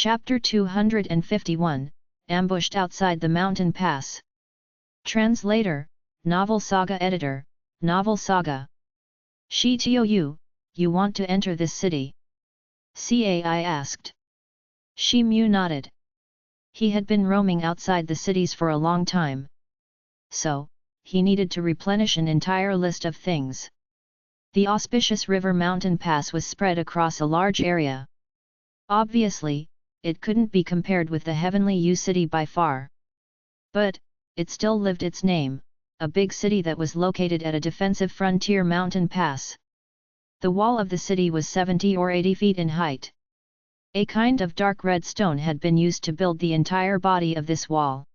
Chapter 251, Ambushed Outside the Mountain Pass. Translator, Novel Saga Editor, Novel Saga. Shi Tou, you want to enter this city? Cai asked. Shi Mu nodded. He had been roaming outside the cities for a long time. So, he needed to replenish an entire list of things. The auspicious river mountain pass was spread across a large area. Obviously, it couldn't be compared with the heavenly U city by far. But, it still lived its name, a big city that was located at a defensive frontier mountain pass. The wall of the city was 70 or 80 feet in height. A kind of dark red stone had been used to build the entire body of this wall.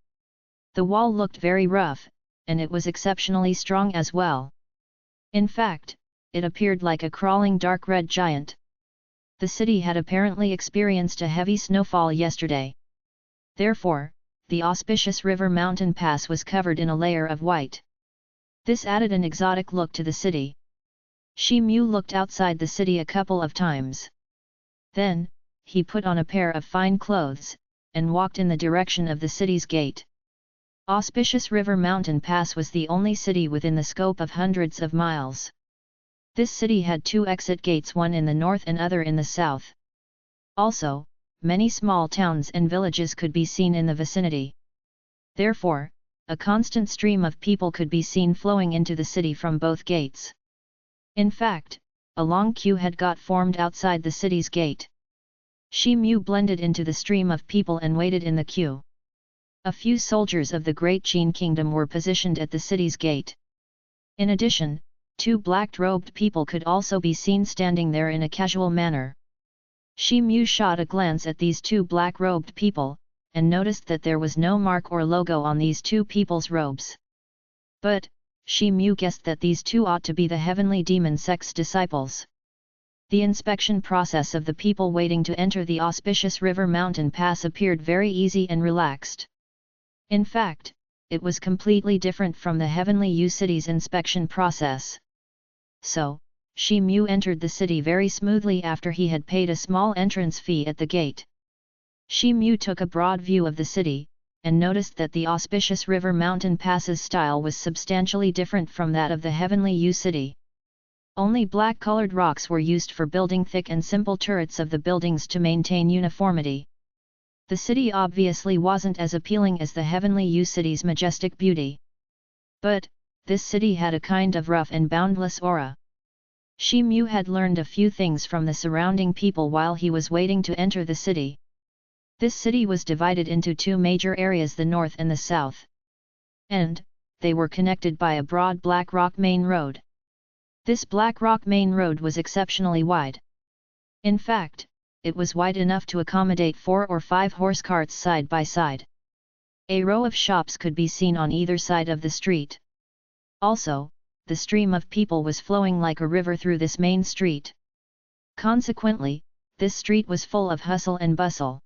The wall looked very rough, and it was exceptionally strong as well. In fact, it appeared like a crawling dark red giant. The city had apparently experienced a heavy snowfall yesterday. Therefore, the auspicious river mountain pass was covered in a layer of white. This added an exotic look to the city. Shi Mu looked outside the city a couple of times. Then, he put on a pair of fine clothes, and walked in the direction of the city's gate. Auspicious River Mountain Pass was the only city within the scope of hundreds of miles. This city had two exit gates, one in the north and other in the south. Also, many small towns and villages could be seen in the vicinity. Therefore, a constant stream of people could be seen flowing into the city from both gates. In fact, a long queue had got formed outside the city's gate. Shi Mu blended into the stream of people and waited in the queue. A few soldiers of the Great Qin Kingdom were positioned at the city's gate. In addition, two black-robed people could also be seen standing there in a casual manner. Shi Mu shot a glance at these two black-robed people, and noticed that there was no mark or logo on these two people's robes. But, Shi Mu guessed that these two ought to be the heavenly demon sect's disciples. The inspection process of the people waiting to enter the auspicious river mountain pass appeared very easy and relaxed. In fact, it was completely different from the heavenly U city's inspection process. So, Shi Mu entered the city very smoothly after he had paid a small entrance fee at the gate. Shi Mu took a broad view of the city, and noticed that the auspicious river mountain pass's style was substantially different from that of the heavenly U city. Only black-colored rocks were used for building thick and simple turrets of the buildings to maintain uniformity. The city obviously wasn't as appealing as the heavenly U city's majestic beauty. But, this city had a kind of rough and boundless aura. Shi Mu had learned a few things from the surrounding people while he was waiting to enter the city. This city was divided into two major areas, the north and the south. And, they were connected by a broad black rock main road. This black rock main road was exceptionally wide. In fact, it was wide enough to accommodate 4 or 5 horse carts side by side. A row of shops could be seen on either side of the street. Also, the stream of people was flowing like a river through this main street. Consequently, this street was full of hustle and bustle.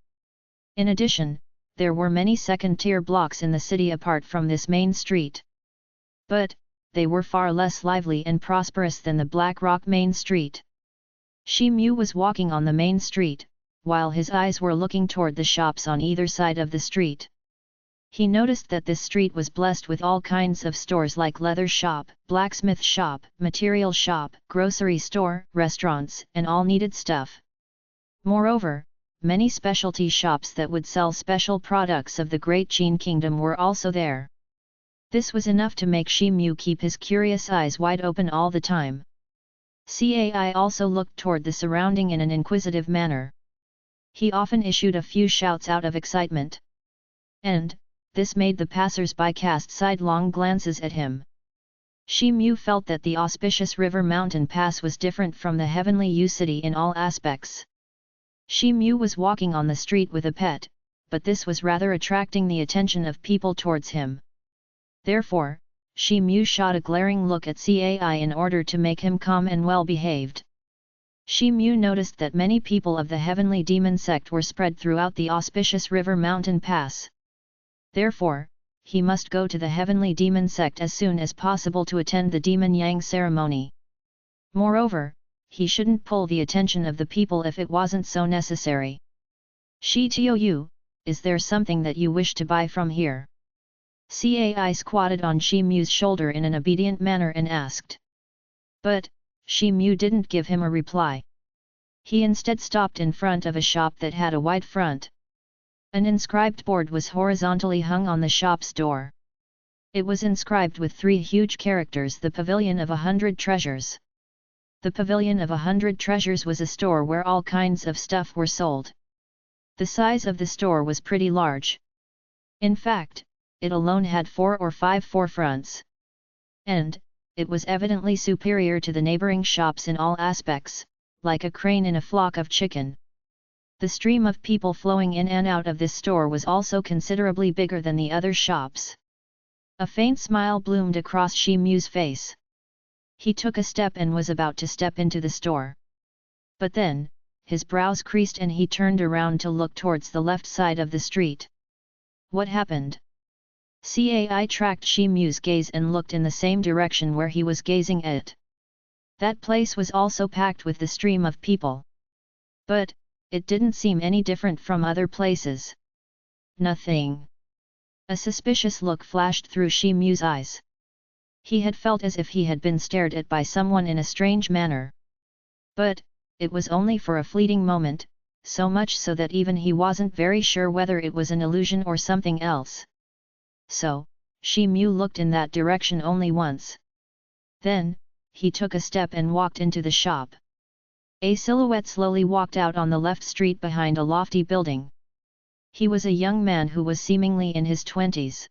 In addition, there were many second-tier blocks in the city apart from this main street. But, they were far less lively and prosperous than the Black Rock Main Street. Shi Mu was walking on the main street, while his eyes were looking toward the shops on either side of the street. He noticed that this street was blessed with all kinds of stores like leather shop, blacksmith shop, material shop, grocery store, restaurants, and all needed stuff. Moreover, many specialty shops that would sell special products of the Great Qin Kingdom were also there. This was enough to make Shi Mu keep his curious eyes wide open all the time. Cai also looked toward the surrounding in an inquisitive manner. He often issued a few shouts out of excitement. And, this made the passers-by cast sidelong glances at him. Shi Mu felt that the auspicious river mountain pass was different from the heavenly U city in all aspects. Shi Mu was walking on the street with a pet, but this was rather attracting the attention of people towards him. Therefore, Shi Mu shot a glaring look at Cai in order to make him calm and well-behaved. Shi Mu noticed that many people of the heavenly demon sect were spread throughout the auspicious river mountain pass. Therefore, he must go to the heavenly demon sect as soon as possible to attend the demon yang ceremony. Moreover, he shouldn't pull the attention of the people if it wasn't so necessary. Shi Tiu, is there something that you wish to buy from here? Cai squatted on Shi Mu's shoulder in an obedient manner and asked. But, Shi Mu didn't give him a reply. He instead stopped in front of a shop that had a wide front. An inscribed board was horizontally hung on the shop's door. It was inscribed with 3 huge characters: the Pavilion of 100 Treasures. The Pavilion of 100 Treasures was a store where all kinds of stuff were sold. The size of the store was pretty large. In fact, it alone had 4 or 5 forefronts. And, it was evidently superior to the neighboring shops in all aspects, like a crane in a flock of chicken. The stream of people flowing in and out of this store was also considerably bigger than the other shops. A faint smile bloomed across Shi Mu's face. He took a step and was about to step into the store. But then, his brows creased and he turned around to look towards the left side of the street. What happened? Cai tracked Shi Mu's gaze and looked in the same direction where he was gazing at. That place was also packed with the stream of people. But, it didn't seem any different from other places. Nothing. A suspicious look flashed through Shi Mu's eyes. He had felt as if he had been stared at by someone in a strange manner. But, it was only for a fleeting moment, so much so that even he wasn't very sure whether it was an illusion or something else. So, Shi Mu looked in that direction only once. Then, he took a step and walked into the shop. A silhouette slowly walked out on the left street behind a lofty building. He was a young man who was seemingly in his 20s.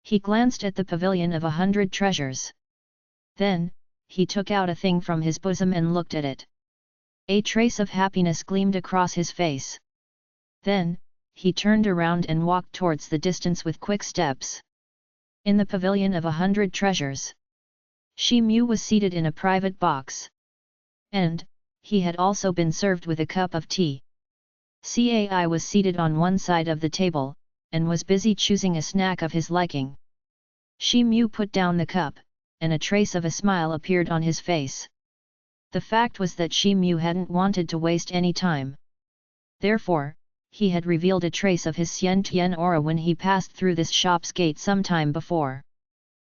He glanced at the Pavilion of 100 Treasures. Then, he took out a thing from his bosom and looked at it. A trace of happiness gleamed across his face. Then, he turned around and walked towards the distance with quick steps. In the Pavilion of 100 Treasures, Shi Mu was seated in a private box. And, he had also been served with a cup of tea. Cai was seated on one side of the table, and was busy choosing a snack of his liking. Shi Mu put down the cup, and a trace of a smile appeared on his face. The fact was that Shi Mu hadn't wanted to waste any time. Therefore, he had revealed a trace of his Xian Tian aura when he passed through this shop's gate some time before.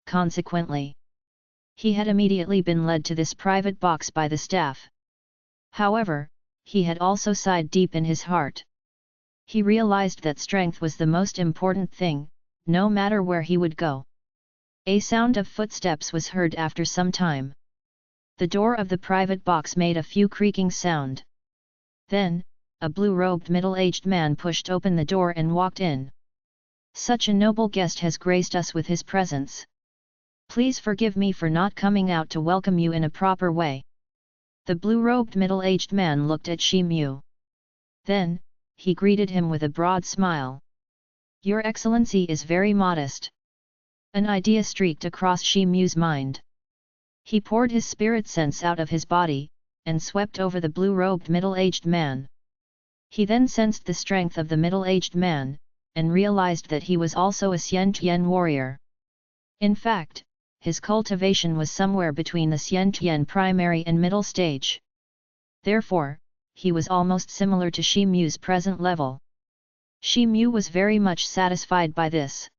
Consequently, he had immediately been led to this private box by the staff. However, he had also sighed deep in his heart. He realized that strength was the most important thing, no matter where he would go. A sound of footsteps was heard after some time. The door of the private box made a few creaking sound. Then, a blue-robed middle-aged man pushed open the door and walked in. Such a noble guest has graced us with his presence. Please forgive me for not coming out to welcome you in a proper way. The blue-robed middle-aged man looked at Shi Mu. Then, he greeted him with a broad smile. Your Excellency is very modest. An idea streaked across Shi Mu's mind. He poured his spirit sense out of his body, and swept over the blue-robed middle-aged man. He then sensed the strength of the middle-aged man, and realized that he was also a Xian Tian warrior. In fact, his cultivation was somewhere between the Xian Tian primary and middle stage. Therefore, he was almost similar to Shi Mu's present level. Shi Mu was very much satisfied by this.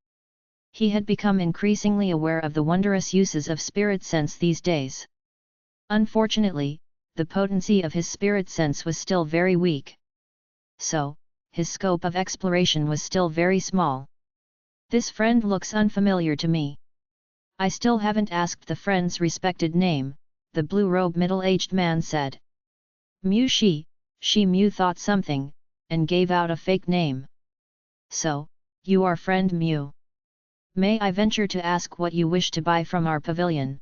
He had become increasingly aware of the wondrous uses of spirit sense these days. Unfortunately, the potency of his spirit sense was still very weak. So, his scope of exploration was still very small. This friend looks unfamiliar to me. I still haven't asked the friend's respected name, the blue-robed middle-aged man said. Mu Shi, Shi Mu thought something, and gave out a fake name. So, you are friend Mu. May I venture to ask what you wish to buy from our pavilion?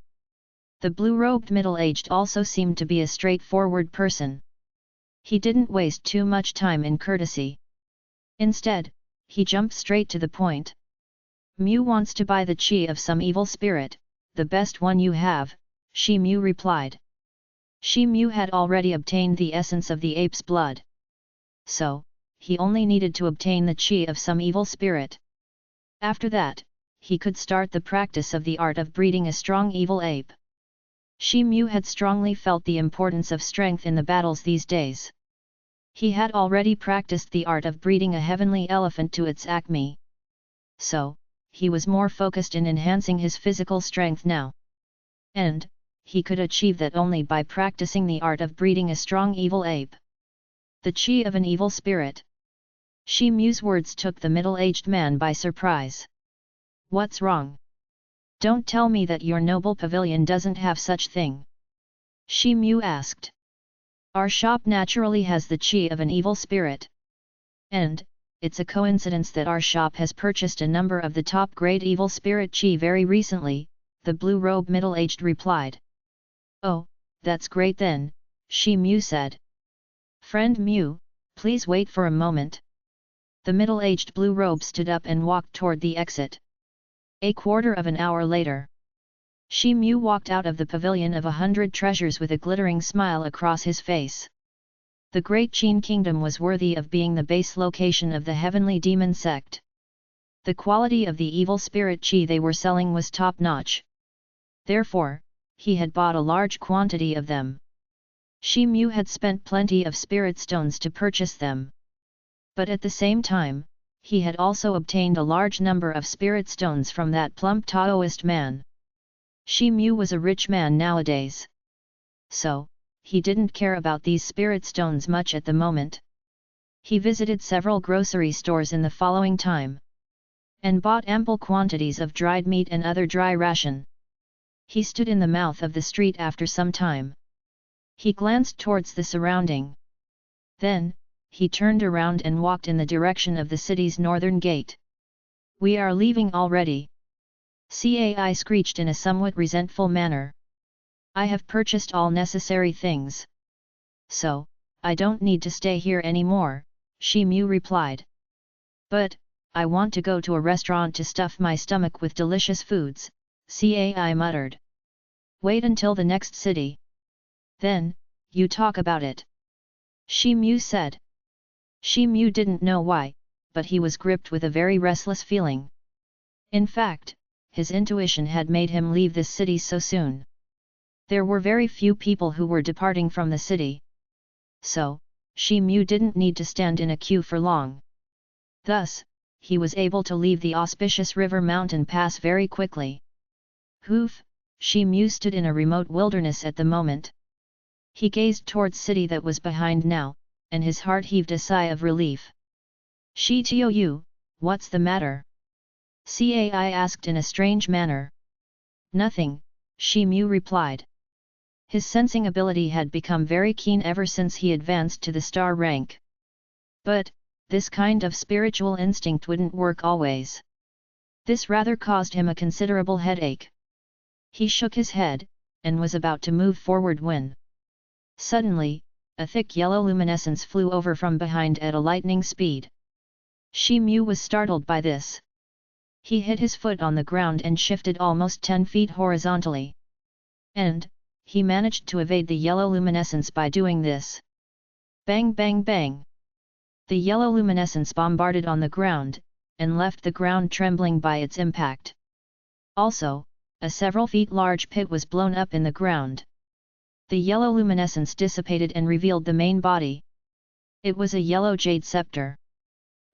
The blue-robed middle-aged also seemed to be a straightforward person. He didn't waste too much time in courtesy. Instead, he jumped straight to the point. Mu wants to buy the chi of some evil spirit, the best one you have, Shi Mu replied. Shi Mu had already obtained the essence of the ape's blood. So, he only needed to obtain the chi of some evil spirit. After that, he could start the practice of the art of breeding a strong evil ape. Shi Mu had strongly felt the importance of strength in the battles these days. He had already practiced the art of breeding a heavenly elephant to its acme. So, he was more focused in enhancing his physical strength now. And, he could achieve that only by practicing the art of breeding a strong evil ape. The chi of an evil spirit. Shi Mu's words took the middle-aged man by surprise. What's wrong? Don't tell me that your noble pavilion doesn't have such thing. Shi Mu asked. Our shop naturally has the chi of an evil spirit. And, it's a coincidence that our shop has purchased a number of the top-grade evil spirit chi very recently, the blue-robed middle-aged replied. Oh, that's great then, Shi Mu said. Friend Mu, please wait for a moment. The middle-aged blue robe stood up and walked toward the exit. A quarter of an hour later, Shi Mu walked out of the pavilion of 100 treasures with a glittering smile across his face. The great Qin kingdom was worthy of being the base location of the heavenly demon sect. The quality of the evil spirit chi they were selling was top-notch. Therefore, he had bought a large quantity of them. Shi Mu had spent plenty of spirit stones to purchase them. But at the same time, he had also obtained a large number of spirit stones from that plump Taoist man. Shi Mu was a rich man nowadays. So, he didn't care about these spirit stones much at the moment. He visited several grocery stores in the following time, and bought ample quantities of dried meat and other dry ration. He stood in the mouth of the street after some time. He glanced towards the surrounding. Then, he turned around and walked in the direction of the city's northern gate. We are leaving already. Cai screeched in a somewhat resentful manner. I have purchased all necessary things. So, I don't need to stay here anymore, Shi Mu replied. But, I want to go to a restaurant to stuff my stomach with delicious foods, Cai muttered. Wait until the next city. Then, you talk about it. Shi Mu said. Shi Mu didn't know why, but he was gripped with a very restless feeling. In fact, his intuition had made him leave this city so soon. There were very few people who were departing from the city. So, Shi Mu didn't need to stand in a queue for long. Thus, he was able to leave the auspicious river mountain pass very quickly. Hoof, Shi Mu stood in a remote wilderness at the moment. He gazed towards city that was behind now, and his heart heaved a sigh of relief. Shi Tou, what's the matter? Cai asked in a strange manner. Nothing, Shi Mu replied. His sensing ability had become very keen ever since he advanced to the star rank. But, this kind of spiritual instinct wouldn't work always. This rather caused him a considerable headache. He shook his head, and was about to move forward when suddenly, a thick yellow luminescence flew over from behind at a lightning speed. Shi Mu was startled by this. He hit his foot on the ground and shifted almost 10 feet horizontally. And, he managed to evade the yellow luminescence by doing this. Bang bang bang! The yellow luminescence bombarded on the ground, and left the ground trembling by its impact. Also, a several feet large pit was blown up in the ground. The yellow luminescence dissipated and revealed the main body. It was a yellow jade scepter.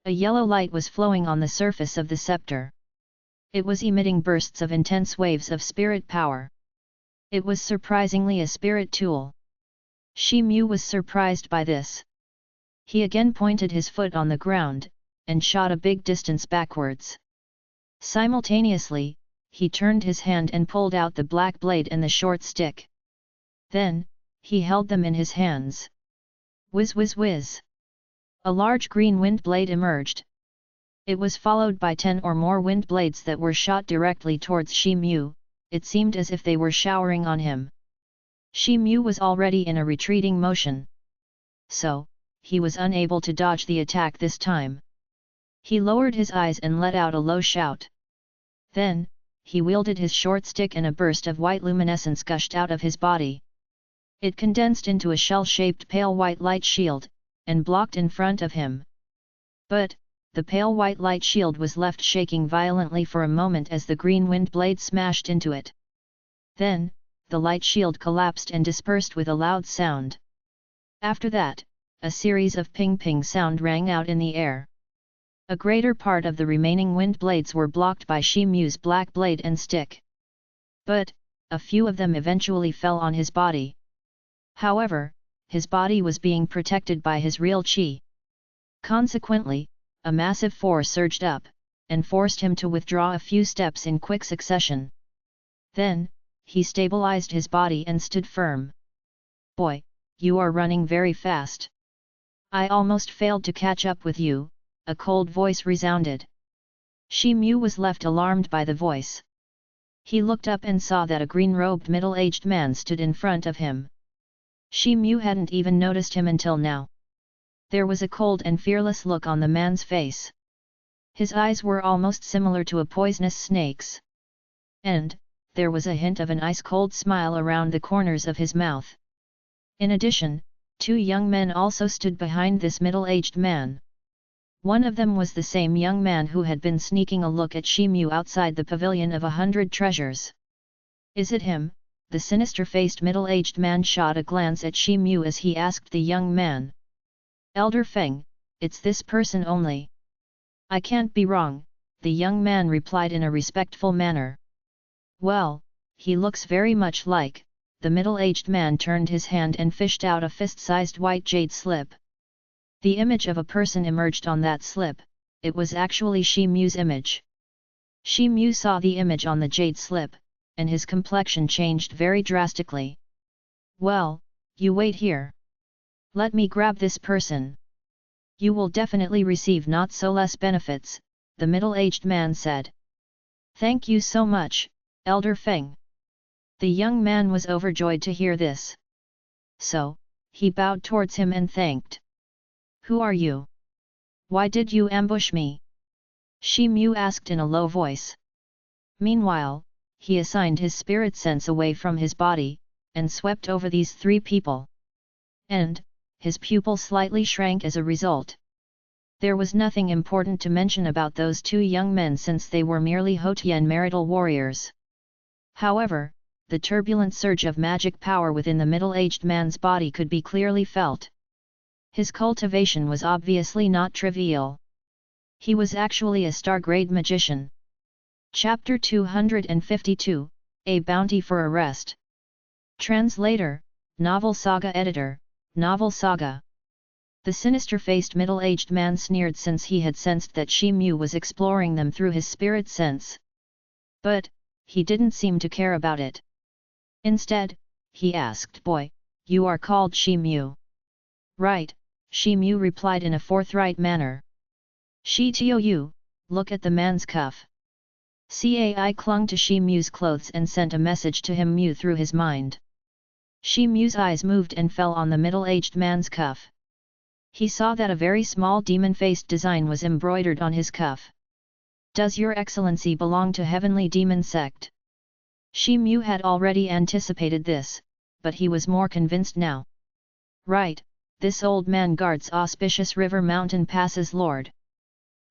A yellow light was flowing on the surface of the scepter. It was emitting bursts of intense waves of spirit power. It was surprisingly a spirit tool. Shi Mu was surprised by this. He again pointed his foot on the ground, and shot a big distance backwards. Simultaneously, he turned his hand and pulled out the black blade and the short stick. Then, he held them in his hands. Whiz whiz whiz! A large green wind blade emerged. It was followed by 10 or more wind blades that were shot directly towards Shi Mu. It seemed as if they were showering on him. Shi Mu was already in a retreating motion. So, he was unable to dodge the attack this time. He lowered his eyes and let out a low shout. Then, he wielded his short stick and a burst of white luminescence gushed out of his body. It condensed into a shell-shaped pale white light shield, and blocked in front of him. But, the pale white light shield was left shaking violently for a moment as the green wind blade smashed into it. Then, the light shield collapsed and dispersed with a loud sound. After that, a series of ping-ping sound rang out in the air. A greater part of the remaining wind blades were blocked by Shi Mu's black blade and stick. But, a few of them eventually fell on his body. However, his body was being protected by his real qi. Consequently, a massive force surged up, and forced him to withdraw a few steps in quick succession. Then, he stabilized his body and stood firm. "Boy, you are running very fast. I almost failed to catch up with you," a cold voice resounded. Shi Mu was left alarmed by the voice. He looked up and saw that a green-robed middle-aged man stood in front of him. Shi Mu hadn't even noticed him until now. There was a cold and fearless look on the man's face. His eyes were almost similar to a poisonous snake's. And, there was a hint of an ice-cold smile around the corners of his mouth. In addition, two young men also stood behind this middle-aged man. One of them was the same young man who had been sneaking a look at Shi Mu outside the Pavilion of 100 Treasures. "Is it him?" The sinister-faced middle-aged man shot a glance at Shi Mu as he asked the young man. "Elder Feng, it's this person only." "I can't be wrong," the young man replied in a respectful manner. "Well, he looks very much like," the middle-aged man turned his hand and fished out a fist-sized white jade slip. The image of a person emerged on that slip. It was actually Shi Mu's image. Shi Mu saw the image on the jade slip, and his complexion changed very drastically. "Well, you wait here. Let me grab this person. You will definitely receive not so less benefits," the middle-aged man said. "Thank you so much, Elder Feng." The young man was overjoyed to hear this. So, he bowed towards him and thanked. "Who are you? Why did you ambush me?" Shi Mu asked in a low voice. Meanwhile, he assigned his spirit sense away from his body, and swept over these three people. And, his pupil slightly shrank as a result. There was nothing important to mention about those two young men since they were merely Hotian marital warriors. However, the turbulent surge of magic power within the middle-aged man's body could be clearly felt. His cultivation was obviously not trivial. He was actually a star-grade magician. Chapter 252, A Bounty for Arrest. Translator, Novel Saga Editor, Novel Saga. The sinister-faced middle-aged man sneered since he had sensed that Shi Mu was exploring them through his spirit sense. But, he didn't seem to care about it. Instead, he asked, "Boy, you are called Shi Mu?" "Right," Shi Mu replied in a forthright manner. "Shi Tou, look at the man's cuff." Cai clung to Shi Mu's clothes and sent a message to him Mu through his mind. Shi Mu's eyes moved and fell on the middle-aged man's cuff. He saw that a very small demon-faced design was embroidered on his cuff. "Does your excellency belong to Heavenly Demon Sect?" Shi Mu had already anticipated this, but he was more convinced now. "Right, this old man guards auspicious river mountain passes Lord."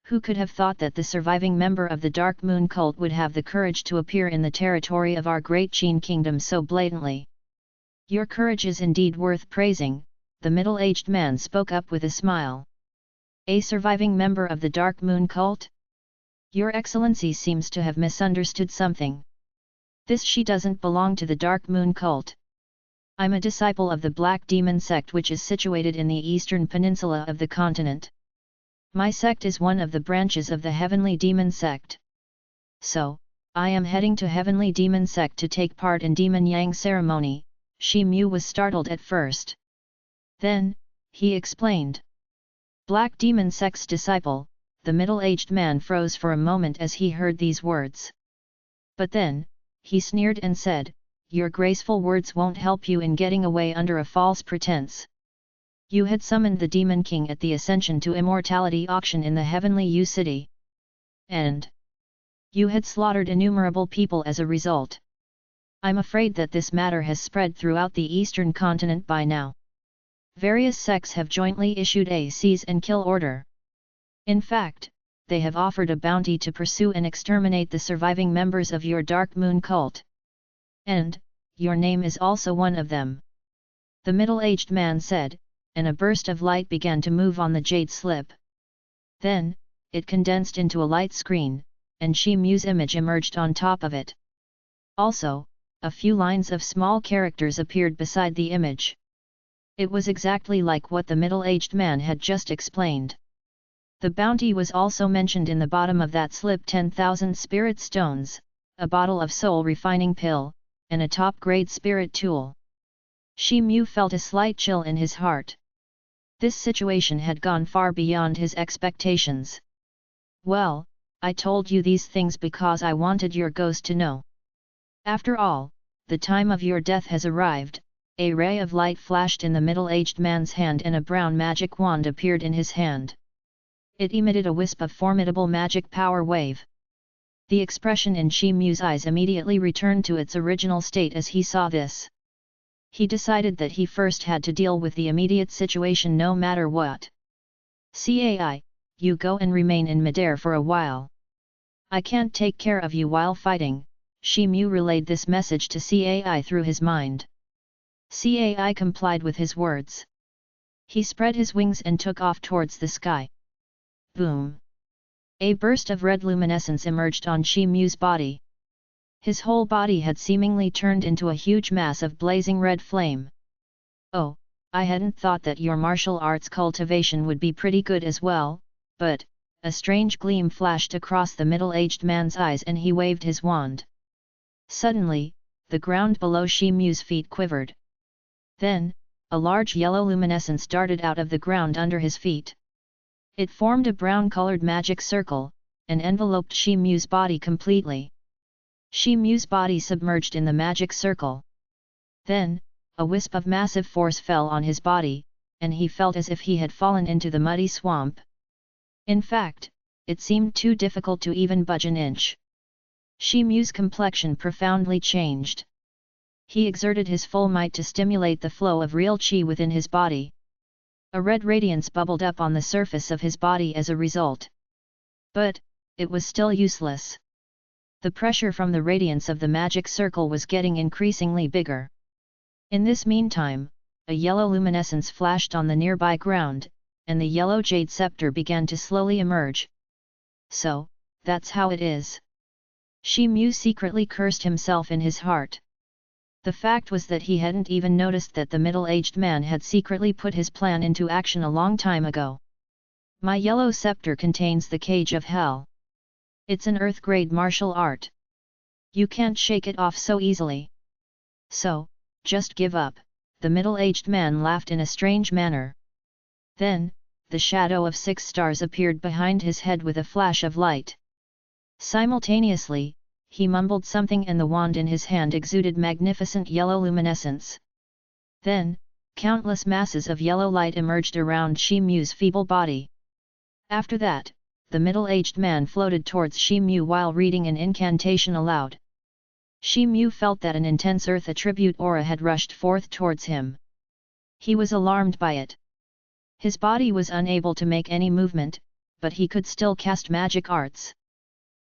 Who could have thought that the surviving member of the Dark Moon cult would have the courage to appear in the territory of our great Qin kingdom so blatantly? "Your courage is indeed worth praising," the middle-aged man spoke up with a smile. "A surviving member of the Dark Moon cult? Your Excellency seems to have misunderstood something. This she doesn't belong to the Dark Moon cult. I'm a disciple of the Black Demon Sect, which is situated in the eastern peninsula of the continent. My sect is one of the branches of the Heavenly Demon Sect. So, I am heading to Heavenly Demon Sect to take part in Demon Yang ceremony." Shi Mu was startled at first. Then, he explained. "Black Demon Sect's disciple." The middle-aged man froze for a moment as he heard these words. But then, he sneered and said, "Your graceful words won't help you in getting away under a false pretense. You had summoned the Demon King at the Ascension to Immortality auction in the Heavenly U City. And you had slaughtered innumerable people as a result. I'm afraid that this matter has spread throughout the eastern continent by now. Various sects have jointly issued a seize and kill order. In fact, they have offered a bounty to pursue and exterminate the surviving members of your Dark Moon cult. And, your name is also one of them." The middle-aged man said, and a burst of light began to move on the jade slip. Then, it condensed into a light screen, and Shi Mu's image emerged on top of it. Also, a few lines of small characters appeared beside the image. It was exactly like what the middle-aged man had just explained. The bounty was also mentioned in the bottom of that slip: 10,000 spirit stones, a bottle of soul refining pill, and a top-grade spirit tool. Shi Mu felt a slight chill in his heart. This situation had gone far beyond his expectations. Well, I told you these things because I wanted your ghost to know. After all, the time of your death has arrived. A ray of light flashed in the middle-aged man's hand and a brown magic wand appeared in his hand. It emitted a wisp of formidable magic power wave. The expression in Shi Mu's eyes immediately returned to its original state as he saw this. He decided that he first had to deal with the immediate situation no matter what. "Cai, you go and remain in midair for a while. I can't take care of you while fighting." Shi Mu relayed this message to Cai through his mind. Cai complied with his words. He spread his wings and took off towards the sky. Boom! A burst of red luminescence emerged on Shi Mu's body. His whole body had seemingly turned into a huge mass of blazing red flame. "Oh, I hadn't thought that your martial arts cultivation would be pretty good as well, but..." A strange gleam flashed across the middle-aged man's eyes and he waved his wand. Suddenly, the ground below Shi Mu's feet quivered. Then, a large yellow luminescence darted out of the ground under his feet. It formed a brown-colored magic circle, and enveloped Shi Mu's body completely. Shi Mu's body submerged in the magic circle. Then, a wisp of massive force fell on his body, and he felt as if he had fallen into the muddy swamp. In fact, it seemed too difficult to even budge an inch. Shi Mu's complexion profoundly changed. He exerted his full might to stimulate the flow of real qi within his body. A red radiance bubbled up on the surface of his body as a result. But, it was still useless. The pressure from the radiance of the magic circle was getting increasingly bigger. In this meantime, a yellow luminescence flashed on the nearby ground, and the yellow jade scepter began to slowly emerge. "So, that's how it is." Shi Mu secretly cursed himself in his heart. The fact was that he hadn't even noticed that the middle-aged man had secretly put his plan into action a long time ago. "My yellow scepter contains the cage of hell. It's an earth-grade martial art. You can't shake it off so easily. So, just give up." The middle-aged man laughed in a strange manner. Then, the shadow of 6 stars appeared behind his head with a flash of light. Simultaneously, he mumbled something and the wand in his hand exuded magnificent yellow luminescence. Then, countless masses of yellow light emerged around Shi Mu's feeble body. After that, the middle-aged man floated towards Shi Mu while reading an incantation aloud. Shi Mu felt that an intense earth attribute aura had rushed forth towards him. He was alarmed by it. His body was unable to make any movement, but he could still cast magic arts.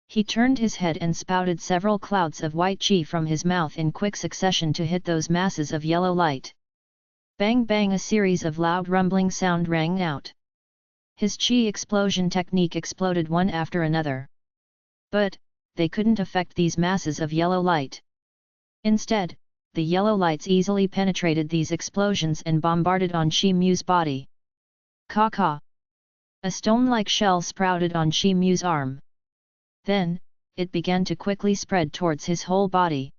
He turned his head and spouted several clouds of white qi from his mouth in quick succession to hit those masses of yellow light. Bang bang! A series of loud rumbling sound rang out. His qi explosion technique exploded one after another. But, they couldn't affect these masses of yellow light. Instead, the yellow lights easily penetrated these explosions and bombarded on Shi Mu's body. Ka! A stone-like shell sprouted on Shi Mu's arm. Then, it began to quickly spread towards his whole body.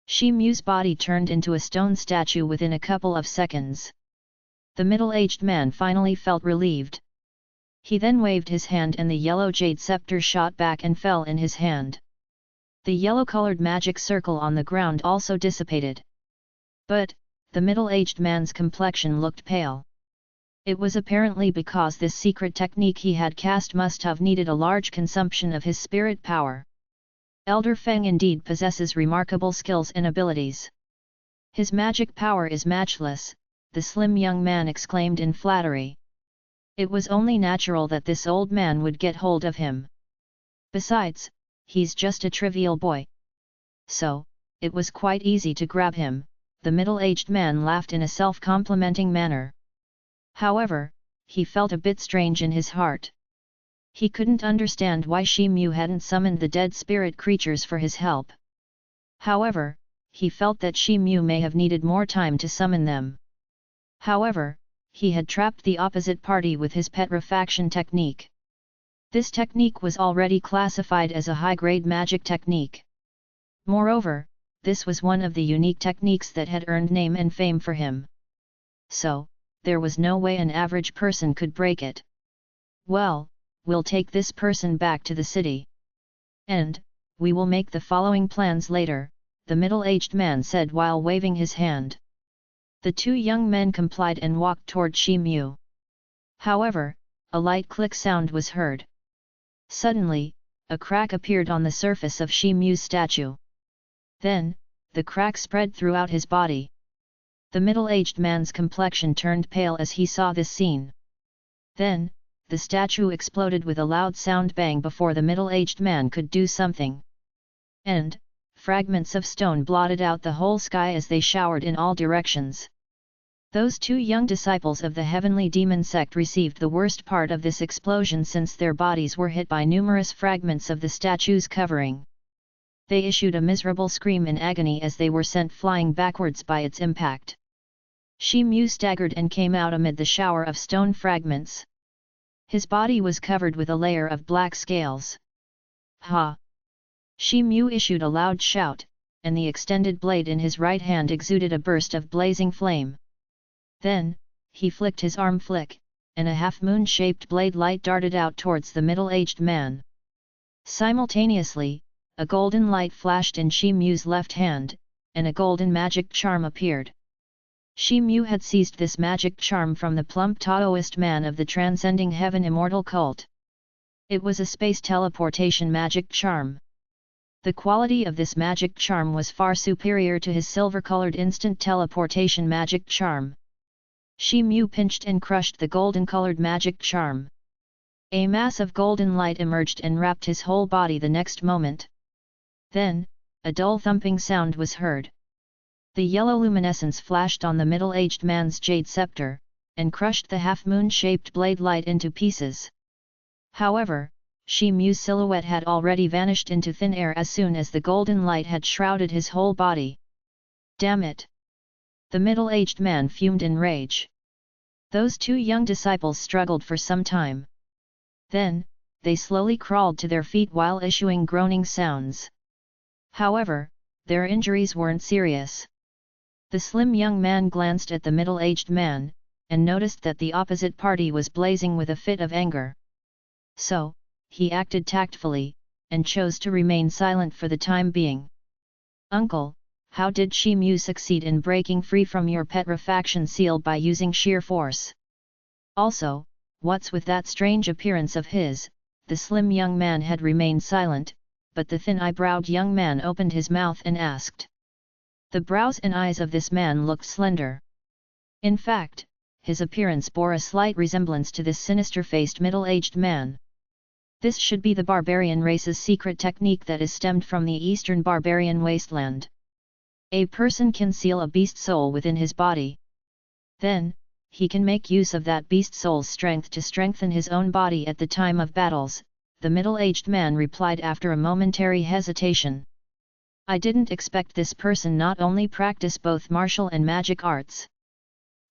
Shi Mu's body turned into a stone statue within a couple of seconds. The middle-aged man finally felt relieved. He then waved his hand and the yellow jade scepter shot back and fell in his hand. The yellow-colored magic circle on the ground also dissipated. But, the middle-aged man's complexion looked pale. It was apparently because this secret technique he had cast must have needed a large consumption of his spirit power. Elder Feng indeed possesses remarkable skills and abilities. His magic power is matchless, the slim young man exclaimed in flattery. It was only natural that this old man would get hold of him. Besides, he's just a trivial boy. So, it was quite easy to grab him. The middle-aged man laughed in a self-complimenting manner. However, he felt a bit strange in his heart. He couldn't understand why Shi Mu hadn't summoned the dead spirit creatures for his help. However, he felt that Shi Mu may have needed more time to summon them. However, he had trapped the opposite party with his petrifaction technique. This technique was already classified as a high-grade magic technique. Moreover, this was one of the unique techniques that had earned name and fame for him. So, there was no way an average person could break it. Well, we'll take this person back to the city. And, we will make the following plans later, the middle-aged man said while waving his hand. The two young men complied and walked toward Shi Mu. However, a light click sound was heard. Suddenly, a crack appeared on the surface of Shi Mu's statue. Then, the crack spread throughout his body. The middle-aged man's complexion turned pale as he saw this scene. Then, the statue exploded with a loud sound bang before the middle-aged man could do something. And, fragments of stone blotted out the whole sky as they showered in all directions. Those two young disciples of the heavenly demon sect received the worst part of this explosion since their bodies were hit by numerous fragments of the statue's covering. They issued a miserable scream in agony as they were sent flying backwards by its impact. Shi Mu staggered and came out amid the shower of stone fragments. His body was covered with a layer of black scales. Ha! Shi Mu issued a loud shout, and the extended blade in his right hand exuded a burst of blazing flame. Then, he flicked his arm flick, and a half-moon-shaped blade light darted out towards the middle-aged man. Simultaneously, a golden light flashed in Shi Mu's left hand, and a golden magic charm appeared. Shi Mu had seized this magic charm from the plump Taoist man of the Transcending Heaven Immortal cult. It was a space teleportation magic charm. The quality of this magic charm was far superior to his silver-colored instant teleportation magic charm. Shi Mu pinched and crushed the golden-colored magic charm. A mass of golden light emerged and wrapped his whole body the next moment. Then, a dull thumping sound was heard. The yellow luminescence flashed on the middle-aged man's jade scepter, and crushed the half-moon-shaped blade light into pieces. However, Shi Mu's silhouette had already vanished into thin air as soon as the golden light had shrouded his whole body. Damn it! The middle-aged man fumed in rage. Those two young disciples struggled for some time. Then, they slowly crawled to their feet while issuing groaning sounds. However, their injuries weren't serious. The slim young man glanced at the middle-aged man, and noticed that the opposite party was blazing with a fit of anger. So, he acted tactfully, and chose to remain silent for the time being. Uncle, how did Shi Mu succeed in breaking free from your petrifaction seal by using sheer force? Also, what's with that strange appearance of his? The slim young man had remained silent, but the thin-eyebrowed young man opened his mouth and asked. The brows and eyes of this man looked slender. In fact, his appearance bore a slight resemblance to this sinister-faced middle-aged man. This should be the barbarian race's secret technique that is stemmed from the eastern barbarian wasteland. A person can seal a beast soul within his body. Then, he can make use of that beast soul's strength to strengthen his own body at the time of battles, the middle-aged man replied after a momentary hesitation. I didn't expect this person not only practice both martial and magic arts,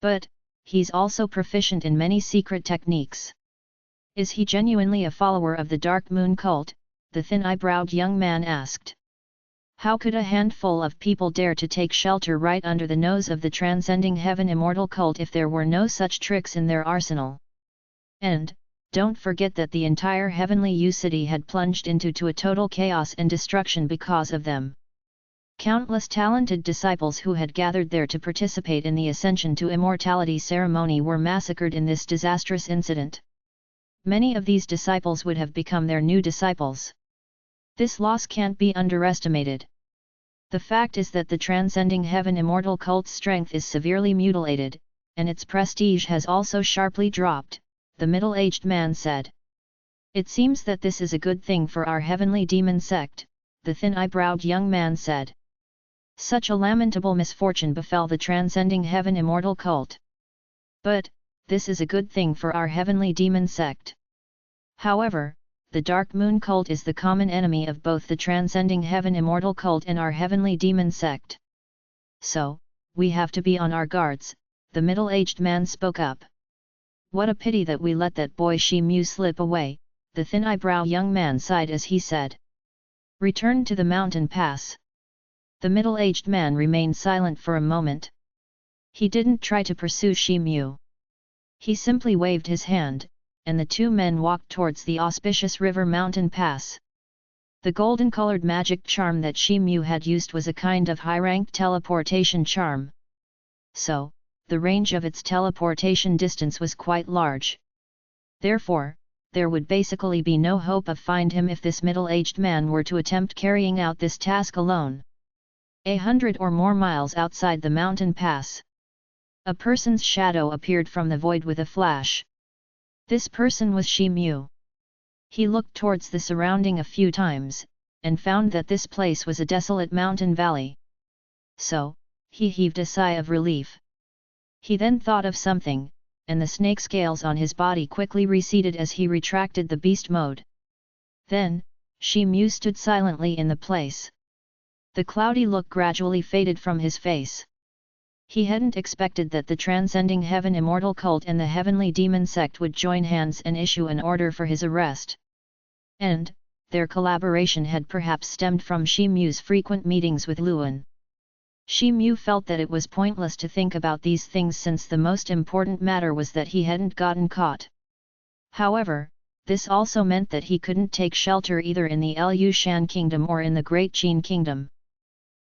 but he's also proficient in many secret techniques. Is he genuinely a follower of the Dark Moon cult? The thin-eyebrowed young man asked. How could a handful of people dare to take shelter right under the nose of the Transcending Heaven Immortal cult if there were no such tricks in their arsenal? And, don't forget that the entire Heavenly U City had plunged into a total chaos and destruction because of them. Countless talented disciples who had gathered there to participate in the Ascension to Immortality ceremony were massacred in this disastrous incident. Many of these disciples would have become their new disciples. This loss can't be underestimated. The fact is that the Transcending Heaven Immortal cult's strength is severely mutilated, and its prestige has also sharply dropped, the middle-aged man said. It seems that this is a good thing for our heavenly demon sect, the thin-eyebrowed young man said. Such a lamentable misfortune befell the Transcending Heaven Immortal cult. But, this is a good thing for our heavenly demon sect. However, the Dark Moon cult is the common enemy of both the Transcending Heaven Immortal cult and our heavenly demon sect. So, we have to be on our guards, the middle-aged man spoke up. What a pity that we let that boy Shi Mu slip away, the thin eyebrow young man sighed as he said. Return to the mountain pass. The middle-aged man remained silent for a moment. He didn't try to pursue Shi Mu. He simply waved his hand, and the two men walked towards the auspicious river mountain pass. The golden-colored magic charm that Shi Mu had used was a kind of high-ranked teleportation charm. So, the range of its teleportation distance was quite large. Therefore, there would basically be no hope of find him if this middle-aged man were to attempt carrying out this task alone. 100 or more miles outside the mountain pass, a person's shadow appeared from the void with a flash. This person was Shi Mu. He looked towards the surrounding a few times, and found that this place was a desolate mountain valley. So, he heaved a sigh of relief. He then thought of something, and the snake scales on his body quickly receded as he retracted the beast mode. Then, Shi Mu stood silently in the place. The cloudy look gradually faded from his face. He hadn't expected that the Transcending Heaven Immortal cult and the Heavenly Demon sect would join hands and issue an order for his arrest. And, their collaboration had perhaps stemmed from Shi Mu's frequent meetings with Luan. Shi Mu felt that it was pointless to think about these things since the most important matter was that he hadn't gotten caught. However, this also meant that he couldn't take shelter either in the Lu Shan Kingdom or in the Great Qin Kingdom.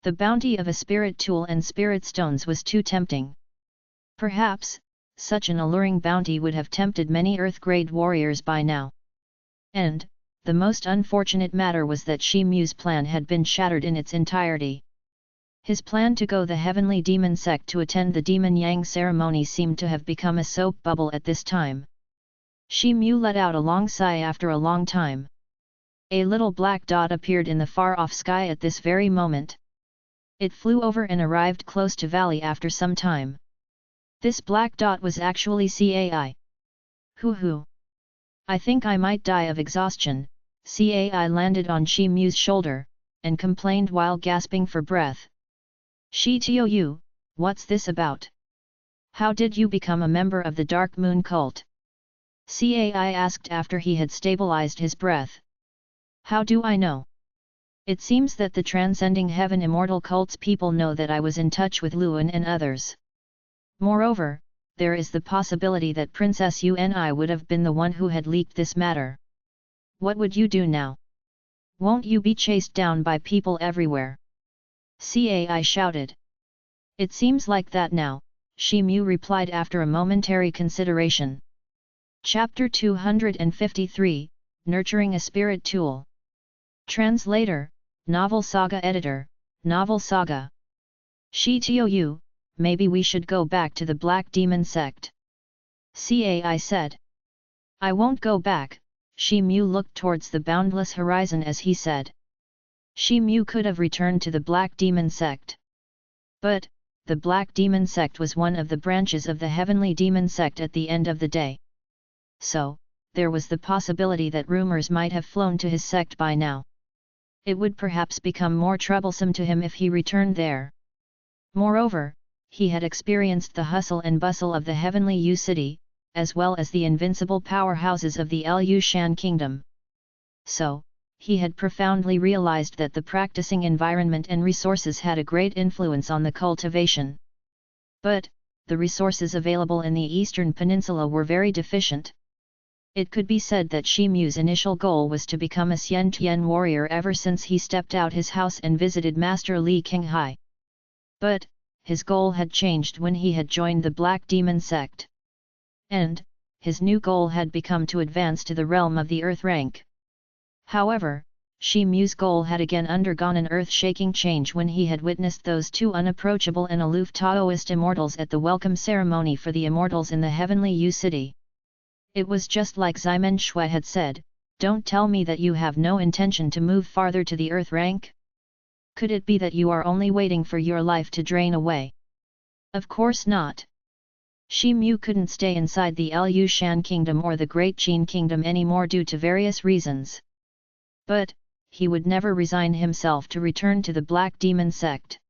The bounty of a spirit tool and spirit stones was too tempting. Perhaps, such an alluring bounty would have tempted many Earth-grade warriors by now. And, the most unfortunate matter was that Shi Mu's plan had been shattered in its entirety. His plan to go the heavenly demon sect to attend the Demon Yang ceremony seemed to have become a soap bubble at this time. Shi Mu let out a long sigh after a long time. A little black dot appeared in the far-off sky at this very moment. It flew over and arrived close to Valley after some time. This black dot was actually Cai. Hoo. I think I might die of exhaustion. Cai landed on Shi Mu's shoulder, and complained while gasping for breath. Shi Tou, what's this about? How did you become a member of the Dark Moon cult? Cai asked after he had stabilized his breath. How do I know? It seems that the Transcending Heaven Immortal cult's people know that I was in touch with Luan and others. Moreover, there is the possibility that Princess Uni would have been the one who had leaked this matter. What would you do now? Won't you be chased down by people everywhere? Cai shouted. It seems like that now, Shi Mu replied after a momentary consideration. Chapter 253, Nurturing a Spirit Tool. Translator, Novel Saga Editor, Novel Saga. Shi Tou, maybe we should go back to the Black Demon sect. Cai said. I won't go back, Shi Mu looked towards the boundless horizon as he said. Shi Mu could have returned to the Black Demon sect. But, the Black Demon sect was one of the branches of the Heavenly Demon sect at the end of the day. So, there was the possibility that rumors might have flown to his sect by now. It would perhaps become more troublesome to him if he returned there. Moreover, he had experienced the hustle and bustle of the Heavenly Yu City, as well as the invincible powerhouses of the Lu Shan Kingdom. So, he had profoundly realized that the practicing environment and resources had a great influence on the cultivation. But, the resources available in the Eastern Peninsula were very deficient. It could be said that Shi Mu's initial goal was to become a Xian Tian warrior ever since he stepped out his house and visited Master Li Qinghai. But, his goal had changed when he had joined the Black Demon sect. And, his new goal had become to advance to the realm of the Earth rank. However, Shi Mu's goal had again undergone an earth-shaking change when he had witnessed those two unapproachable and aloof Taoist immortals at the welcome ceremony for the immortals in the Heavenly Yu City. It was just like Ximen Shui had said, don't tell me that you have no intention to move farther to the Earth rank? Could it be that you are only waiting for your life to drain away? Of course not. Shi Mu couldn't stay inside the Lu Shan Kingdom or the Great Qin Kingdom anymore due to various reasons. But, he would never resign himself to return to the Black Demon sect.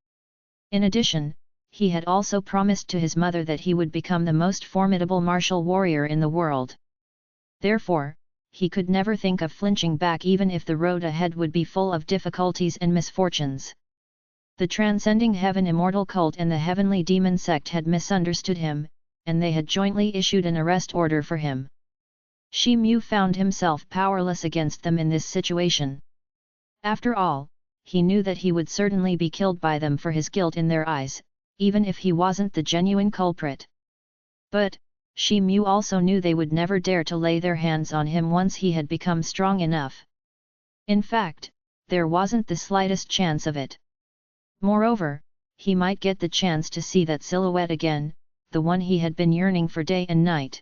In addition, he had also promised to his mother that he would become the most formidable martial warrior in the world. Therefore, he could never think of flinching back even if the road ahead would be full of difficulties and misfortunes. The Transcending Heaven Immortal Cult and the Heavenly Demon Sect had misunderstood him, and they had jointly issued an arrest order for him. Shi Mu found himself powerless against them in this situation. After all, he knew that he would certainly be killed by them for his guilt in their eyes, even if he wasn't the genuine culprit. But, Shi Mu also knew they would never dare to lay their hands on him once he had become strong enough. In fact, there wasn't the slightest chance of it. Moreover, he might get the chance to see that silhouette again, the one he had been yearning for day and night.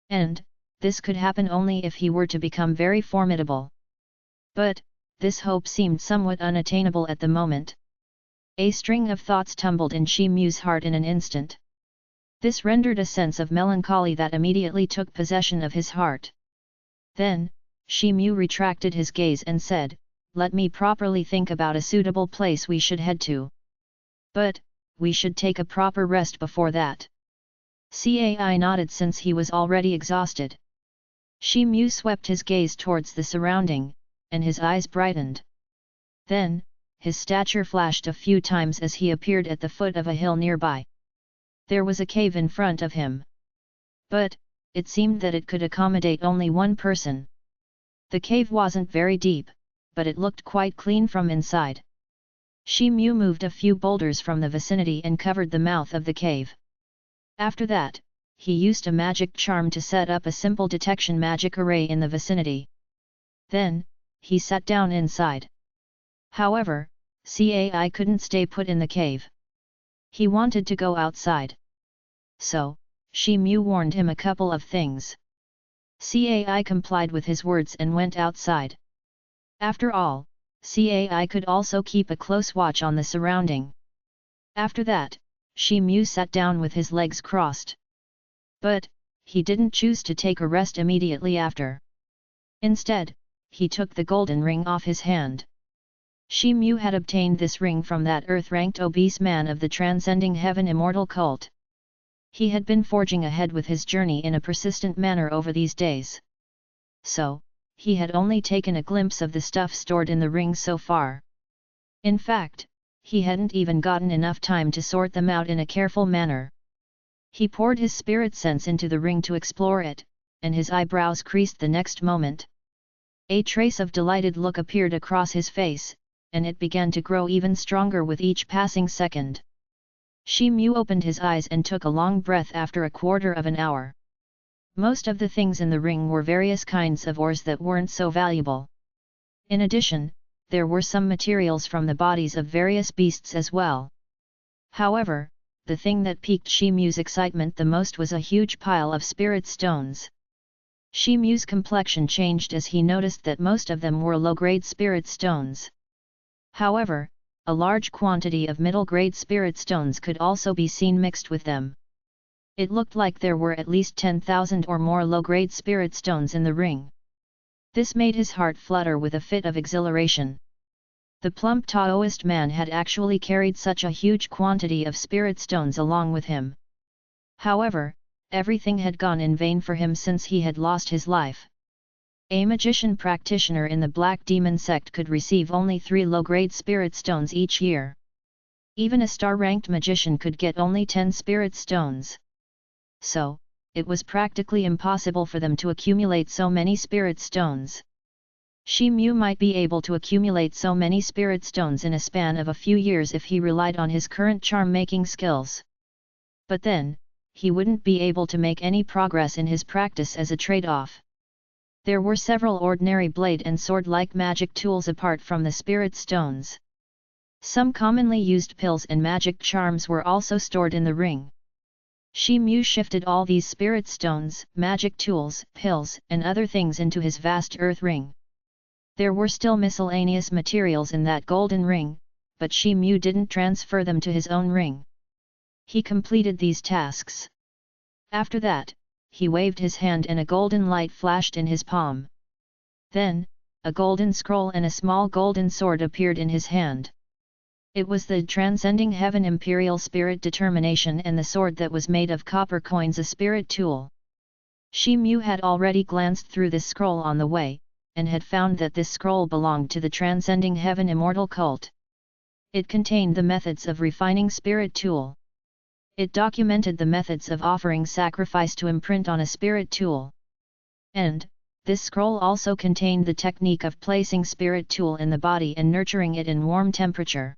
And, this could happen only if he were to become very formidable. But, this hope seemed somewhat unattainable at the moment. A string of thoughts tumbled in Shi Mu's heart in an instant. This rendered a sense of melancholy that immediately took possession of his heart. Then, Shi Mu retracted his gaze and said, "Let me properly think about a suitable place we should head to. But, we should take a proper rest before that." Cai nodded since he was already exhausted. Shi Mu swept his gaze towards the surrounding, and his eyes brightened. Then, his stature flashed a few times as he appeared at the foot of a hill nearby. There was a cave in front of him. But, it seemed that it could accommodate only one person. The cave wasn't very deep, but it looked quite clean from inside. Shi Mu moved a few boulders from the vicinity and covered the mouth of the cave. After that, he used a magic charm to set up a simple detection magic array in the vicinity. Then, he sat down inside. However, Cai couldn't stay put in the cave. He wanted to go outside. So, Shi Mu warned him a couple of things. Cai complied with his words and went outside. After all, Cai could also keep a close watch on the surrounding. After that, Shi Mu sat down with his legs crossed. But, he didn't choose to take a rest immediately after. Instead, he took the golden ring off his hand. Shi Mu had obtained this ring from that earth-ranked obese man of the Transcending Heaven Immortal Cult. He had been forging ahead with his journey in a persistent manner over these days. So, he had only taken a glimpse of the stuff stored in the ring so far. In fact, he hadn't even gotten enough time to sort them out in a careful manner. He poured his spirit sense into the ring to explore it, and his eyebrows creased the next moment. A trace of delighted look appeared across his face, and it began to grow even stronger with each passing second. Shi Mu opened his eyes and took a long breath after a quarter of an hour. Most of the things in the ring were various kinds of ores that weren't so valuable. In addition, there were some materials from the bodies of various beasts as well. However, the thing that piqued Shi Mu's excitement the most was a huge pile of spirit stones. Shi Mu's complexion changed as he noticed that most of them were low-grade spirit stones. However, a large quantity of middle-grade spirit stones could also be seen mixed with them. It looked like there were at least 10,000 or more low-grade spirit stones in the ring. This made his heart flutter with a fit of exhilaration. The plump Taoist man had actually carried such a huge quantity of spirit stones along with him. However, everything had gone in vain for him since he had lost his life. A magician practitioner in the Black Demon sect could receive only 3 low-grade spirit stones each year. Even a star-ranked magician could get only 10 spirit stones. So, it was practically impossible for them to accumulate so many spirit stones. Shi Mu might be able to accumulate so many spirit stones in a span of a few years if he relied on his current charm-making skills. But then, he wouldn't be able to make any progress in his practice as a trade-off. There were several ordinary blade and sword-like magic tools apart from the spirit stones. Some commonly used pills and magic charms were also stored in the ring. Shi Mu shifted all these spirit stones, magic tools, pills, and other things into his vast earth ring. There were still miscellaneous materials in that golden ring, but Shi Mu didn't transfer them to his own ring. He completed these tasks. After that, he waved his hand and a golden light flashed in his palm. Then, a golden scroll and a small golden sword appeared in his hand. It was the transcending heaven imperial spirit determination, and the sword that was made of copper coins a spirit tool. Shi Mu had already glanced through this scroll on the way, and had found that this scroll belonged to the transcending heaven immortal cult. It contained the methods of refining spirit tool. It documented the methods of offering sacrifice to imprint on a spirit tool. And, this scroll also contained the technique of placing spirit tool in the body and nurturing it in warm temperature.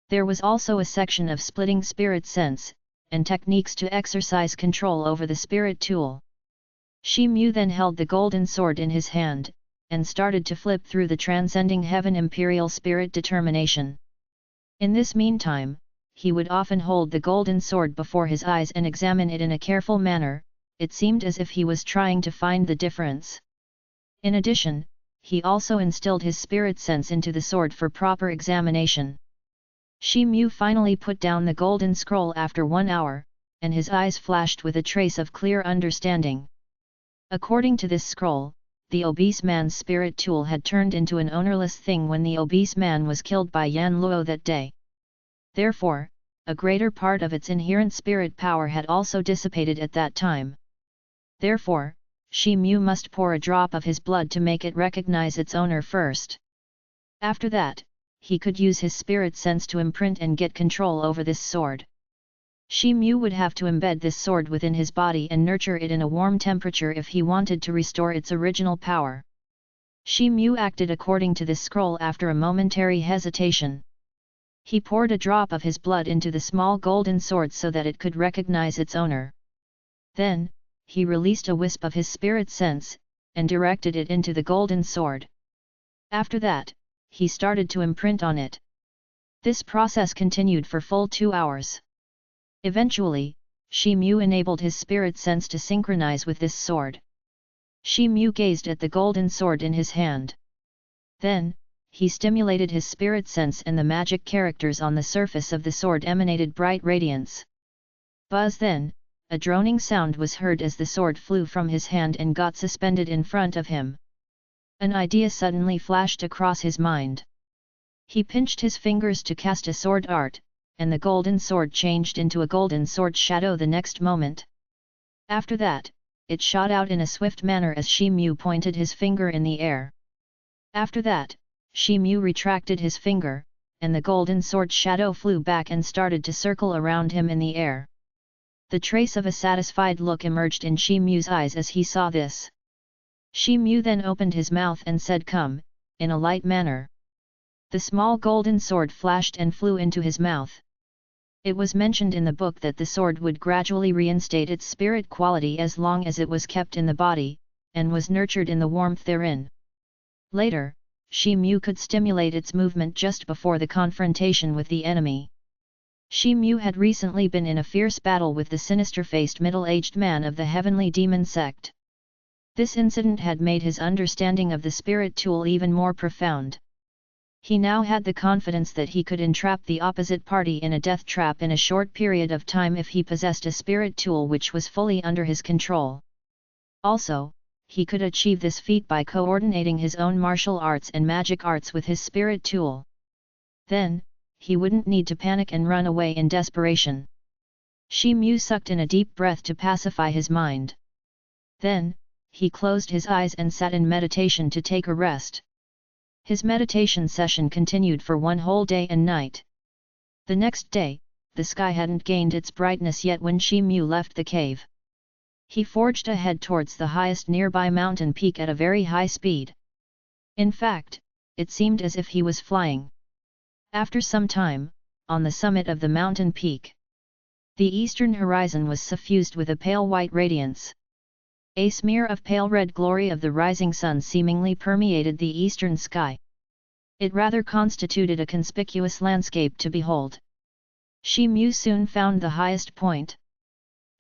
There was also a section of splitting spirit sense, and techniques to exercise control over the spirit tool. Shi Mu then held the golden sword in his hand, and started to flip through the transcending heaven imperial spirit determination. In this meantime, he would often hold the golden sword before his eyes and examine it in a careful manner. It seemed as if he was trying to find the difference. In addition, he also instilled his spirit sense into the sword for proper examination. Shi Mu finally put down the golden scroll after 1 hour, and his eyes flashed with a trace of clear understanding. According to this scroll, the obese man's spirit tool had turned into an ownerless thing when the obese man was killed by Yan Luo that day. Therefore, a greater part of its inherent spirit power had also dissipated at that time. Therefore, Shi Mu must pour a drop of his blood to make it recognize its owner first. After that, he could use his spirit sense to imprint and get control over this sword. Shi Mu would have to embed this sword within his body and nurture it in a warm temperature if he wanted to restore its original power. Shi Mu acted according to this scroll after a momentary hesitation. He poured a drop of his blood into the small golden sword so that it could recognize its owner. Then, he released a wisp of his spirit sense, and directed it into the golden sword. After that, he started to imprint on it. This process continued for full 2 hours. Eventually, Shi Mu enabled his spirit sense to synchronize with this sword. Shi Mu gazed at the golden sword in his hand. Then, he stimulated his spirit sense and the magic characters on the surface of the sword emanated bright radiance. Buzz! Then, a droning sound was heard as the sword flew from his hand and got suspended in front of him. An idea suddenly flashed across his mind. He pinched his fingers to cast a sword art, and the golden sword changed into a golden sword shadow the next moment. After that, it shot out in a swift manner as Shi Mu pointed his finger in the air. After that, Shi Mu retracted his finger, and the golden sword shadow flew back and started to circle around him in the air. The trace of a satisfied look emerged in Shi Mu's eyes as he saw this. Shi Mu then opened his mouth and said "Come," in a light manner. The small golden sword flashed and flew into his mouth. It was mentioned in the book that the sword would gradually reinstate its spirit quality as long as it was kept in the body, and was nurtured in the warmth therein. Later, Shi Mu could stimulate its movement just before the confrontation with the enemy. Shi Mu had recently been in a fierce battle with the sinister-faced middle-aged man of the heavenly demon sect. This incident had made his understanding of the spirit tool even more profound. He now had the confidence that he could entrap the opposite party in a death trap in a short period of time if he possessed a spirit tool which was fully under his control. Also, he could achieve this feat by coordinating his own martial arts and magic arts with his spirit tool. Then, he wouldn't need to panic and run away in desperation. Shi Mu sucked in a deep breath to pacify his mind. Then, he closed his eyes and sat in meditation to take a rest. His meditation session continued for 1 whole day and night. The next day, the sky hadn't gained its brightness yet when Shi Mu left the cave. He forged ahead towards the highest nearby mountain peak at a very high speed. In fact, it seemed as if he was flying. After some time, on the summit of the mountain peak, the eastern horizon was suffused with a pale white radiance. A smear of pale red glory of the rising sun seemingly permeated the eastern sky. It rather constituted a conspicuous landscape to behold. Shi Mu soon found the highest point.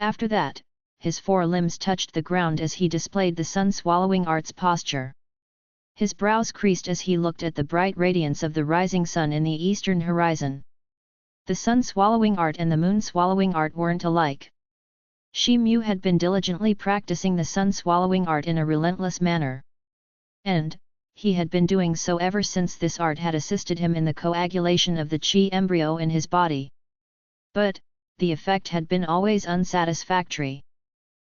After that, his 4 limbs touched the ground as he displayed the sun-swallowing arts posture. His brows creased as he looked at the bright radiance of the rising sun in the eastern horizon. The sun-swallowing art and the moon-swallowing art weren't alike. Shi Mu had been diligently practicing the sun-swallowing art in a relentless manner. And, he had been doing so ever since this art had assisted him in the coagulation of the qi embryo in his body. But, the effect had been always unsatisfactory.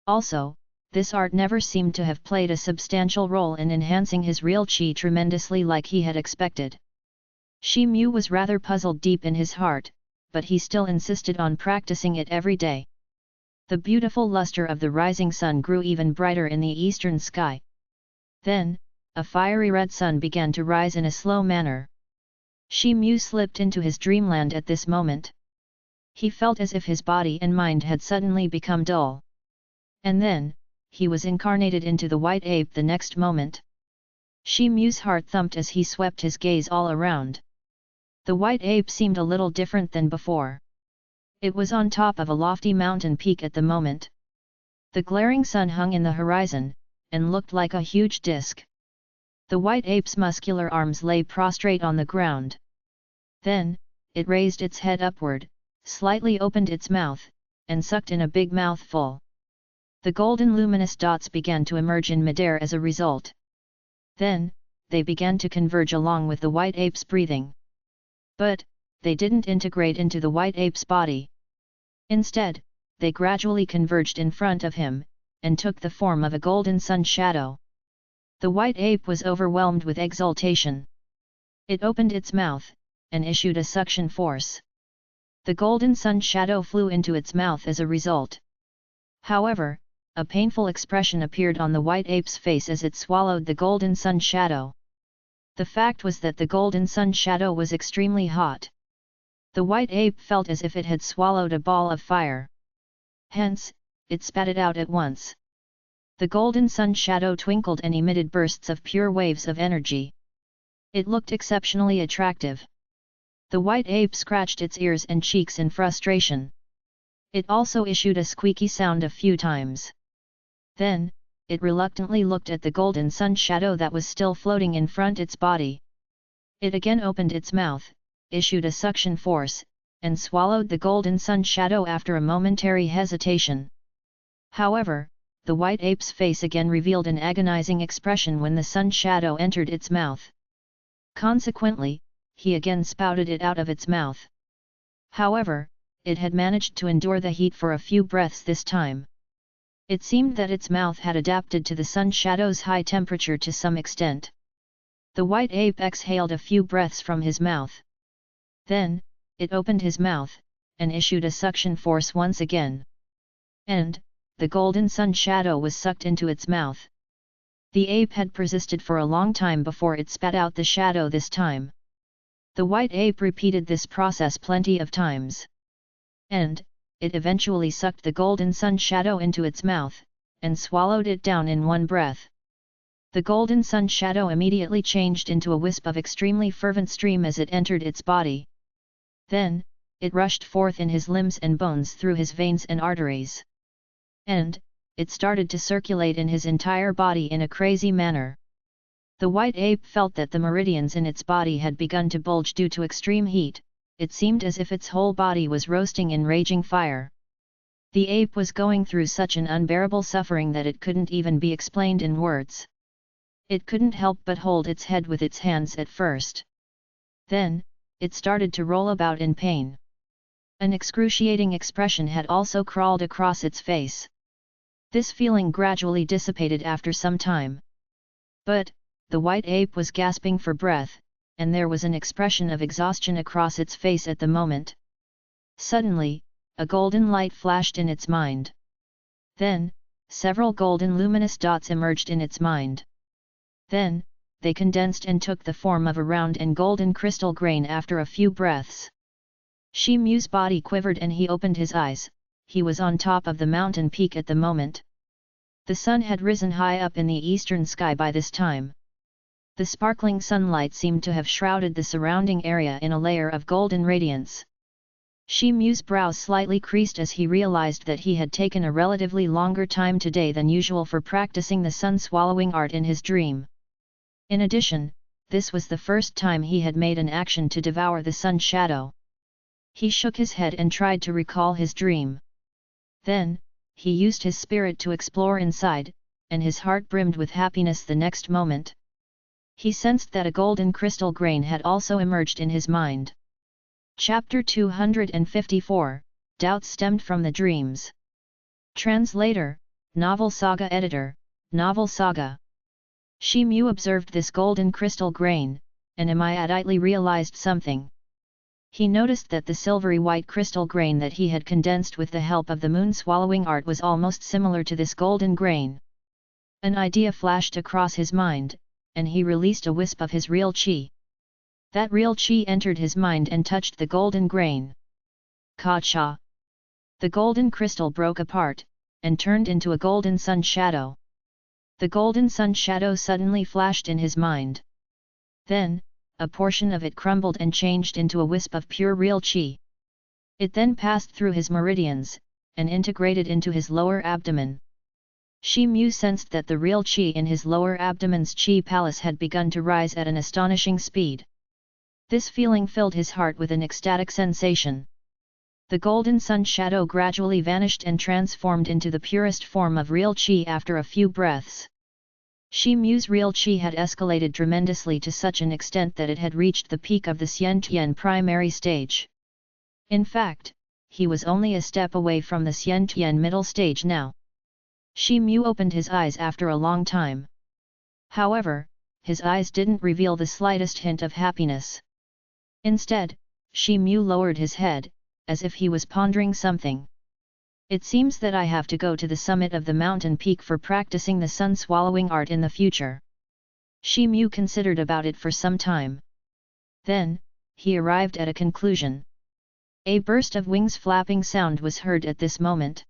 Also, this art never seemed to have played a substantial role in enhancing his real qi tremendously like he had expected. Shi Mu was rather puzzled deep in his heart, but he still insisted on practicing it every day. The beautiful luster of the rising sun grew even brighter in the eastern sky. Then, a fiery red sun began to rise in a slow manner. Shi Mu slipped into his dreamland at this moment. He felt as if his body and mind had suddenly become dull. And then, he was incarnated into the white ape the next moment. Shi Mu's heart thumped as he swept his gaze all around. The white ape seemed a little different than before. It was on top of a lofty mountain peak at the moment. The glaring sun hung in the horizon, and looked like a huge disk. The white ape's muscular arms lay prostrate on the ground. Then, it raised its head upward, slightly opened its mouth, and sucked in a big mouthful. The golden luminous dots began to emerge in midair as a result. Then, they began to converge along with the white ape's breathing. But, they didn't integrate into the white ape's body. Instead, they gradually converged in front of him, and took the form of a golden sun shadow. The white ape was overwhelmed with exultation. It opened its mouth, and issued a suction force. The golden sun shadow flew into its mouth as a result. However, a painful expression appeared on the white ape's face as it swallowed the golden sun shadow. The fact was that the golden sun shadow was extremely hot. The white ape felt as if it had swallowed a ball of fire. Hence, it spat it out at once. The golden sun shadow twinkled and emitted bursts of pure waves of energy. It looked exceptionally attractive. The white ape scratched its ears and cheeks in frustration. It also issued a squeaky sound a few times. Then, it reluctantly looked at the golden sun shadow that was still floating in front its body. It again opened its mouth, issued a suction force, and swallowed the golden sun shadow after a momentary hesitation. However, the white ape's face again revealed an agonizing expression when the sun shadow entered its mouth. Consequently, he again spouted it out of its mouth. However, it had managed to endure the heat for a few breaths this time. It seemed that its mouth had adapted to the sun shadow's high temperature to some extent. The white ape exhaled a few breaths from his mouth. Then, it opened his mouth, and issued a suction force once again. And, the golden sun shadow was sucked into its mouth. The ape had persisted for a long time before it spat out the shadow this time. The white ape repeated this process plenty of times. And, it eventually sucked the golden sun shadow into its mouth, and swallowed it down in one breath. The golden sun shadow immediately changed into a wisp of extremely fervent steam as it entered its body. Then, it rushed forth in his limbs and bones through his veins and arteries. And, it started to circulate in his entire body in a crazy manner. The white ape felt that the meridians in its body had begun to bulge due to extreme heat. It seemed as if its whole body was roasting in raging fire. The ape was going through such an unbearable suffering that it couldn't even be explained in words. It couldn't help but hold its head with its hands at first. Then, it started to roll about in pain. An excruciating expression had also crawled across its face. This feeling gradually dissipated after some time. But, the white ape was gasping for breath, and there was an expression of exhaustion across its face at the moment. Suddenly, a golden light flashed in its mind. Then, several golden luminous dots emerged in its mind. Then, they condensed and took the form of a round and golden crystal grain after a few breaths. Shi Mu's body quivered and he opened his eyes. He was on top of the mountain peak at the moment. The sun had risen high up in the eastern sky by this time. The sparkling sunlight seemed to have shrouded the surrounding area in a layer of golden radiance. Shi Mu's brows slightly creased as he realized that he had taken a relatively longer time today than usual for practicing the sun-swallowing art in his dream. In addition, this was the first time he had made an action to devour the sun shadow. He shook his head and tried to recall his dream. Then, he used his spirit to explore inside, and his heart brimmed with happiness the next moment. He sensed that a golden crystal grain had also emerged in his mind. Chapter 254, Doubts Stemmed from the Dreams. Translator, Novel Saga Editor, Novel Saga. Shi Mu observed this golden crystal grain, and immediately realized something. He noticed that the silvery white crystal grain that he had condensed with the help of the moon-swallowing art was almost similar to this golden grain. An idea flashed across his mind, and he released a wisp of his real qi. That real qi entered his mind and touched the golden grain. Ka-cha! The golden crystal broke apart, and turned into a golden sun shadow. The golden sun shadow suddenly flashed in his mind. Then, a portion of it crumbled and changed into a wisp of pure real qi. It then passed through his meridians, and integrated into his lower abdomen. Shi Mu sensed that the real qi in his lower abdomen's qi palace had begun to rise at an astonishing speed. This feeling filled his heart with an ecstatic sensation. The golden sun shadow gradually vanished and transformed into the purest form of real qi after a few breaths. Shi Mu's real qi had escalated tremendously to such an extent that it had reached the peak of the Xiantian primary stage. In fact, he was only a step away from the Xiantian middle stage now. Shi Mu opened his eyes after a long time. However, his eyes didn't reveal the slightest hint of happiness. Instead, Shi Mu lowered his head, as if he was pondering something. It seems that I have to go to the summit of the mountain peak for practicing the sun-swallowing art in the future. Shi Mu considered about it for some time. Then, he arrived at a conclusion. A burst of wings flapping sound was heard at this moment.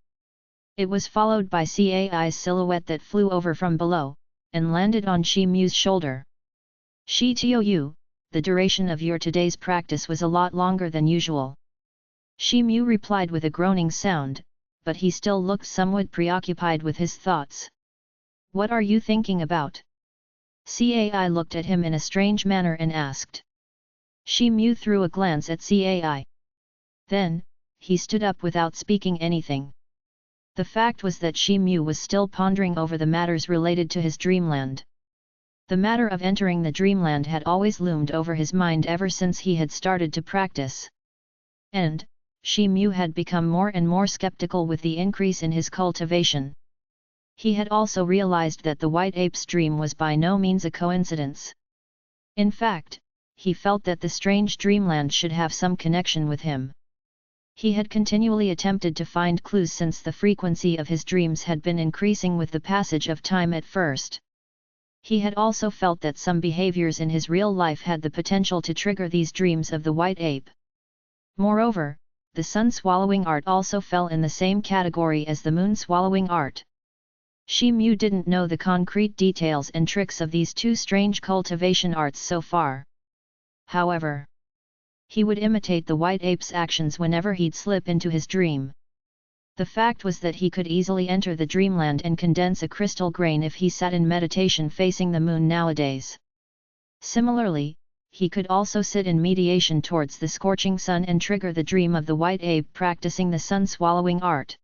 It was followed by Cai's silhouette that flew over from below, and landed on Shi Mu's shoulder. Shi Tou, the duration of your today's practice was a lot longer than usual. Shi Mu replied with a groaning sound, but he still looked somewhat preoccupied with his thoughts. What are you thinking about? Cai looked at him in a strange manner and asked. Shi Mu threw a glance at Cai. Then, he stood up without speaking anything. The fact was that Shi Mu was still pondering over the matters related to his dreamland. The matter of entering the dreamland had always loomed over his mind ever since he had started to practice. And, Shi Mu had become more and more skeptical with the increase in his cultivation. He had also realized that the white ape's dream was by no means a coincidence. In fact, he felt that the strange dreamland should have some connection with him. He had continually attempted to find clues since the frequency of his dreams had been increasing with the passage of time at first. He had also felt that some behaviors in his real life had the potential to trigger these dreams of the white ape. Moreover, the sun-swallowing art also fell in the same category as the moon-swallowing art. Shi Mu didn't know the concrete details and tricks of these two strange cultivation arts so far. However, he would imitate the white ape's actions whenever he'd slip into his dream. The fact was that he could easily enter the dreamland and condense a crystal grain if he sat in meditation facing the moon nowadays. Similarly, he could also sit in meditation towards the scorching sun and trigger the dream of the white ape practicing the sun-swallowing art.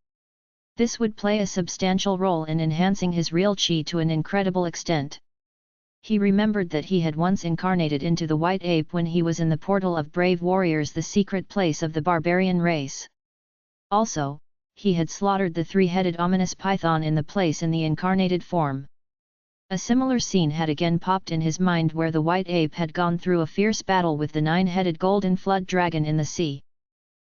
This would play a substantial role in enhancing his real qi to an incredible extent. He remembered that he had once incarnated into the white ape when he was in the portal of brave warriors, the secret place of the barbarian race. Also, he had slaughtered the three-headed ominous python in the place in the incarnated form. A similar scene had again popped in his mind where the white ape had gone through a fierce battle with the nine-headed golden flood dragon in the sea.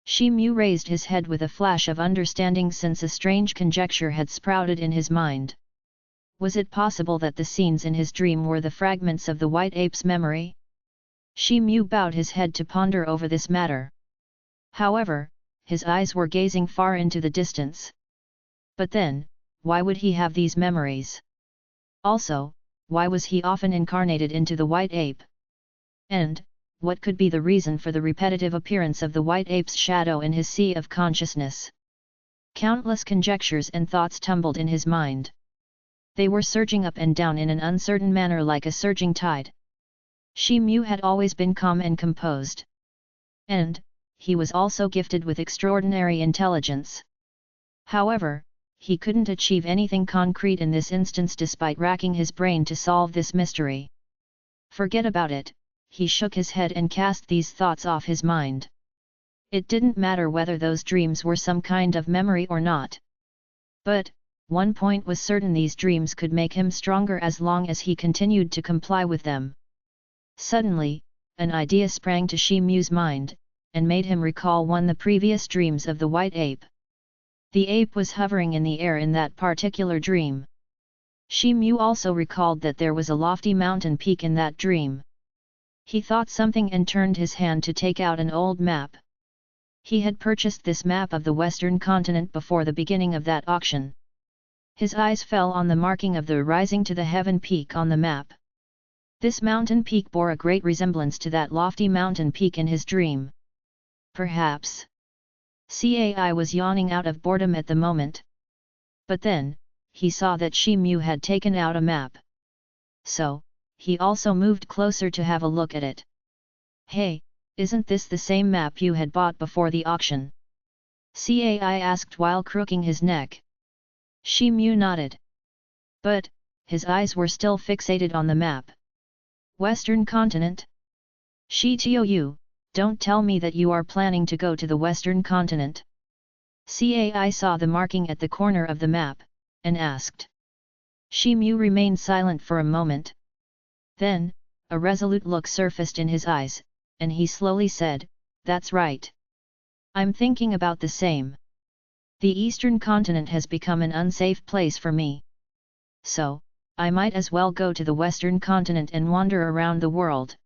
Shi Mu raised his head with a flash of understanding since a strange conjecture had sprouted in his mind. Was it possible that the scenes in his dream were the fragments of the white ape's memory? Shi Mu bowed his head to ponder over this matter. However, his eyes were gazing far into the distance. But then, why would he have these memories? Also, why was he often incarnated into the white ape? And, what could be the reason for the repetitive appearance of the white ape's shadow in his sea of consciousness? Countless conjectures and thoughts tumbled in his mind. They were surging up and down in an uncertain manner like a surging tide. Shi Mu had always been calm and composed. And, he was also gifted with extraordinary intelligence. However, he couldn't achieve anything concrete in this instance despite racking his brain to solve this mystery. Forget about it, he shook his head and cast these thoughts off his mind. It didn't matter whether those dreams were some kind of memory or not. But, one point was certain: these dreams could make him stronger as long as he continued to comply with them. Suddenly, an idea sprang to Shi Mu's mind, and made him recall the previous dreams of the white ape. The ape was hovering in the air in that particular dream. Shi Mu also recalled that there was a lofty mountain peak in that dream. He thought something and turned his hand to take out an old map. He had purchased this map of the Western continent before the beginning of that auction. His eyes fell on the marking of the rising to the heaven peak on the map. This mountain peak bore a great resemblance to that lofty mountain peak in his dream. Perhaps Cai was yawning out of boredom at the moment. But then, he saw that Shi Mu had taken out a map. So, he also moved closer to have a look at it. "Hey, isn't this the same map you had bought before the auction?" Cai asked while crooking his neck. Shi Mu nodded. But, his eyes were still fixated on the map. "Western continent? Shi Tou, don't tell me that you are planning to go to the Western continent." Cai saw the marking at the corner of the map, and asked. Shi Mu remained silent for a moment. Then, a resolute look surfaced in his eyes, and he slowly said, "That's right. I'm thinking about the same. The Eastern continent has become an unsafe place for me. So, I might as well go to the Western continent and wander around the world."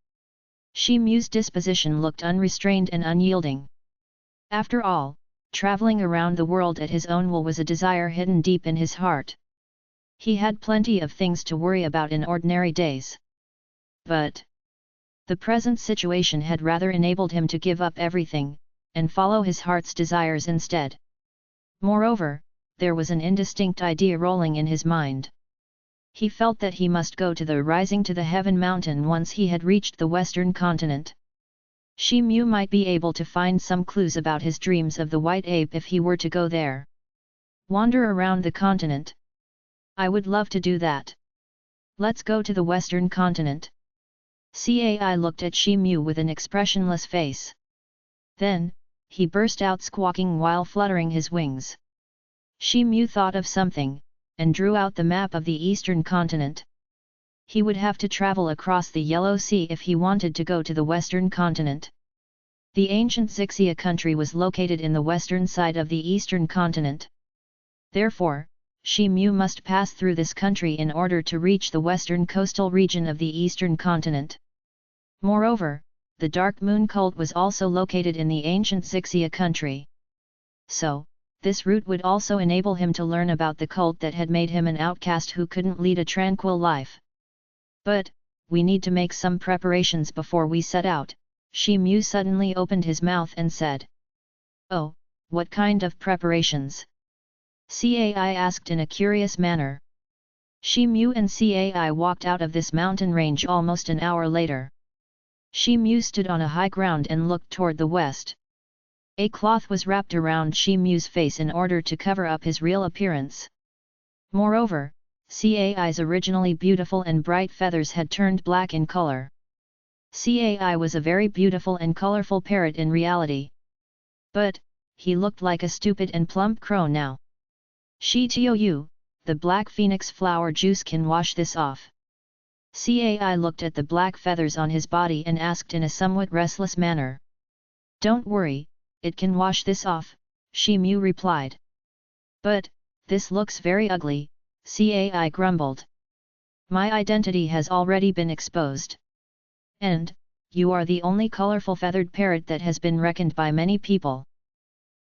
Shi Mu's disposition looked unrestrained and unyielding. After all, traveling around the world at his own will was a desire hidden deep in his heart. He had plenty of things to worry about in ordinary days. But the present situation had rather enabled him to give up everything, and follow his heart's desires instead. Moreover, there was an indistinct idea rolling in his mind. He felt that he must go to the rising to the heaven mountain once he had reached the Western continent. Shi Mu might be able to find some clues about his dreams of the white ape if he were to go there. Wander around the continent. I would love to do that. Let's go to the Western continent. Cai looked at Shi Mu with an expressionless face. Then, he burst out squawking while fluttering his wings. Shi Mu thought of something, and drew out the map of the Eastern continent. He would have to travel across the Yellow Sea if he wanted to go to the Western continent. The ancient Xixia country was located in the western side of the Eastern continent. Therefore, Shi Mu must pass through this country in order to reach the western coastal region of the Eastern continent. Moreover, the Dark Moon cult was also located in the ancient Xixia country. So, this route would also enable him to learn about the cult that had made him an outcast who couldn't lead a tranquil life. But, we need to make some preparations before we set out. Shi Mu suddenly opened his mouth and said. "Oh, what kind of preparations?" Cai asked in a curious manner. Shi Mu and Cai walked out of this mountain range almost an hour later. Shi Mu stood on a high ground and looked toward the west. A cloth was wrapped around Shi Mu's face in order to cover up his real appearance. Moreover, Cai's originally beautiful and bright feathers had turned black in color. Cai was a very beautiful and colorful parrot in reality. But, he looked like a stupid and plump crow now. "Shi Tou, the black phoenix flower juice can wash this off." Cai looked at the black feathers on his body and asked in a somewhat restless manner. "Don't worry, it can wash this off," Shi Mu replied. "But, this looks very ugly," Cai grumbled. "My identity has already been exposed. And, you are the only colorful feathered parrot that has been reckoned by many people.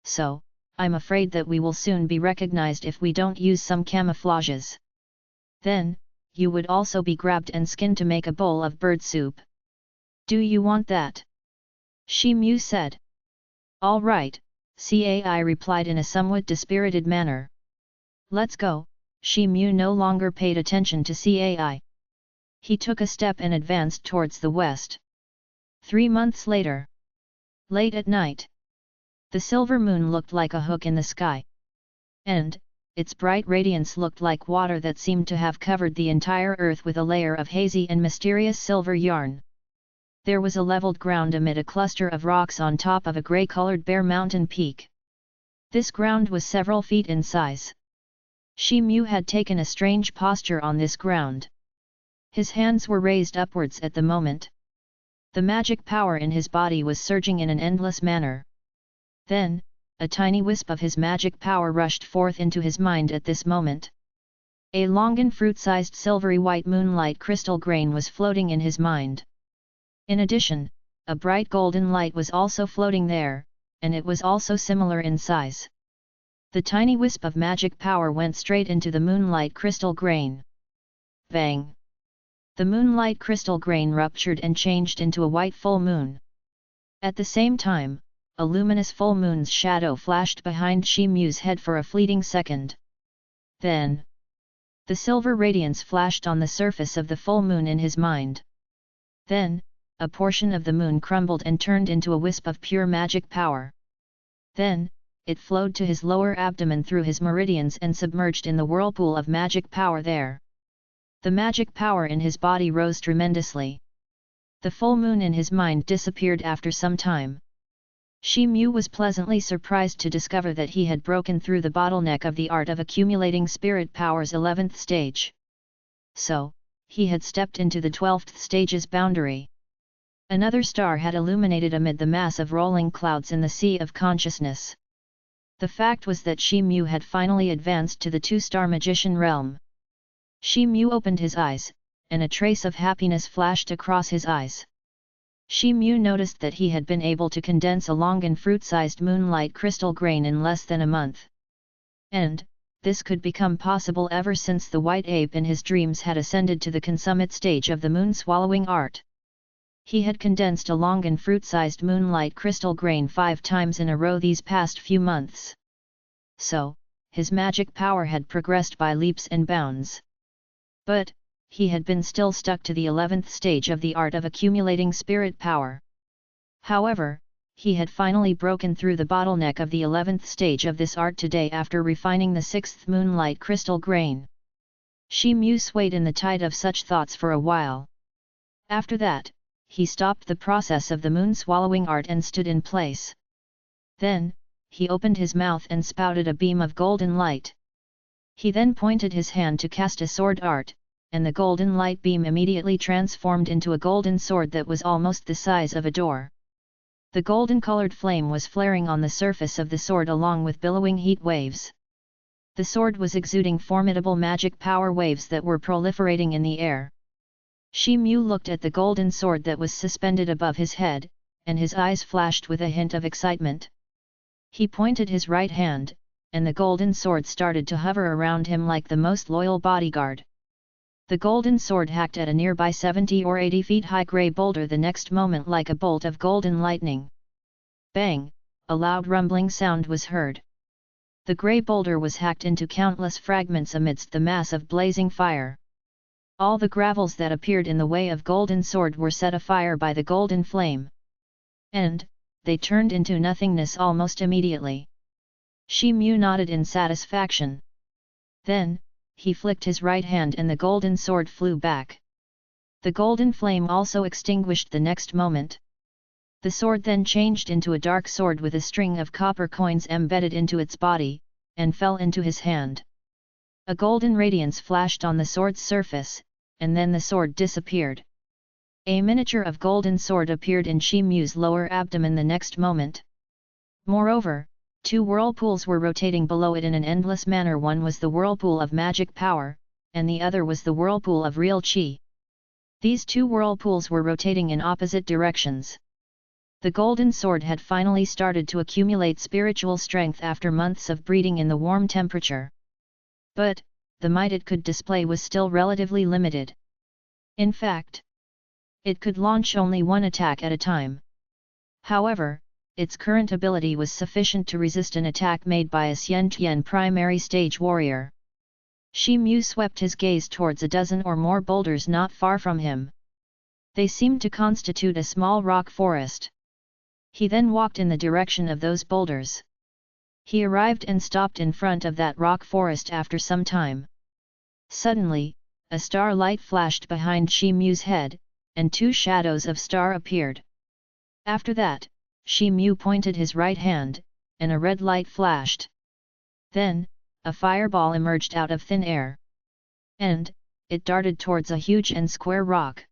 So, I'm afraid that we will soon be recognized if we don't use some camouflages. Then, you would also be grabbed and skinned to make a bowl of bird soup. Do you want that?" Shi Mu said. "All right," Cai replied in a somewhat dispirited manner. "Let's go." Shi Mu no longer paid attention to Cai. He took a step and advanced towards the west. 3 months later. Late at night. The silver moon looked like a hook in the sky. And, its bright radiance looked like water that seemed to have covered the entire earth with a layer of hazy and mysterious silver yarn. There was a leveled ground amid a cluster of rocks on top of a grey-colored bare mountain peak. This ground was several feet in size. Shi Mu had taken a strange posture on this ground. His hands were raised upwards at the moment. The magic power in his body was surging in an endless manner. Then, a tiny wisp of his magic power rushed forth into his mind at this moment. A long and fruit-sized silvery white moonlight crystal grain was floating in his mind. In addition, a bright golden light was also floating there, and it was also similar in size. The tiny wisp of magic power went straight into the moonlight crystal grain. Bang! The moonlight crystal grain ruptured and changed into a white full moon. At the same time, a luminous full moon's shadow flashed behind Shi Mu's head for a fleeting second. Then, the silver radiance flashed on the surface of the full moon in his mind. Then, a portion of the moon crumbled and turned into a wisp of pure magic power. Then, it flowed to his lower abdomen through his meridians and submerged in the whirlpool of magic power there. The magic power in his body rose tremendously. The full moon in his mind disappeared after some time. Shi Mu was pleasantly surprised to discover that he had broken through the bottleneck of the art of accumulating spirit power's 11th stage. So, he had stepped into the 12th stage's boundary. Another star had illuminated amid the mass of rolling clouds in the sea of consciousness. The fact was that Shi Mu had finally advanced to the 2-star magician realm. Shi Mu opened his eyes, and a trace of happiness flashed across his eyes. Shi Mu noticed that he had been able to condense a long and fruit-sized moonlight crystal grain in less than a month. And, this could become possible ever since the white ape in his dreams had ascended to the consummate stage of the moon-swallowing art. He had condensed a long and fruit-sized moonlight crystal grain 5 times in a row these past few months. So, his magic power had progressed by leaps and bounds. But, he had been still stuck to the 11th stage of the art of accumulating spirit power. However, he had finally broken through the bottleneck of the 11th stage of this art today after refining the 6th moonlight crystal grain. Shi Mu swayed in the tide of such thoughts for a while. After that, he stopped the process of the moon-swallowing art and stood in place. Then, he opened his mouth and spouted a beam of golden light. He then pointed his hand to cast a sword art, and the golden light beam immediately transformed into a golden sword that was almost the size of a door. The golden-colored flame was flaring on the surface of the sword along with billowing heat waves. The sword was exuding formidable magic power waves that were proliferating in the air. Shi Mu looked at the golden sword that was suspended above his head, and his eyes flashed with a hint of excitement. He pointed his right hand, and the golden sword started to hover around him like the most loyal bodyguard. The golden sword hacked at a nearby 70 or 80 feet high grey boulder the next moment like a bolt of golden lightning. Bang! A loud rumbling sound was heard. The grey boulder was hacked into countless fragments amidst the mass of blazing fire. All the gravels that appeared in the way of golden sword were set afire by the golden flame. And, they turned into nothingness almost immediately. Shi Mu nodded in satisfaction. Then, he flicked his right hand and the golden sword flew back. The golden flame also extinguished the next moment. The sword then changed into a dark sword with a string of copper coins embedded into its body, and fell into his hand. A golden radiance flashed on the sword's surface, and then the sword disappeared. A miniature of golden sword appeared in Shi Mu's lower abdomen the next moment. Moreover, 2 whirlpools were rotating below it in an endless manner. One was the whirlpool of magic power, and the other was the whirlpool of real qi. These 2 whirlpools were rotating in opposite directions. The golden sword had finally started to accumulate spiritual strength after months of breeding in the warm temperature. But, the might it could display was still relatively limited. In fact, it could launch only 1 attack at a time. However, its current ability was sufficient to resist an attack made by a Xiantian primary stage warrior. Shi Mu swept his gaze towards a dozen or more boulders not far from him. They seemed to constitute a small rock forest. He then walked in the direction of those boulders. He arrived and stopped in front of that rock forest after some time. Suddenly, a star light flashed behind Shi Mu's head, and two shadows of star appeared. After that, Shi Mu pointed his right hand, and a red light flashed. Then, a fireball emerged out of thin air. And, it darted towards a huge and square rock.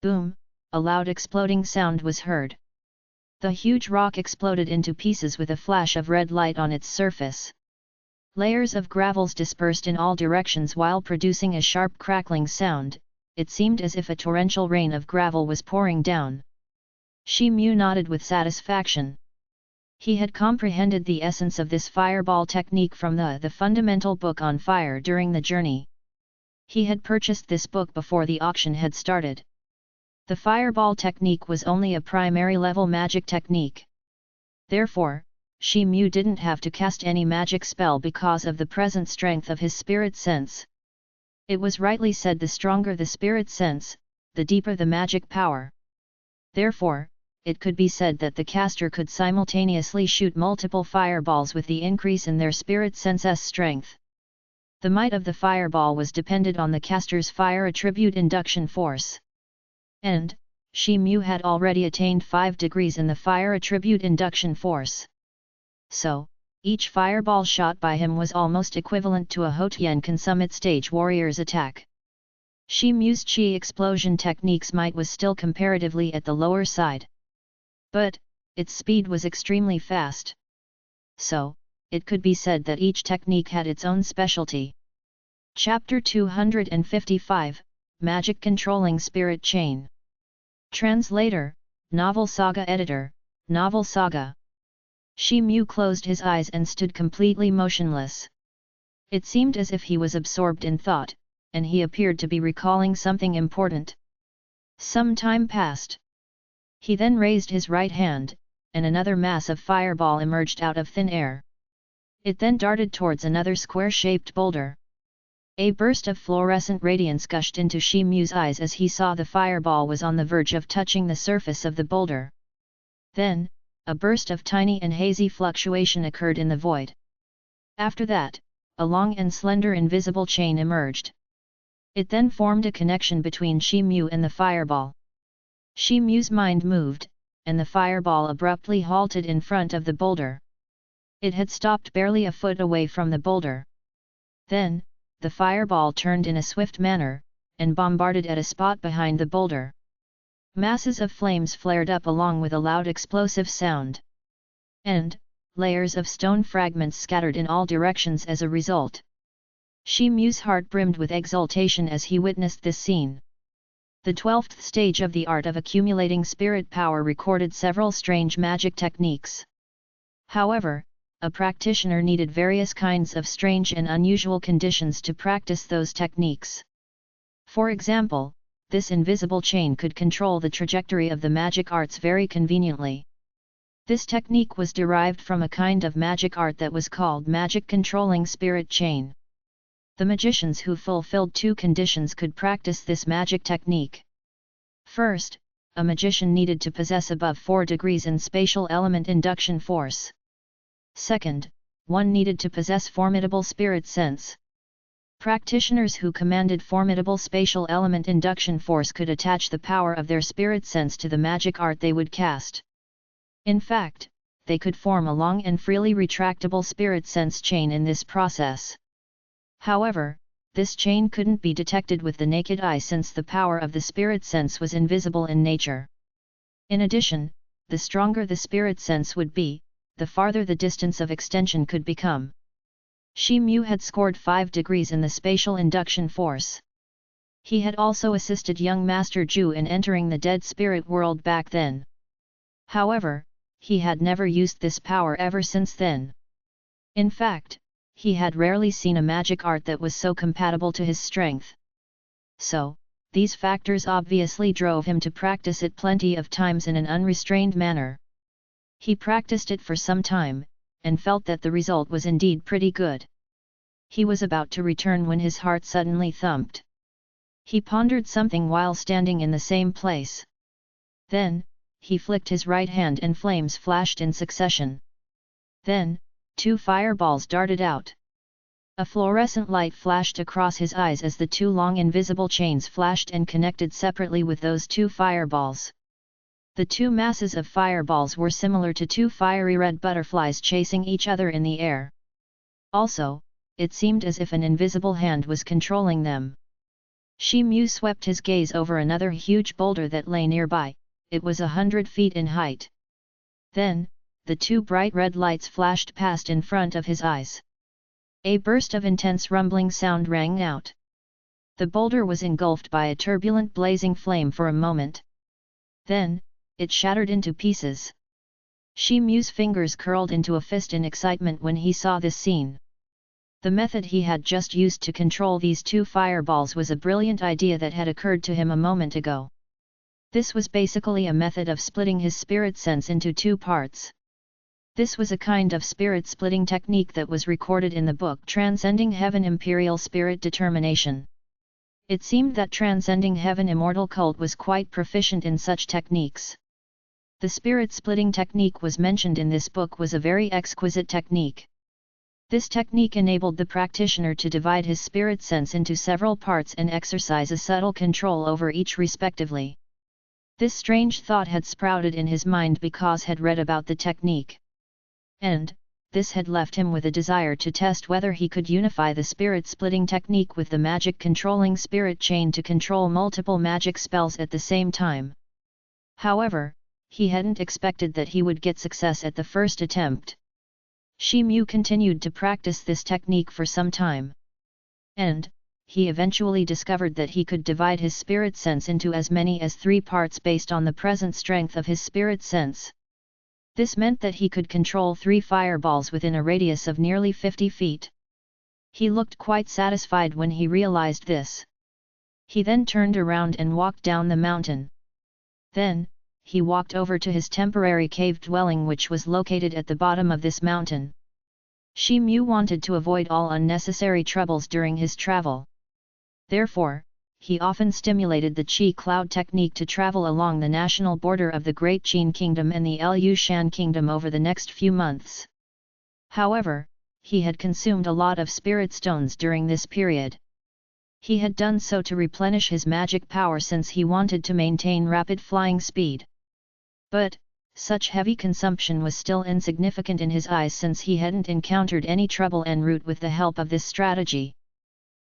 Boom! A loud exploding sound was heard. The huge rock exploded into pieces with a flash of red light on its surface. Layers of gravels dispersed in all directions while producing a sharp crackling sound. It seemed as if a torrential rain of gravel was pouring down. Shi Mu nodded with satisfaction. He had comprehended the essence of this fireball technique from the fundamental book on fire during the journey. He had purchased this book before the auction had started. The fireball technique was only a primary level magic technique. Therefore, Shi Mu didn't have to cast any magic spell because of the present strength of his spirit sense. It was rightly said, the stronger the spirit sense, the deeper the magic power. Therefore, it could be said that the caster could simultaneously shoot multiple fireballs with the increase in their spirit sense's strength. The might of the fireball was dependent on the caster's fire attribute induction force. And, Shi Mu had already attained 5 degrees in the fire attribute induction force. So, each fireball shot by him was almost equivalent to a Hotian consummate stage warrior's attack. Shi Mu's Qi explosion technique's might was still comparatively at the lower side. But, its speed was extremely fast. So, it could be said that each technique had its own specialty. Chapter 255, Magic Controlling Spirit Chain. Translator, Novel Saga Editor, Novel Saga. Shi Mu closed his eyes and stood completely motionless. It seemed as if he was absorbed in thought, and he appeared to be recalling something important. Some time passed. He then raised his right hand, and another mass of fireball emerged out of thin air. It then darted towards another square-shaped boulder. A burst of fluorescent radiance gushed into Shi Mu's eyes as he saw the fireball was on the verge of touching the surface of the boulder. Then, a burst of tiny and hazy fluctuation occurred in the void. After that, a long and slender invisible chain emerged. It then formed a connection between Shi Mu and the fireball. Shi Mu's mind moved, and the fireball abruptly halted in front of the boulder. It had stopped barely a foot away from the boulder. Then, the fireball turned in a swift manner, and bombarded at a spot behind the boulder. Masses of flames flared up along with a loud explosive sound. And, layers of stone fragments scattered in all directions as a result. Shi Mu's heart brimmed with exultation as he witnessed this scene. The 12th stage of the art of accumulating spirit power recorded several strange magic techniques. However, a practitioner needed various kinds of strange and unusual conditions to practice those techniques. For example, this invisible chain could control the trajectory of the magic arts very conveniently. This technique was derived from a kind of magic art that was called magic controlling spirit chain. The magicians who fulfilled 2 conditions could practice this magic technique. First, a magician needed to possess above 4 degrees in spatial element induction force. Second, one needed to possess formidable spirit sense. Practitioners who commanded formidable spatial element induction force could attach the power of their spirit sense to the magic art they would cast. In fact, they could form a long and freely retractable spirit sense chain in this process. However, this chain couldn't be detected with the naked eye since the power of the spirit sense was invisible in nature. In addition, the stronger the spirit sense would be, the farther the distance of extension could become. Shi Mu had scored 5 degrees in the spatial induction force. He had also assisted young Master Zhu in entering the dead spirit world back then. However, he had never used this power ever since then. In fact, he had rarely seen a magic art that was so compatible to his strength. So, these factors obviously drove him to practice it plenty of times in an unrestrained manner. He practiced it for some time, and felt that the result was indeed pretty good. He was about to return when his heart suddenly thumped. He pondered something while standing in the same place. Then, he flicked his right hand and flames flashed in succession. Then, 2 fireballs darted out. A fluorescent light flashed across his eyes as the 2 long invisible chains flashed and connected separately with those 2 fireballs. The 2 masses of fireballs were similar to 2 fiery red butterflies chasing each other in the air. Also, it seemed as if an invisible hand was controlling them. Shi Mu swept his gaze over another huge boulder that lay nearby. It was 100 feet in height. Then, the 2 bright red lights flashed past in front of his eyes. A burst of intense rumbling sound rang out. The boulder was engulfed by a turbulent blazing flame for a moment. Then, it shattered into pieces. Shi Mu's fingers curled into a fist in excitement when he saw this scene. The method he had just used to control these 2 fireballs was a brilliant idea that had occurred to him a moment ago. This was basically a method of splitting his spirit sense into 2 parts. This was a kind of spirit-splitting technique that was recorded in the book Transcending Heaven Imperial Spirit Determination. It seemed that Transcending Heaven Immortal Cult was quite proficient in such techniques. The spirit-splitting technique was mentioned in this book was a very exquisite technique. This technique enabled the practitioner to divide his spirit sense into several parts and exercise a subtle control over each respectively. This strange thought had sprouted in his mind because he had read about the technique. And, this had left him with a desire to test whether he could unify the spirit-splitting technique with the magic-controlling spirit chain to control multiple magic spells at the same time. However, he hadn't expected that he would get success at the first attempt. Shi Mu continued to practice this technique for some time. And, he eventually discovered that he could divide his spirit sense into as many as 3 parts based on the present strength of his spirit sense. This meant that he could control 3 fireballs within a radius of nearly 50 feet. He looked quite satisfied when he realized this. He then turned around and walked down the mountain. Then, he walked over to his temporary cave dwelling which was located at the bottom of this mountain. Shi Mu wanted to avoid all unnecessary troubles during his travel. Therefore, he often stimulated the Qi Cloud technique to travel along the national border of the Great Qin Kingdom and the Lu Shan Kingdom over the next few months. However, he had consumed a lot of spirit stones during this period. He had done so to replenish his magic power since he wanted to maintain rapid flying speed. But, such heavy consumption was still insignificant in his eyes since he hadn't encountered any trouble en route with the help of this strategy.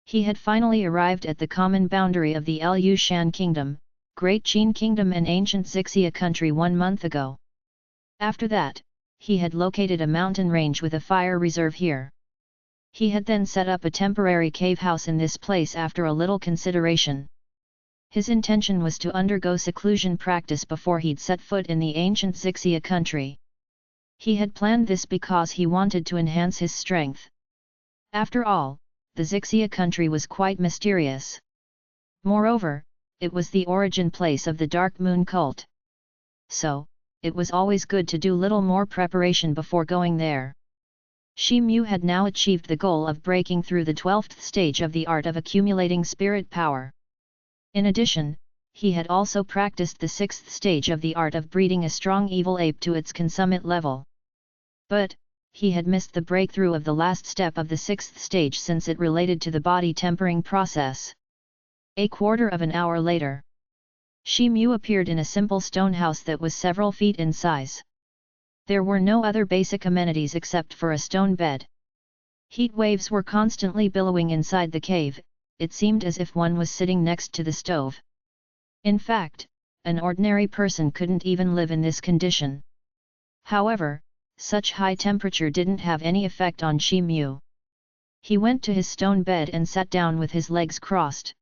He had finally arrived at the common boundary of the Lu Shan Kingdom, Great Qin Kingdom and ancient Xixia country 1 month ago. After that, he had located a mountain range with a fire reserve here. He had then set up a temporary cave house in this place after a little consideration. His intention was to undergo seclusion practice before he'd set foot in the ancient Xixia country. He had planned this because he wanted to enhance his strength. After all, the Xixia country was quite mysterious. Moreover, it was the origin place of the Dark Moon cult. So, it was always good to do little more preparation before going there. Shi Mu had now achieved the goal of breaking through the 12th stage of the art of accumulating spirit power. In addition, he had also practiced the 6th stage of the art of breeding a strong evil ape to its consummate level. But, he had missed the breakthrough of the last step of the 6th stage since it related to the body tempering process. A quarter of an hour later, Shi Mu appeared in a simple stone house that was several feet in size. There were no other basic amenities except for a stone bed. Heat waves were constantly billowing inside the cave, it seemed as if one was sitting next to the stove. In fact, an ordinary person couldn't even live in this condition. However, such high temperature didn't have any effect on Shi Mu. He went to his stone bed and sat down with his legs crossed.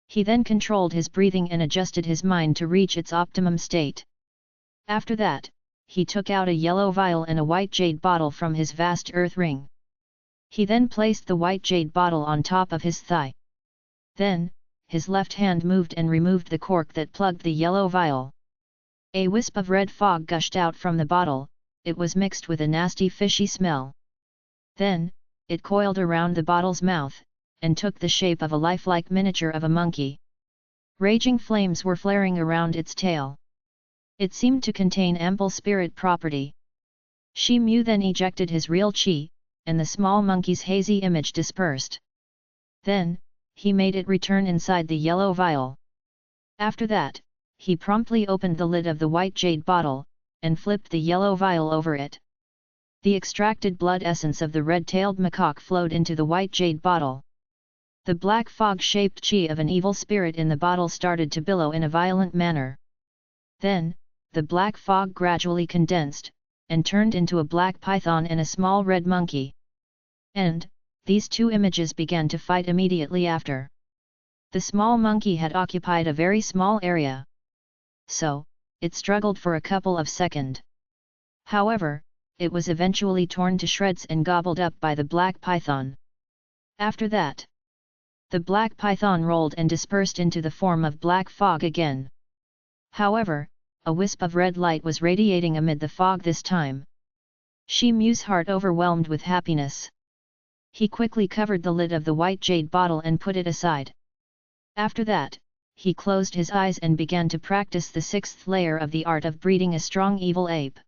He then controlled his breathing and adjusted his mind to reach its optimum state. After that, he took out a yellow vial and a white jade bottle from his vast earth ring. He then placed the white jade bottle on top of his thigh. Then, his left hand moved and removed the cork that plugged the yellow vial. A wisp of red fog gushed out from the bottle. It was mixed with a nasty fishy smell. Then, it coiled around the bottle's mouth, and took the shape of a lifelike miniature of a monkey. Raging flames were flaring around its tail. It seemed to contain ample spirit property. Shi Mu then ejected his real qi, and the small monkey's hazy image dispersed. Then, he made it return inside the yellow vial. After that, he promptly opened the lid of the white jade bottle, and flipped the yellow vial over it. The extracted blood essence of the red-tailed macaque flowed into the white jade bottle. The black fog-shaped qi of an evil spirit in the bottle started to billow in a violent manner. Then, the black fog gradually condensed, and turned into a black python and a small red monkey. And, these two images began to fight immediately after. The small monkey had occupied a very small area. So, it struggled for a couple of seconds. However, it was eventually torn to shreds and gobbled up by the black python. After that, the black python rolled and dispersed into the form of black fog again. However, a wisp of red light was radiating amid the fog this time. Shi Mu's heart overwhelmed with happiness. He quickly covered the lid of the white jade bottle and put it aside. After that, he closed his eyes and began to practice the sixth layer of the art of breeding a strong evil ape.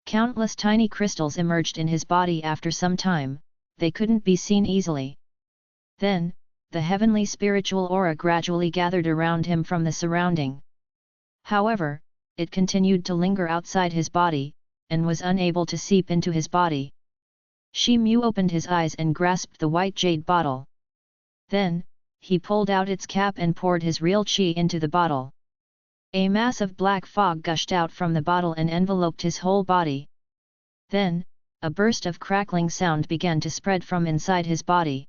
Countless tiny crystals emerged in his body after some time. They couldn't be seen easily. Then, the heavenly spiritual aura gradually gathered around him from the surrounding. However, it continued to linger outside his body, and was unable to seep into his body. Shi Mu opened his eyes and grasped the white jade bottle. Then, he pulled out its cap and poured his real qi into the bottle. A mass of black fog gushed out from the bottle and enveloped his whole body. Then, a burst of crackling sound began to spread from inside his body.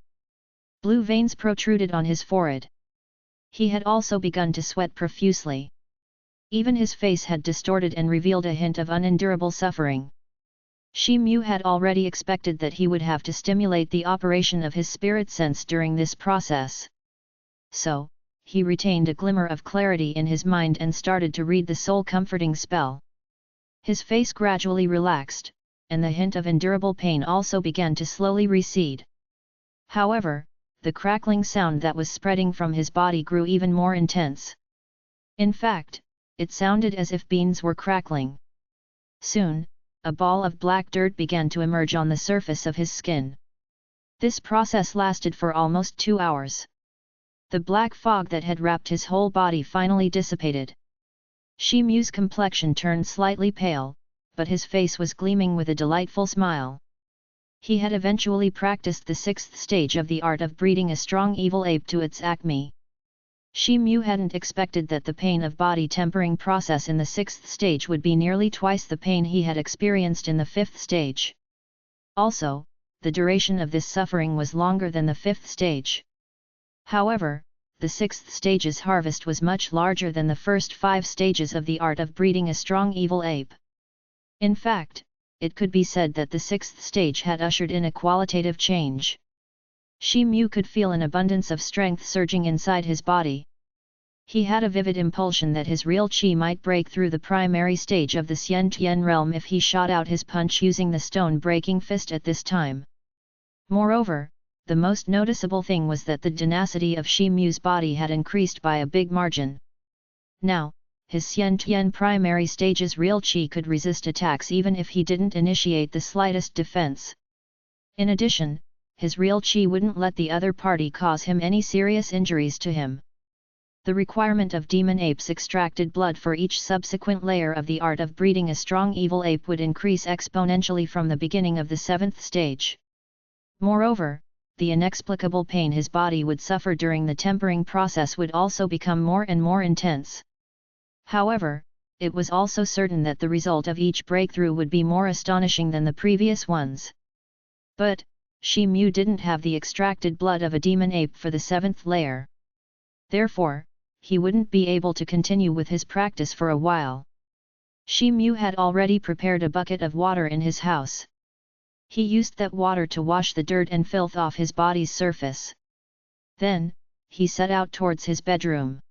Blue veins protruded on his forehead. He had also begun to sweat profusely. Even his face had distorted and revealed a hint of unendurable suffering. Shi Mu had already expected that he would have to stimulate the operation of his spirit sense during this process. So, he retained a glimmer of clarity in his mind and started to read the soul-comforting spell. His face gradually relaxed, and the hint of endurable pain also began to slowly recede. However, the crackling sound that was spreading from his body grew even more intense. In fact, it sounded as if beans were crackling. Soon, a ball of black dirt began to emerge on the surface of his skin. This process lasted for almost 2 hours. The black fog that had wrapped his whole body finally dissipated. Shi Mu's complexion turned slightly pale, but his face was gleaming with a delightful smile. He had eventually practiced the sixth stage of the art of breeding a strong evil ape to its acme. Shi Mu hadn't expected that the pain of body tempering process in the sixth stage would be nearly twice the pain he had experienced in the fifth stage. Also, the duration of this suffering was longer than the fifth stage. However, the sixth stage's harvest was much larger than the first 5 stages of the art of breeding a strong evil ape. In fact, it could be said that the sixth stage had ushered in a qualitative change. Shi Mu could feel an abundance of strength surging inside his body. He had a vivid impulsion that his real qi might break through the primary stage of the Xian Tian realm if he shot out his punch using the stone-breaking fist at this time. Moreover, the most noticeable thing was that the tenacity of Shi Mu's body had increased by a big margin. Now, his Xian Tian primary stage's real qi could resist attacks even if he didn't initiate the slightest defense. In addition, his real qi wouldn't let the other party cause him any serious injuries to him. The requirement of demon apes extracted blood for each subsequent layer of the art of breeding a strong evil ape would increase exponentially from the beginning of the 7th stage. Moreover, the inexplicable pain his body would suffer during the tempering process would also become more and more intense. However, it was also certain that the result of each breakthrough would be more astonishing than the previous ones. But, Shi Mu didn't have the extracted blood of a demon ape for the 7th layer. Therefore, he wouldn't be able to continue with his practice for a while. Shi Mu had already prepared a bucket of water in his house. He used that water to wash the dirt and filth off his body's surface. Then, he set out towards his bedroom.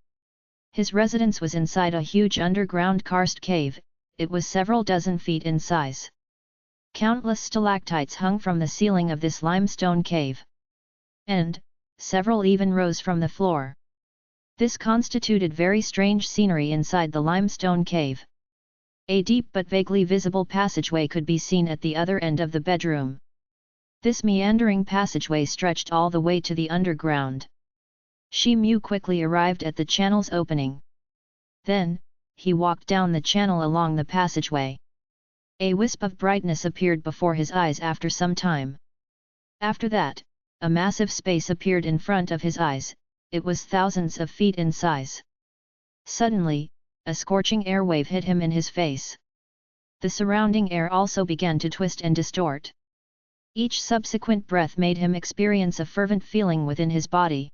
His residence was inside a huge underground karst cave. It was several dozen feet in size. Countless stalactites hung from the ceiling of this limestone cave. And, several even rose from the floor. This constituted very strange scenery inside the limestone cave. A deep but vaguely visible passageway could be seen at the other end of the bedroom. This meandering passageway stretched all the way to the underground. Shi Mu quickly arrived at the channel's opening. Then, he walked down the channel along the passageway. A wisp of brightness appeared before his eyes after some time. After that, a massive space appeared in front of his eyes. It was thousands of feet in size. Suddenly, a scorching air wave hit him in his face. The surrounding air also began to twist and distort. Each subsequent breath made him experience a fervent feeling within his body.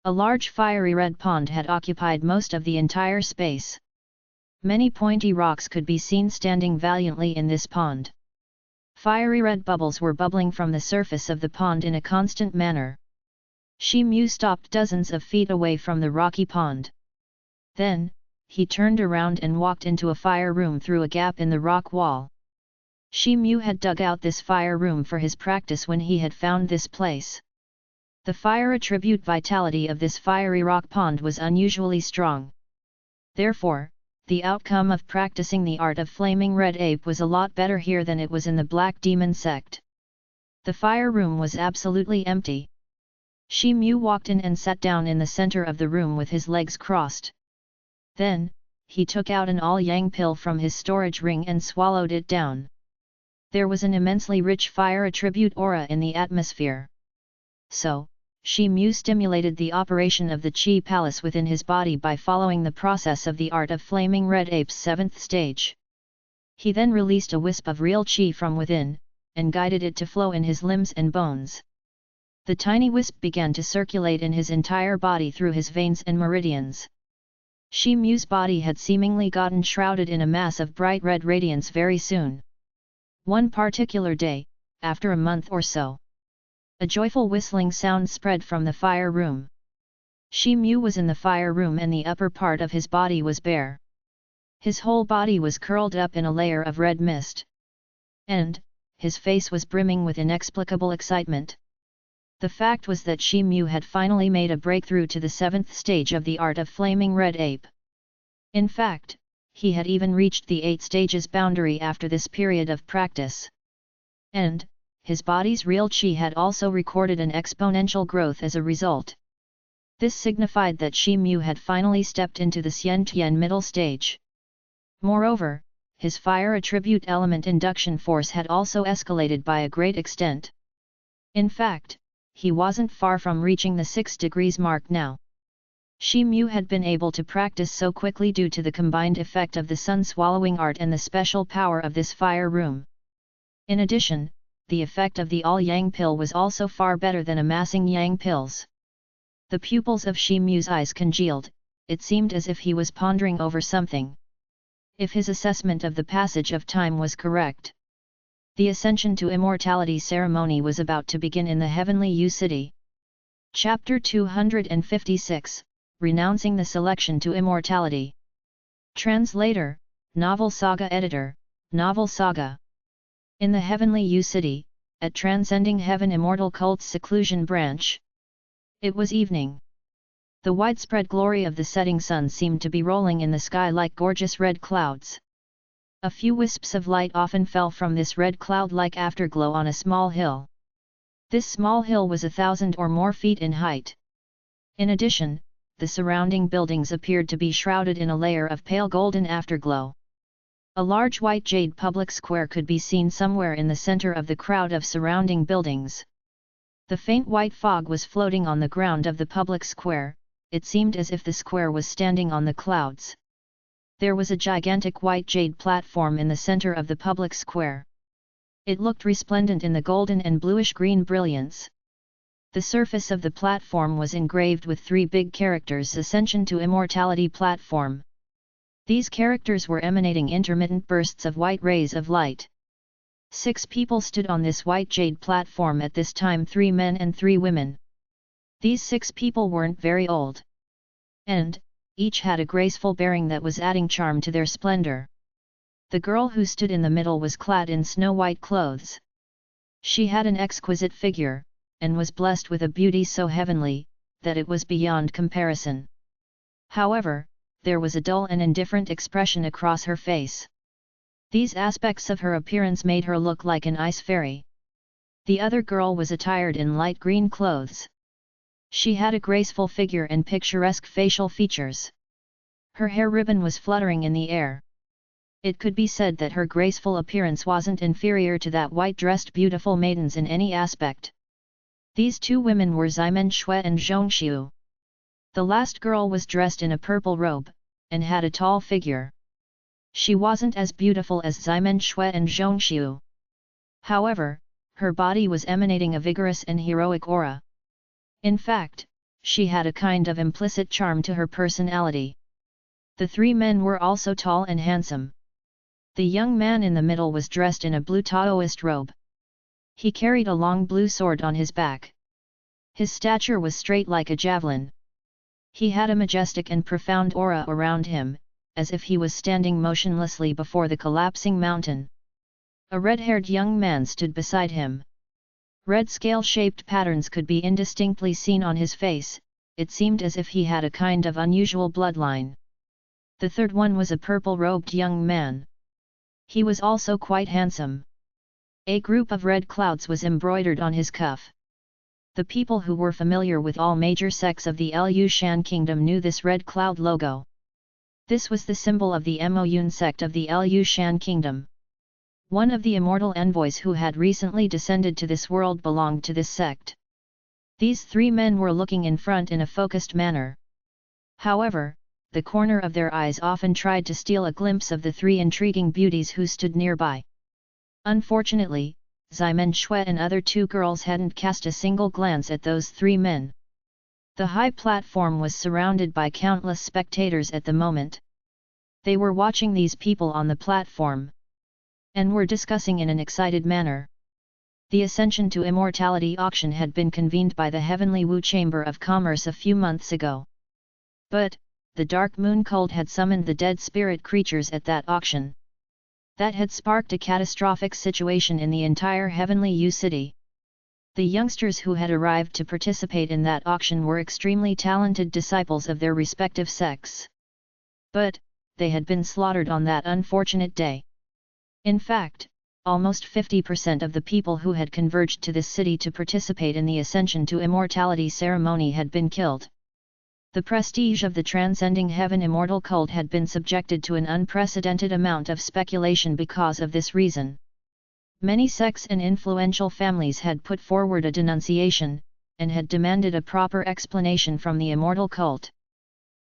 A large fiery red pond had occupied most of the entire space. Many pointy rocks could be seen standing valiantly in this pond. Fiery red bubbles were bubbling from the surface of the pond in a constant manner. Shi Mu stopped dozens of feet away from the rocky pond. Then, he turned around and walked into a fire room through a gap in the rock wall. Shi Mu had dug out this fire room for his practice when he had found this place. The fire attribute vitality of this fiery rock pond was unusually strong. Therefore, the outcome of practicing the art of flaming red ape was a lot better here than it was in the Black Demon sect. The fire room was absolutely empty. Shi Mu walked in and sat down in the center of the room with his legs crossed. Then, he took out an all-yang pill from his storage ring and swallowed it down. There was an immensely rich fire attribute aura in the atmosphere. So, Shi Mu stimulated the operation of the Chi Palace within his body by following the process of the art of flaming red ape's 7th stage. He then released a wisp of real Chi from within, and guided it to flow in his limbs and bones. The tiny wisp began to circulate in his entire body through his veins and meridians. Shi Mu's body had seemingly gotten shrouded in a mass of bright red radiance very soon. One particular day, after a month or so, a joyful whistling sound spread from the fire room. Shi Mu was in the fire room and the upper part of his body was bare. His whole body was curled up in a layer of red mist. And, his face was brimming with inexplicable excitement. The fact was that Shi Mu had finally made a breakthrough to the 7th stage of the art of flaming red ape. In fact, he had even reached the 8 stages boundary after this period of practice. And, his body's real Qi had also recorded an exponential growth as a result. This signified that Shi Mu had finally stepped into the Xian Tian middle stage. Moreover, his fire attribute element induction force had also escalated by a great extent. In fact, he wasn't far from reaching the 6 degrees mark now. Shi Mu had been able to practice so quickly due to the combined effect of the sun-swallowing art and the special power of this fire room. In addition, the effect of the all-yang pill was also far better than amassing yang pills. The pupils of Shi Mu's eyes congealed, it seemed as if he was pondering over something. If his assessment of the passage of time was correct, the Ascension to Immortality ceremony was about to begin in the Heavenly U City. Chapter 256, Renouncing the Selection to Immortality. Translator, Novel Saga Editor, Novel Saga. In the Heavenly U City, at Transcending Heaven Immortal Cult's Seclusion Branch. It was evening. The widespread glory of the setting sun seemed to be rolling in the sky like gorgeous red clouds. A few wisps of light often fell from this red cloud-like afterglow on a small hill. This small hill was 1,000 or more feet in height. In addition, the surrounding buildings appeared to be shrouded in a layer of pale golden afterglow. A large white jade public square could be seen somewhere in the center of the crowd of surrounding buildings. The faint white fog was floating on the ground of the public square. It seemed as if the square was standing on the clouds. There was a gigantic white jade platform in the center of the public square. It looked resplendent in the golden and bluish-green brilliance. The surface of the platform was engraved with 3 big characters: Ascension to Immortality Platform. These characters were emanating intermittent bursts of white rays of light. 6 people stood on this white jade platform at this time, 3 men and 3 women. These 6 people weren't very old. And, each had a graceful bearing that was adding charm to their splendor. The girl who stood in the middle was clad in snow-white clothes. She had an exquisite figure, and was blessed with a beauty so heavenly, that it was beyond comparison. However, there was a dull and indifferent expression across her face. These aspects of her appearance made her look like an ice fairy. The other girl was attired in light green clothes. She had a graceful figure and picturesque facial features. Her hair ribbon was fluttering in the air. It could be said that her graceful appearance wasn't inferior to that white-dressed beautiful maidens in any aspect. These two women were Ximen Shui and Zhongxiu. The last girl was dressed in a purple robe, and had a tall figure. She wasn't as beautiful as Ximen Shui and Zhongxiu. However, her body was emanating a vigorous and heroic aura. In fact, she had a kind of implicit charm to her personality. The three men were also tall and handsome. The young man in the middle was dressed in a blue Taoist robe. He carried a long blue sword on his back. His stature was straight like a javelin. He had a majestic and profound aura around him, as if he was standing motionlessly before the collapsing mountain. A red-haired young man stood beside him. Red scale-shaped patterns could be indistinctly seen on his face. It seemed as if he had a kind of unusual bloodline. The third one was a purple-robed young man. He was also quite handsome. A group of red clouds was embroidered on his cuff. The people who were familiar with all major sects of the Liu Shan kingdom knew this red cloud logo. This was the symbol of the Moyun sect of the Liu Shan kingdom. One of the immortal envoys who had recently descended to this world belonged to this sect. These three men were looking in front in a focused manner. However, the corner of their eyes often tried to steal a glimpse of the three intriguing beauties who stood nearby. Unfortunately, Ximen Shui and other two girls hadn't cast a single glance at those three men. The high platform was surrounded by countless spectators at the moment. They were watching these people on the platform, and were discussing in an excited manner. The Ascension to Immortality auction had been convened by the Heavenly Wu Chamber of Commerce a few months ago. But, the Dark Moon cult had summoned the dead spirit creatures at that auction. That had sparked a catastrophic situation in the entire Heavenly Yu city. The youngsters who had arrived to participate in that auction were extremely talented disciples of their respective sects. But, they had been slaughtered on that unfortunate day. In fact, almost 50% of the people who had converged to this city to participate in the Ascension to Immortality ceremony had been killed. The prestige of the Transcending Heaven Immortal cult had been subjected to an unprecedented amount of speculation because of this reason. Many sects and influential families had put forward a denunciation, and had demanded a proper explanation from the Immortal cult.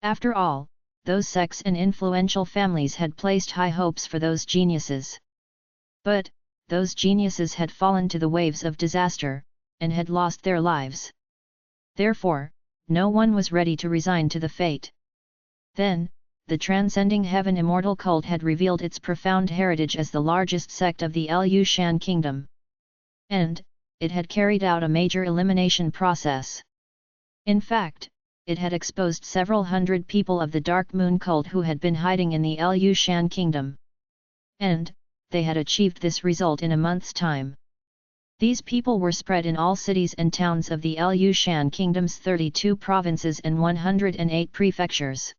After all, those sects and influential families had placed high hopes for those geniuses. But, those geniuses had fallen to the waves of disaster, and had lost their lives. Therefore, no one was ready to resign to the fate. Then, the Transcending Heaven Immortal cult had revealed its profound heritage as the largest sect of the Liu Shan kingdom. And, it had carried out a major elimination process. In fact, it had exposed several hundred people of the Dark Moon cult who had been hiding in the Liu Shan kingdom. And, they had achieved this result in a month's time. These people were spread in all cities and towns of the Liu Shan kingdom's 32 provinces and 108 prefectures.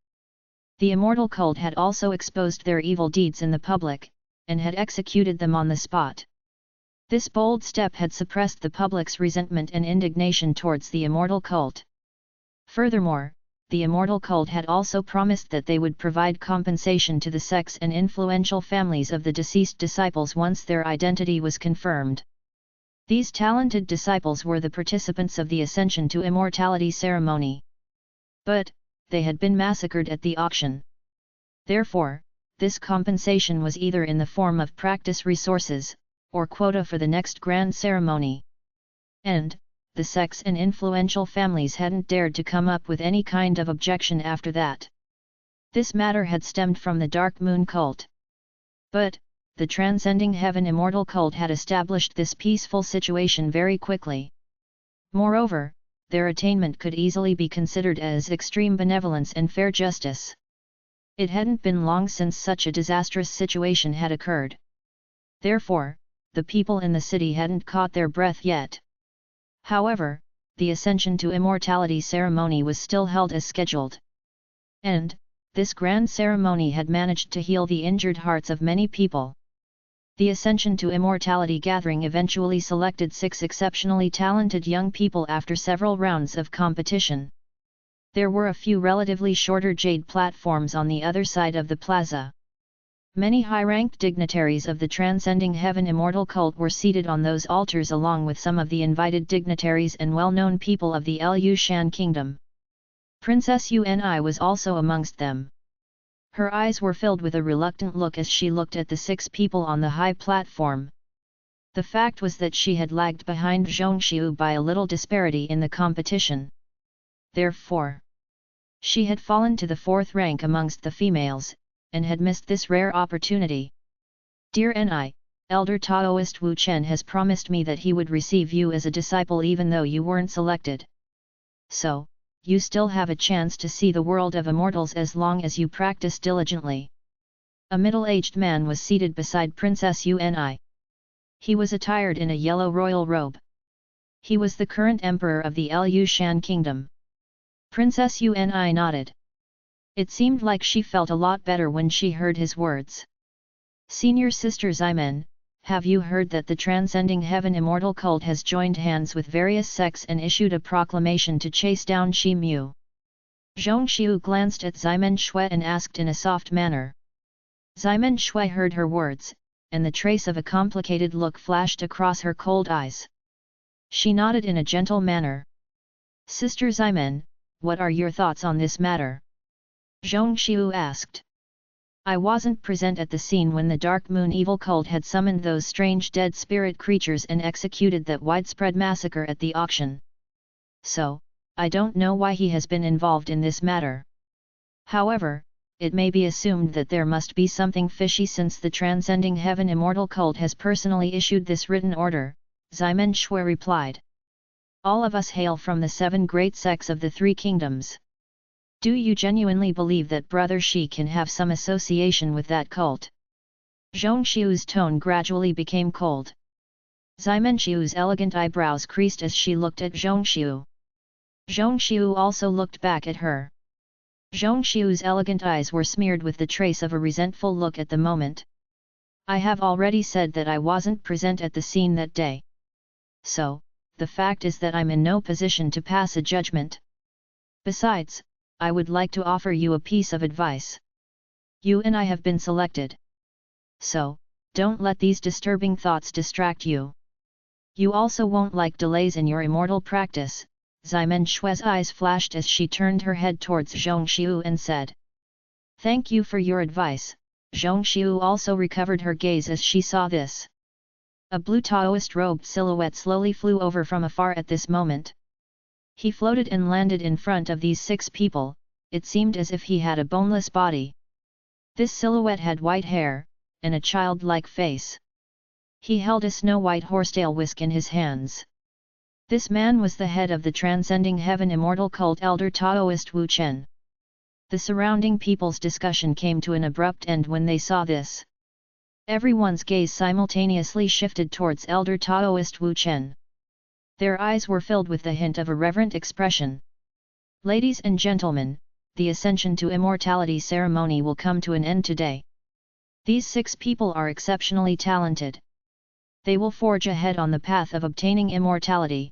The Immortal cult had also exposed their evil deeds in the public, and had executed them on the spot. This bold step had suppressed the public's resentment and indignation towards the Immortal cult. Furthermore, the Immortal cult had also promised that they would provide compensation to the sects and influential families of the deceased disciples once their identity was confirmed. These talented disciples were the participants of the Ascension to Immortality ceremony. But, they had been massacred at the auction. Therefore, this compensation was either in the form of practice resources, or quota for the next grand ceremony. And, the sects and influential families hadn't dared to come up with any kind of objection after that. This matter had stemmed from the Dark Moon cult. But, the Transcending Heaven Immortal cult had established this peaceful situation very quickly. Moreover, their attainment could easily be considered as extreme benevolence and fair justice. It hadn't been long since such a disastrous situation had occurred. Therefore, the people in the city hadn't caught their breath yet. However, the Ascension to Immortality ceremony was still held as scheduled. And, this grand ceremony had managed to heal the injured hearts of many people. The Ascension to Immortality gathering eventually selected 6 exceptionally talented young people after several rounds of competition. There were a few relatively shorter jade platforms on the other side of the plaza. Many high-ranked dignitaries of the Transcending Heaven Immortal cult were seated on those altars along with some of the invited dignitaries and well-known people of the Lu Shan Kingdom. Princess Uni was also amongst them. Her eyes were filled with a reluctant look as she looked at the 6 people on the high platform. The fact was that she had lagged behind Zhongxiu by a little disparity in the competition. Therefore, she had fallen to the 4th rank amongst the females, and had missed this rare opportunity. Dear Ni, Elder Taoist Wu Chen has promised me that he would receive you as a disciple even though you weren't selected. So, you still have a chance to see the world of immortals as long as you practice diligently. A middle-aged man was seated beside Princess Uni. He was attired in a yellow royal robe. He was the current emperor of the Lu Shan Kingdom. Princess Uni nodded. It seemed like she felt a lot better when she heard his words. Senior Sister Ximen, have you heard that the Transcending Heaven Immortal cult has joined hands with various sects and issued a proclamation to chase down Shi Mu? Zhongxiu glanced at Ximen Shui and asked in a soft manner. Ximen Shui heard her words, and the trace of a complicated look flashed across her cold eyes. She nodded in a gentle manner. Sister Ximen, what are your thoughts on this matter? Zhongxiu asked. I wasn't present at the scene when the Dark Moon Evil cult had summoned those strange dead spirit creatures and executed that widespread massacre at the auction. So, I don't know why he has been involved in this matter. However, it may be assumed that there must be something fishy since the Transcending Heaven Immortal cult has personally issued this written order, Ximen Shui replied. All of us hail from the 7 great sects of the 3 kingdoms. Do you genuinely believe that Brother Shi can have some association with that cult? Zhongxiu's tone gradually became cold. Ximenxiu's elegant eyebrows creased as she looked at Zhongxiu. Zhongxiu also looked back at her. Zhongxiu's elegant eyes were smeared with the trace of a resentful look at the moment. I have already said that I wasn't present at the scene that day. So, the fact is that I'm in no position to pass a judgment. Besides, I would like to offer you a piece of advice. You and I have been selected. So, don't let these disturbing thoughts distract you. You also won't like delays in your immortal practice. Ximen Shui's eyes flashed as she turned her head towards Zhongxiu and said. Thank you for your advice. Zhongxiu also recovered her gaze as she saw this. A blue Taoist robed silhouette slowly flew over from afar at this moment. He floated and landed in front of these 6 people, it seemed as if he had a boneless body. This silhouette had white hair, and a childlike face. He held a snow-white horsetail whisk in his hands. This man was the head of the Transcending Heaven Immortal cult Elder Taoist Wu Chen. The surrounding people's discussion came to an abrupt end when they saw this. Everyone's gaze simultaneously shifted towards Elder Taoist Wu Chen. Their eyes were filled with the hint of a reverent expression. Ladies and gentlemen, the Ascension to Immortality ceremony will come to an end today. These 6 people are exceptionally talented. They will forge ahead on the path of obtaining immortality.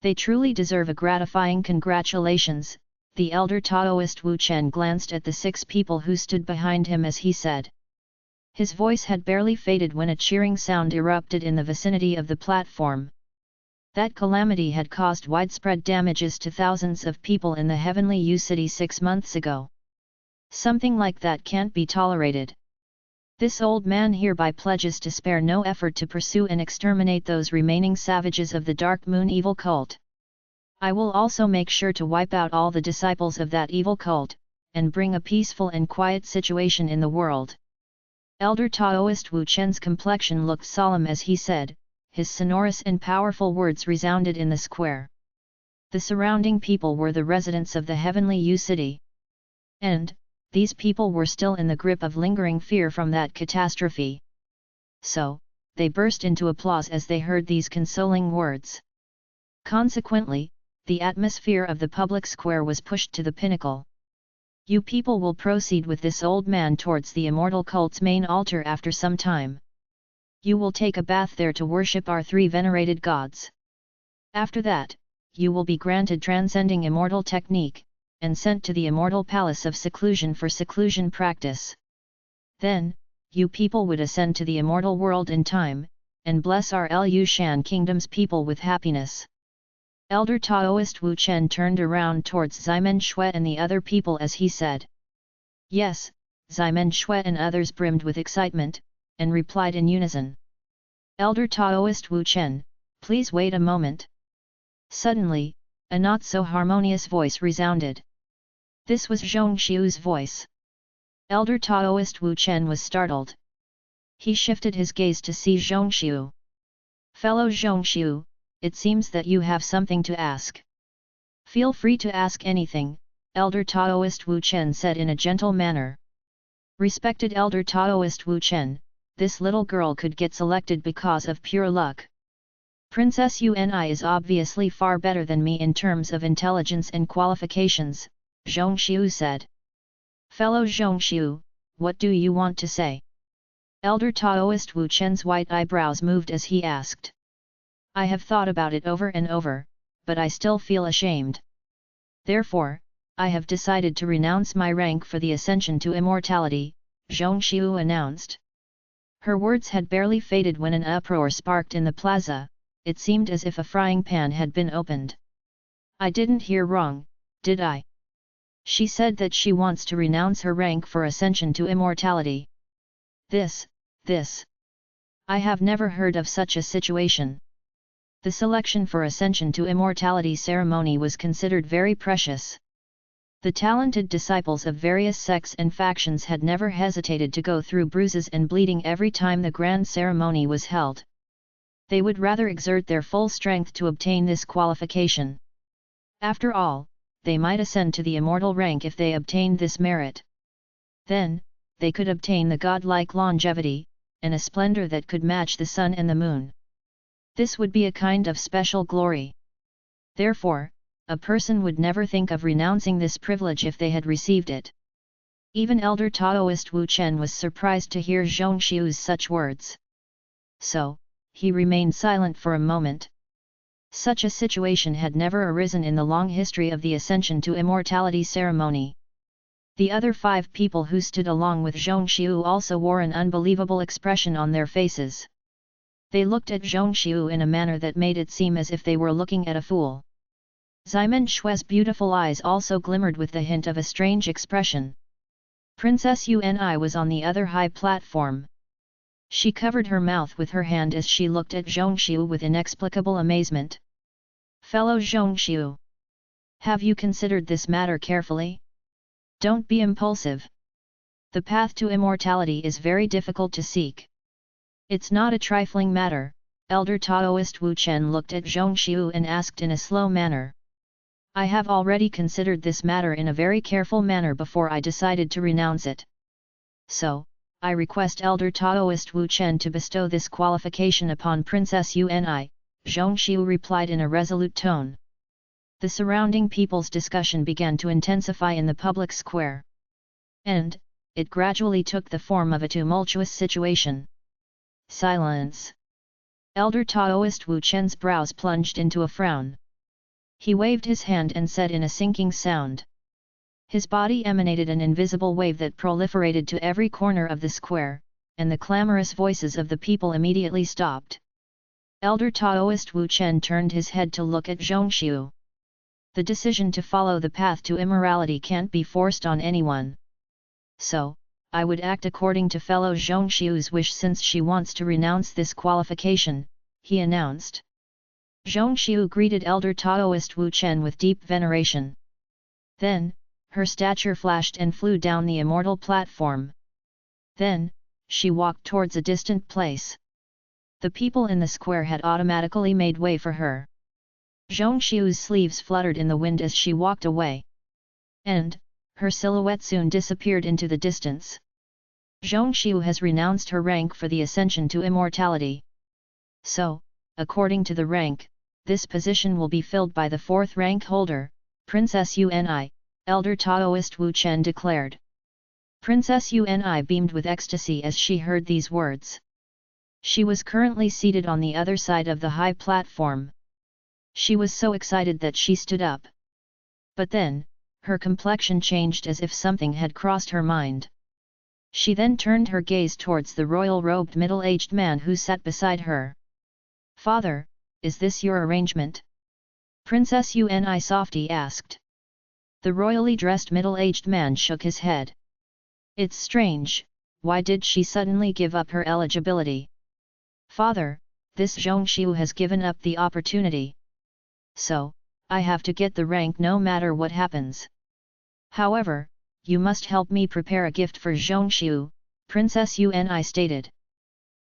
They truly deserve a gratifying congratulations. The elder Taoist Wu Chen glanced at the 6 people who stood behind him as he said. His voice had barely faded when a cheering sound erupted in the vicinity of the platform. That calamity had caused widespread damages to thousands of people in the Heavenly U City 6 months ago. Something like that can't be tolerated. This old man hereby pledges to spare no effort to pursue and exterminate those remaining savages of the Dark Moon Evil cult. I will also make sure to wipe out all the disciples of that evil cult, and bring a peaceful and quiet situation in the world. Elder Taoist Wu Chen's complexion looked solemn as he said, his sonorous and powerful words resounded in the square. The surrounding people were the residents of the Heavenly U City. And, these people were still in the grip of lingering fear from that catastrophe. So, they burst into applause as they heard these consoling words. Consequently, the atmosphere of the public square was pushed to the pinnacle. You people will proceed with this old man towards the immortal cult's main altar after some time. You will take a bath there to worship our three venerated gods. After that, you will be granted transcending immortal technique, and sent to the immortal palace of seclusion for seclusion practice. Then, you people would ascend to the immortal world in time, and bless our Lu Shan kingdom's people with happiness. Elder Taoist Wu Chen turned around towards Ximen Shui and the other people as he said. Yes, Ximen Shui and others brimmed with excitement, and replied in unison. Elder Taoist Wu Chen, please wait a moment. Suddenly, a not-so-harmonious voice resounded. This was Zhong Xiu's voice. Elder Taoist Wu Chen was startled. He shifted his gaze to see Zhong Xiu. Fellow Zhong Xiu, it seems that you have something to ask. Feel free to ask anything, Elder Taoist Wu Chen said in a gentle manner. Respected Elder Taoist Wu Chen, this little girl could get selected because of pure luck. Princess Uni is obviously far better than me in terms of intelligence and qualifications, Zhong Xiu said. Fellow Zhong Xiu, what do you want to say? Elder Taoist Wu Chen's white eyebrows moved as he asked. I have thought about it over and over, but I still feel ashamed. Therefore, I have decided to renounce my rank for the ascension to immortality, Zhong Xiu announced. Her words had barely faded when an uproar sparked in the plaza. It seemed as if a frying pan had been opened. I didn't hear wrong, did I? She said that she wants to renounce her rank for ascension to immortality. This. I have never heard of such a situation. The selection for ascension to immortality ceremony was considered very precious. The talented disciples of various sects and factions had never hesitated to go through bruises and bleeding every time the grand ceremony was held. They would rather exert their full strength to obtain this qualification. After all, they might ascend to the immortal rank if they obtained this merit. Then, they could obtain the godlike longevity, and a splendor that could match the sun and the moon. This would be a kind of special glory. Therefore, a person would never think of renouncing this privilege if they had received it. Even Elder Taoist Wu Chen was surprised to hear Zhong Xiu's such words. So, he remained silent for a moment. Such a situation had never arisen in the long history of the Ascension to Immortality ceremony. The other 5 people who stood along with Zhong Xiu also wore an unbelievable expression on their faces. They looked at Zhong Xiu in a manner that made it seem as if they were looking at a fool. Ximen Shui's beautiful eyes also glimmered with the hint of a strange expression. Princess Uni was on the other high platform. She covered her mouth with her hand as she looked at Zhong Xiu with inexplicable amazement. Fellow Zhong Xiu, have you considered this matter carefully? Don't be impulsive. The path to immortality is very difficult to seek. It's not a trifling matter, Elder Taoist Wu Chen looked at Zhong Xiu and asked in a slow manner. I have already considered this matter in a very careful manner before I decided to renounce it. So, I request Elder Taoist Wu Chen to bestow this qualification upon Princess Uni, Zhong Xiu replied in a resolute tone. The surrounding people's discussion began to intensify in the public square. And, it gradually took the form of a tumultuous situation. Silence. Elder Taoist Wu Chen's brows plunged into a frown. He waved his hand and said in a sinking sound. His body emanated an invisible wave that proliferated to every corner of the square, and the clamorous voices of the people immediately stopped. Elder Taoist Wu Chen turned his head to look at Zhong Xiu. The decision to follow the path to immorality can't be forced on anyone. So, I would act according to fellow Zhong Xiu's wish since she wants to renounce this qualification, he announced. Zhong Xiu greeted Elder Taoist Wu Chen with deep veneration. Then, her stature flashed and flew down the immortal platform. Then, she walked towards a distant place. The people in the square had automatically made way for her. Zhong Xiu's sleeves fluttered in the wind as she walked away. And, her silhouette soon disappeared into the distance. Zhong Xiu has renounced her rank for the ascension to immortality. So, according to the rank, this position will be filled by the 4th rank holder, Princess Uni, Elder Taoist Wu Chen declared. Princess Uni beamed with ecstasy as she heard these words. She was currently seated on the other side of the high platform. She was so excited that she stood up. But then, her complexion changed as if something had crossed her mind. She then turned her gaze towards the royal-robed middle-aged man who sat beside her. "Father, is this your arrangement?" Princess Uni Softy asked. The royally dressed middle-aged man shook his head. "It's strange, why did she suddenly give up her eligibility?" "Father, this Zhongxiu has given up the opportunity. So, I have to get the rank no matter what happens. However, you must help me prepare a gift for Zhongxiu," Princess Uni stated.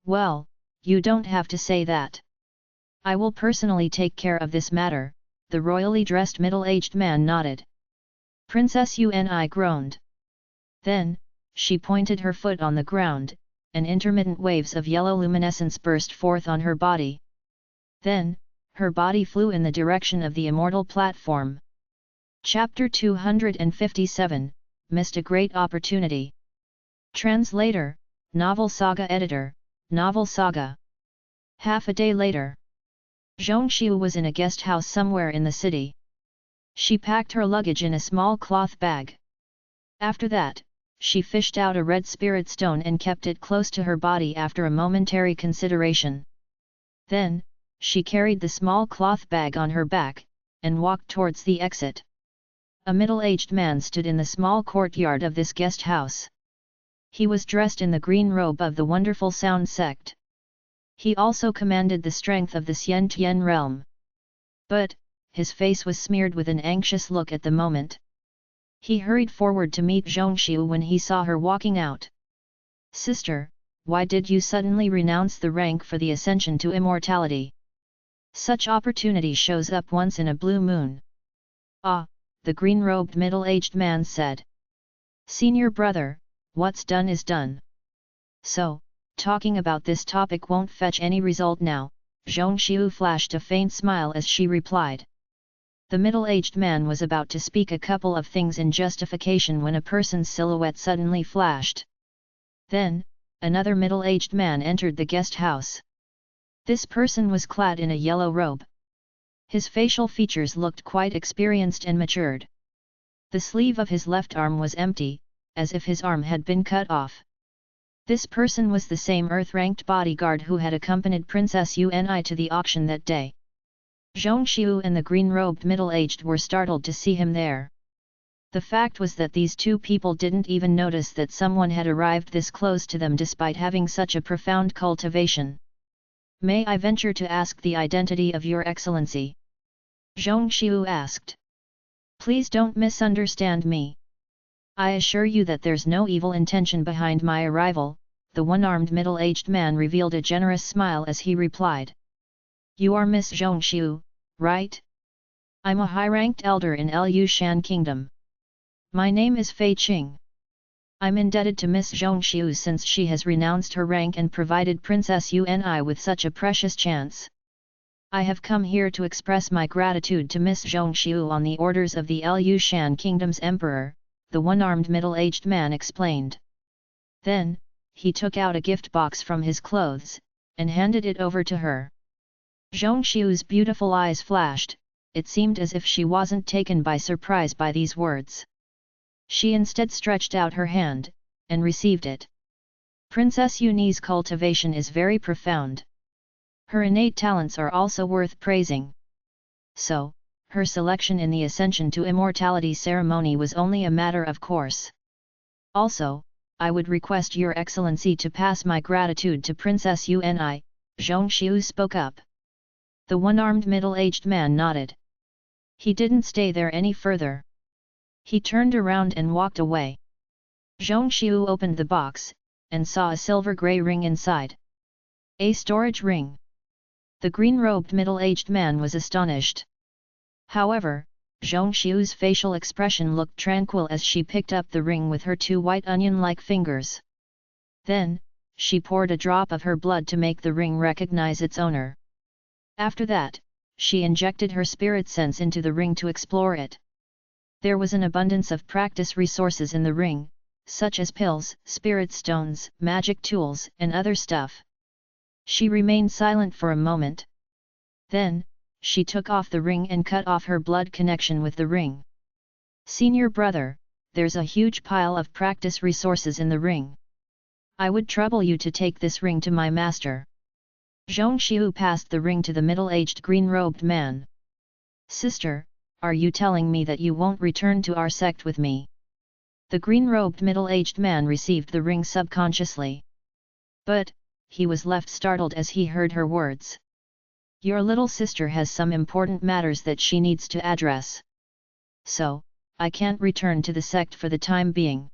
"Well, you don't have to say that. I will personally take care of this matter," the royally dressed middle-aged man nodded. Princess Uni groaned. Then, she pointed her foot on the ground, and intermittent waves of yellow luminescence burst forth on her body. Then, her body flew in the direction of the immortal platform. Chapter 257, Missed a Great Opportunity. Translator, Novel Saga Editor, Novel Saga. Half a day later, Zhongxiu was in a guest house somewhere in the city. She packed her luggage in a small cloth bag. After that, she fished out a red spirit stone and kept it close to her body after a momentary consideration. Then, she carried the small cloth bag on her back, and walked towards the exit. A middle-aged man stood in the small courtyard of this guest house. He was dressed in the green robe of the wonderful sound sect. He also commanded the strength of the Xian Tian realm. But, his face was smeared with an anxious look at the moment. He hurried forward to meet Zhongxiu when he saw her walking out. "Sister, why did you suddenly renounce the rank for the ascension to immortality? Such opportunity shows up once in a blue moon." "Ah," the green-robed middle-aged man said. "Senior brother, what's done is done. So, talking about this topic won't fetch any result now," Zhongxiu flashed a faint smile as she replied. The middle-aged man was about to speak a couple of things in justification when a person's silhouette suddenly flashed. Then, another middle-aged man entered the guest house. This person was clad in a yellow robe. His facial features looked quite experienced and matured. The sleeve of his left arm was empty, as if his arm had been cut off. This person was the same earth-ranked bodyguard who had accompanied Princess Uni to the auction that day. Zhongxiu and the green-robed middle-aged were startled to see him there. The fact was that these two people didn't even notice that someone had arrived this close to them despite having such a profound cultivation. "May I venture to ask the identity of your excellency?" Zhongxiu asked. "Please don't misunderstand me. I assure you that there's no evil intention behind my arrival," the one-armed middle-aged man revealed a generous smile as he replied. "You are Miss Zhongxiu, right? I'm a high-ranked elder in Lu Shan Kingdom. My name is Fei Qing. I'm indebted to Miss Zhongxiu since she has renounced her rank and provided Princess Uni with such a precious chance. I have come here to express my gratitude to Miss Zhongxiu on the orders of the Lu Shan Kingdom's emperor," the one-armed middle-aged man explained. Then, he took out a gift box from his clothes, and handed it over to her. Zhongxiu's beautiful eyes flashed. It seemed as if she wasn't taken by surprise by these words. She instead stretched out her hand, and received it. Princess Uni's cultivation is very profound. Her innate talents are also worth praising. So, her selection in the Ascension to Immortality ceremony was only a matter of course. Also, I would request Your Excellency to pass my gratitude to Princess Uni, Zhongxiu spoke up. The one-armed middle-aged man nodded. He didn't stay there any further. He turned around and walked away. Zhongxiu opened the box, and saw a silver-grey ring inside. A storage ring. The green-robed middle-aged man was astonished. However, Zhongxiu's facial expression looked tranquil as she picked up the ring with her two white onion-like fingers. Then, she poured a drop of her blood to make the ring recognize its owner. After that, she injected her spirit sense into the ring to explore it. There was an abundance of practice resources in the ring, such as pills, spirit stones, magic tools, and other stuff. She remained silent for a moment. Then, she took off the ring and cut off her blood connection with the ring. Senior brother, there's a huge pile of practice resources in the ring. I would trouble you to take this ring to my master. Zhong Xiu passed the ring to the middle-aged green-robed man. Sister, are you telling me that you won't return to our sect with me? The green-robed middle-aged man received the ring subconsciously. But, he was left startled as he heard her words. Your little sister has some important matters that she needs to address. So, I can't return to the sect for the time being.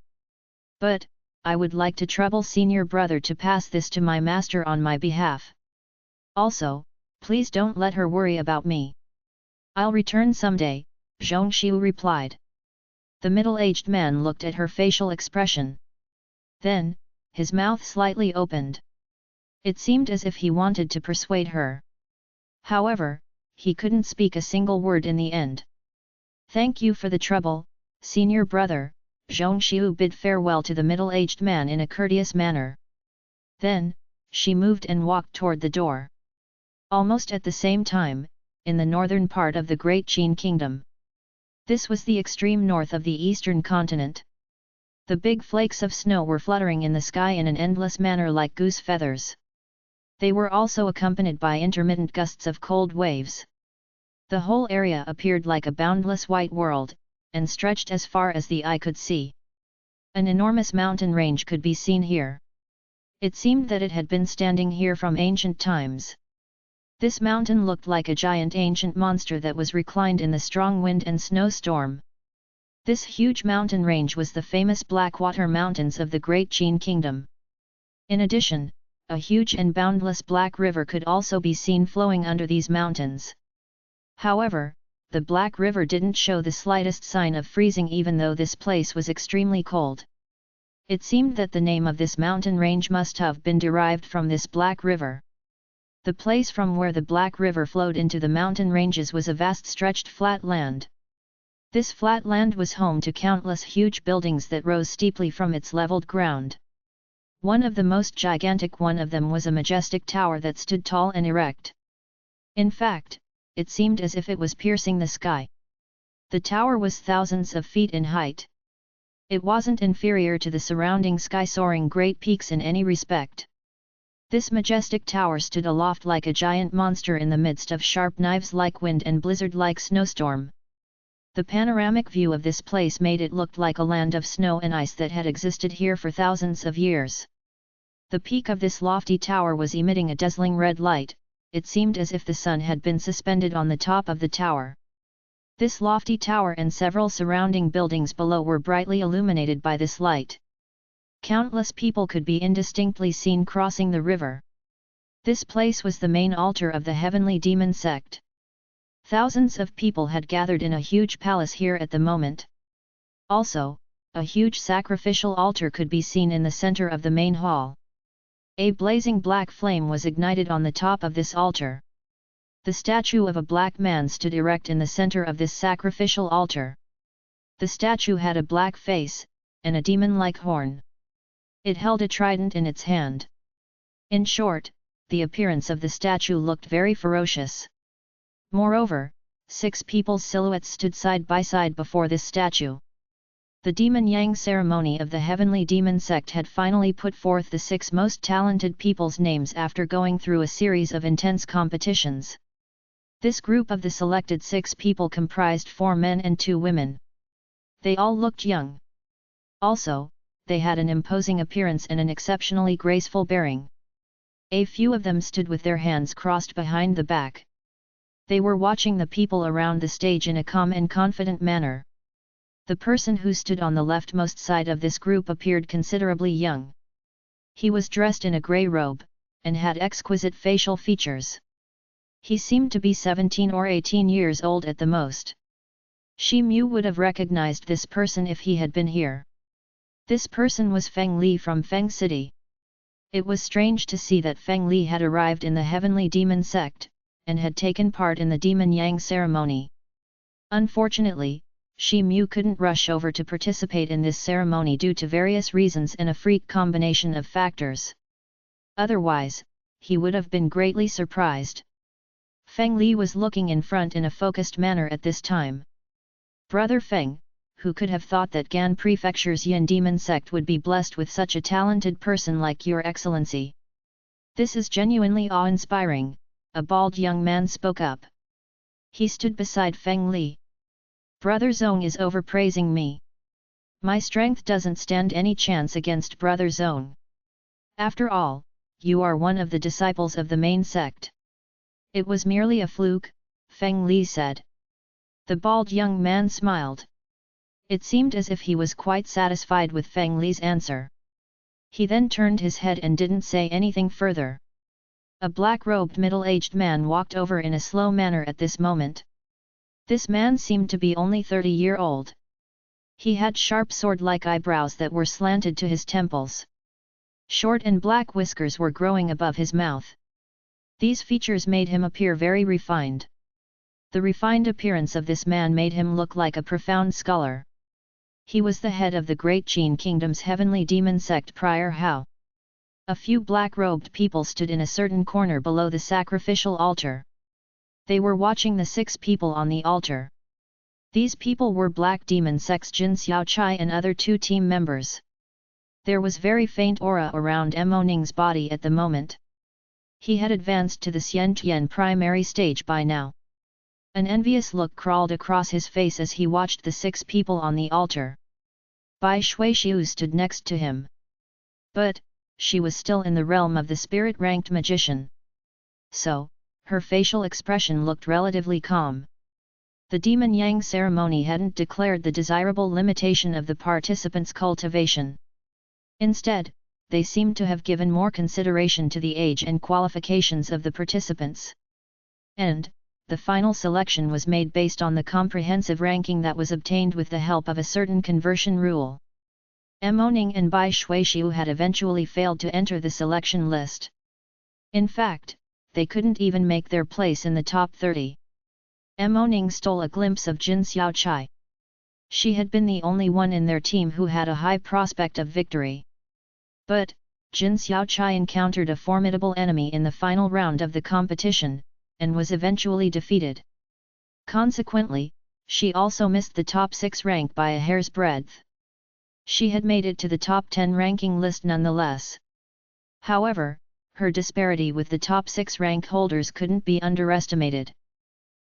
But, I would like to trouble senior brother to pass this to my master on my behalf. Also, please don't let her worry about me. I'll return someday, Zhong Xiu replied. The middle-aged man looked at her facial expression. Then, his mouth slightly opened. It seemed as if he wanted to persuade her. However, he couldn't speak a single word in the end. Thank you for the trouble, senior brother, Zhong Xiu bid farewell to the middle-aged man in a courteous manner. Then, she moved and walked toward the door. Almost at the same time, in the northern part of the Great Qin Kingdom. This was the extreme north of the eastern continent. The big flakes of snow were fluttering in the sky in an endless manner like goose feathers. They were also accompanied by intermittent gusts of cold waves. The whole area appeared like a boundless white world, and stretched as far as the eye could see. An enormous mountain range could be seen here. It seemed that it had been standing here from ancient times. This mountain looked like a giant ancient monster that was reclined in the strong wind and snowstorm. This huge mountain range was the famous Blackwater Mountains of the Great Qin Kingdom. In addition, a huge and boundless black river could also be seen flowing under these mountains. However, the Black River didn't show the slightest sign of freezing even though this place was extremely cold. It seemed that the name of this mountain range must have been derived from this Black River. The place from where the Black River flowed into the mountain ranges was a vast stretched flat land. This flat land was home to countless huge buildings that rose steeply from its leveled ground. One of the most gigantic one of them was a majestic tower that stood tall and erect. In fact, it seemed as if it was piercing the sky. The tower was thousands of feet in height. It wasn't inferior to the surrounding sky-soaring great peaks in any respect. This majestic tower stood aloft like a giant monster in the midst of sharp knives-like wind and blizzard-like snowstorm. The panoramic view of this place made it look like a land of snow and ice that had existed here for thousands of years. The peak of this lofty tower was emitting a dazzling red light. It seemed as if the sun had been suspended on the top of the tower. This lofty tower and several surrounding buildings below were brightly illuminated by this light. Countless people could be indistinctly seen crossing the river. This place was the main altar of the heavenly demon sect. Thousands of people had gathered in a huge palace here at the moment. Also, a huge sacrificial altar could be seen in the center of the main hall. A blazing black flame was ignited on the top of this altar. The statue of a black man stood erect in the center of this sacrificial altar. The statue had a black face, and a demon-like horn. It held a trident in its hand. In short, the appearance of the statue looked very ferocious. Moreover, 6 people's silhouettes stood side by side before this statue. The Demon Yang ceremony of the Heavenly Demon Sect had finally put forth the 6 most talented people's names after going through a series of intense competitions. This group of the selected 6 people comprised 4 men and 2 women. They all looked young. Also, they had an imposing appearance and an exceptionally graceful bearing. A few of them stood with their hands crossed behind the back. They were watching the people around the stage in a calm and confident manner. The person who stood on the leftmost side of this group appeared considerably young. He was dressed in a grey robe, and had exquisite facial features. He seemed to be 17 or 18 years old at the most. Shi Mu would have recognized this person if he had been here. This person was Feng Li from Feng City. It was strange to see that Feng Li had arrived in the Heavenly Demon Sect, and had taken part in the Demon Yang ceremony. Unfortunately, Shi Mu couldn't rush over to participate in this ceremony due to various reasons and a freak combination of factors. Otherwise, he would have been greatly surprised. Feng Li was looking in front in a focused manner at this time. Brother Feng, who could have thought that Gan Prefecture's Yin demon sect would be blessed with such a talented person like your excellency? This is genuinely awe-inspiring, a bald young man spoke up. He stood beside Feng Li. Brother Zong is overpraising me. My strength doesn't stand any chance against Brother Zong. After all, you are one of the disciples of the main sect. It was merely a fluke, Feng Li said. The bald young man smiled. It seemed as if he was quite satisfied with Feng Li's answer. He then turned his head and didn't say anything further. A black-robed middle-aged man walked over in a slow manner at this moment. This man seemed to be only 30-year-old. He had sharp sword-like eyebrows that were slanted to his temples. Short and black whiskers were growing above his mouth. These features made him appear very refined. The refined appearance of this man made him look like a profound scholar. He was the head of the Great Qin Kingdom's heavenly demon sect Prior Hao. A few black-robed people stood in a certain corner below the sacrificial altar. They were watching the 6 people on the altar. These people were Black Demon Sect's Jin Xiaochai and other 2 team members. There was very faint aura around Mo Ning's body at the moment. He had advanced to the Xiantian primary stage by now. An envious look crawled across his face as he watched the 6 people on the altar. Bai Shuixiu stood next to him. But, she was still in the realm of the spirit-ranked magician. So, her facial expression looked relatively calm. The Demon Yang ceremony hadn't declared the desirable limitation of the participants' cultivation. Instead, they seemed to have given more consideration to the age and qualifications of the participants. And, the final selection was made based on the comprehensive ranking that was obtained with the help of a certain conversion rule. Mo Ning and Bai Shuixiu had eventually failed to enter the selection list. In fact, they couldn't even make their place in the top 30. Mo Ning stole a glimpse of Jin Xiaochai. She had been the only one in their team who had a high prospect of victory. But, Jin Xiaochai encountered a formidable enemy in the final round of the competition, and was eventually defeated. Consequently, she also missed the top 6 rank by a hair's breadth. She had made it to the top 10 ranking list nonetheless. However, her disparity with the top 6 rank holders couldn't be underestimated.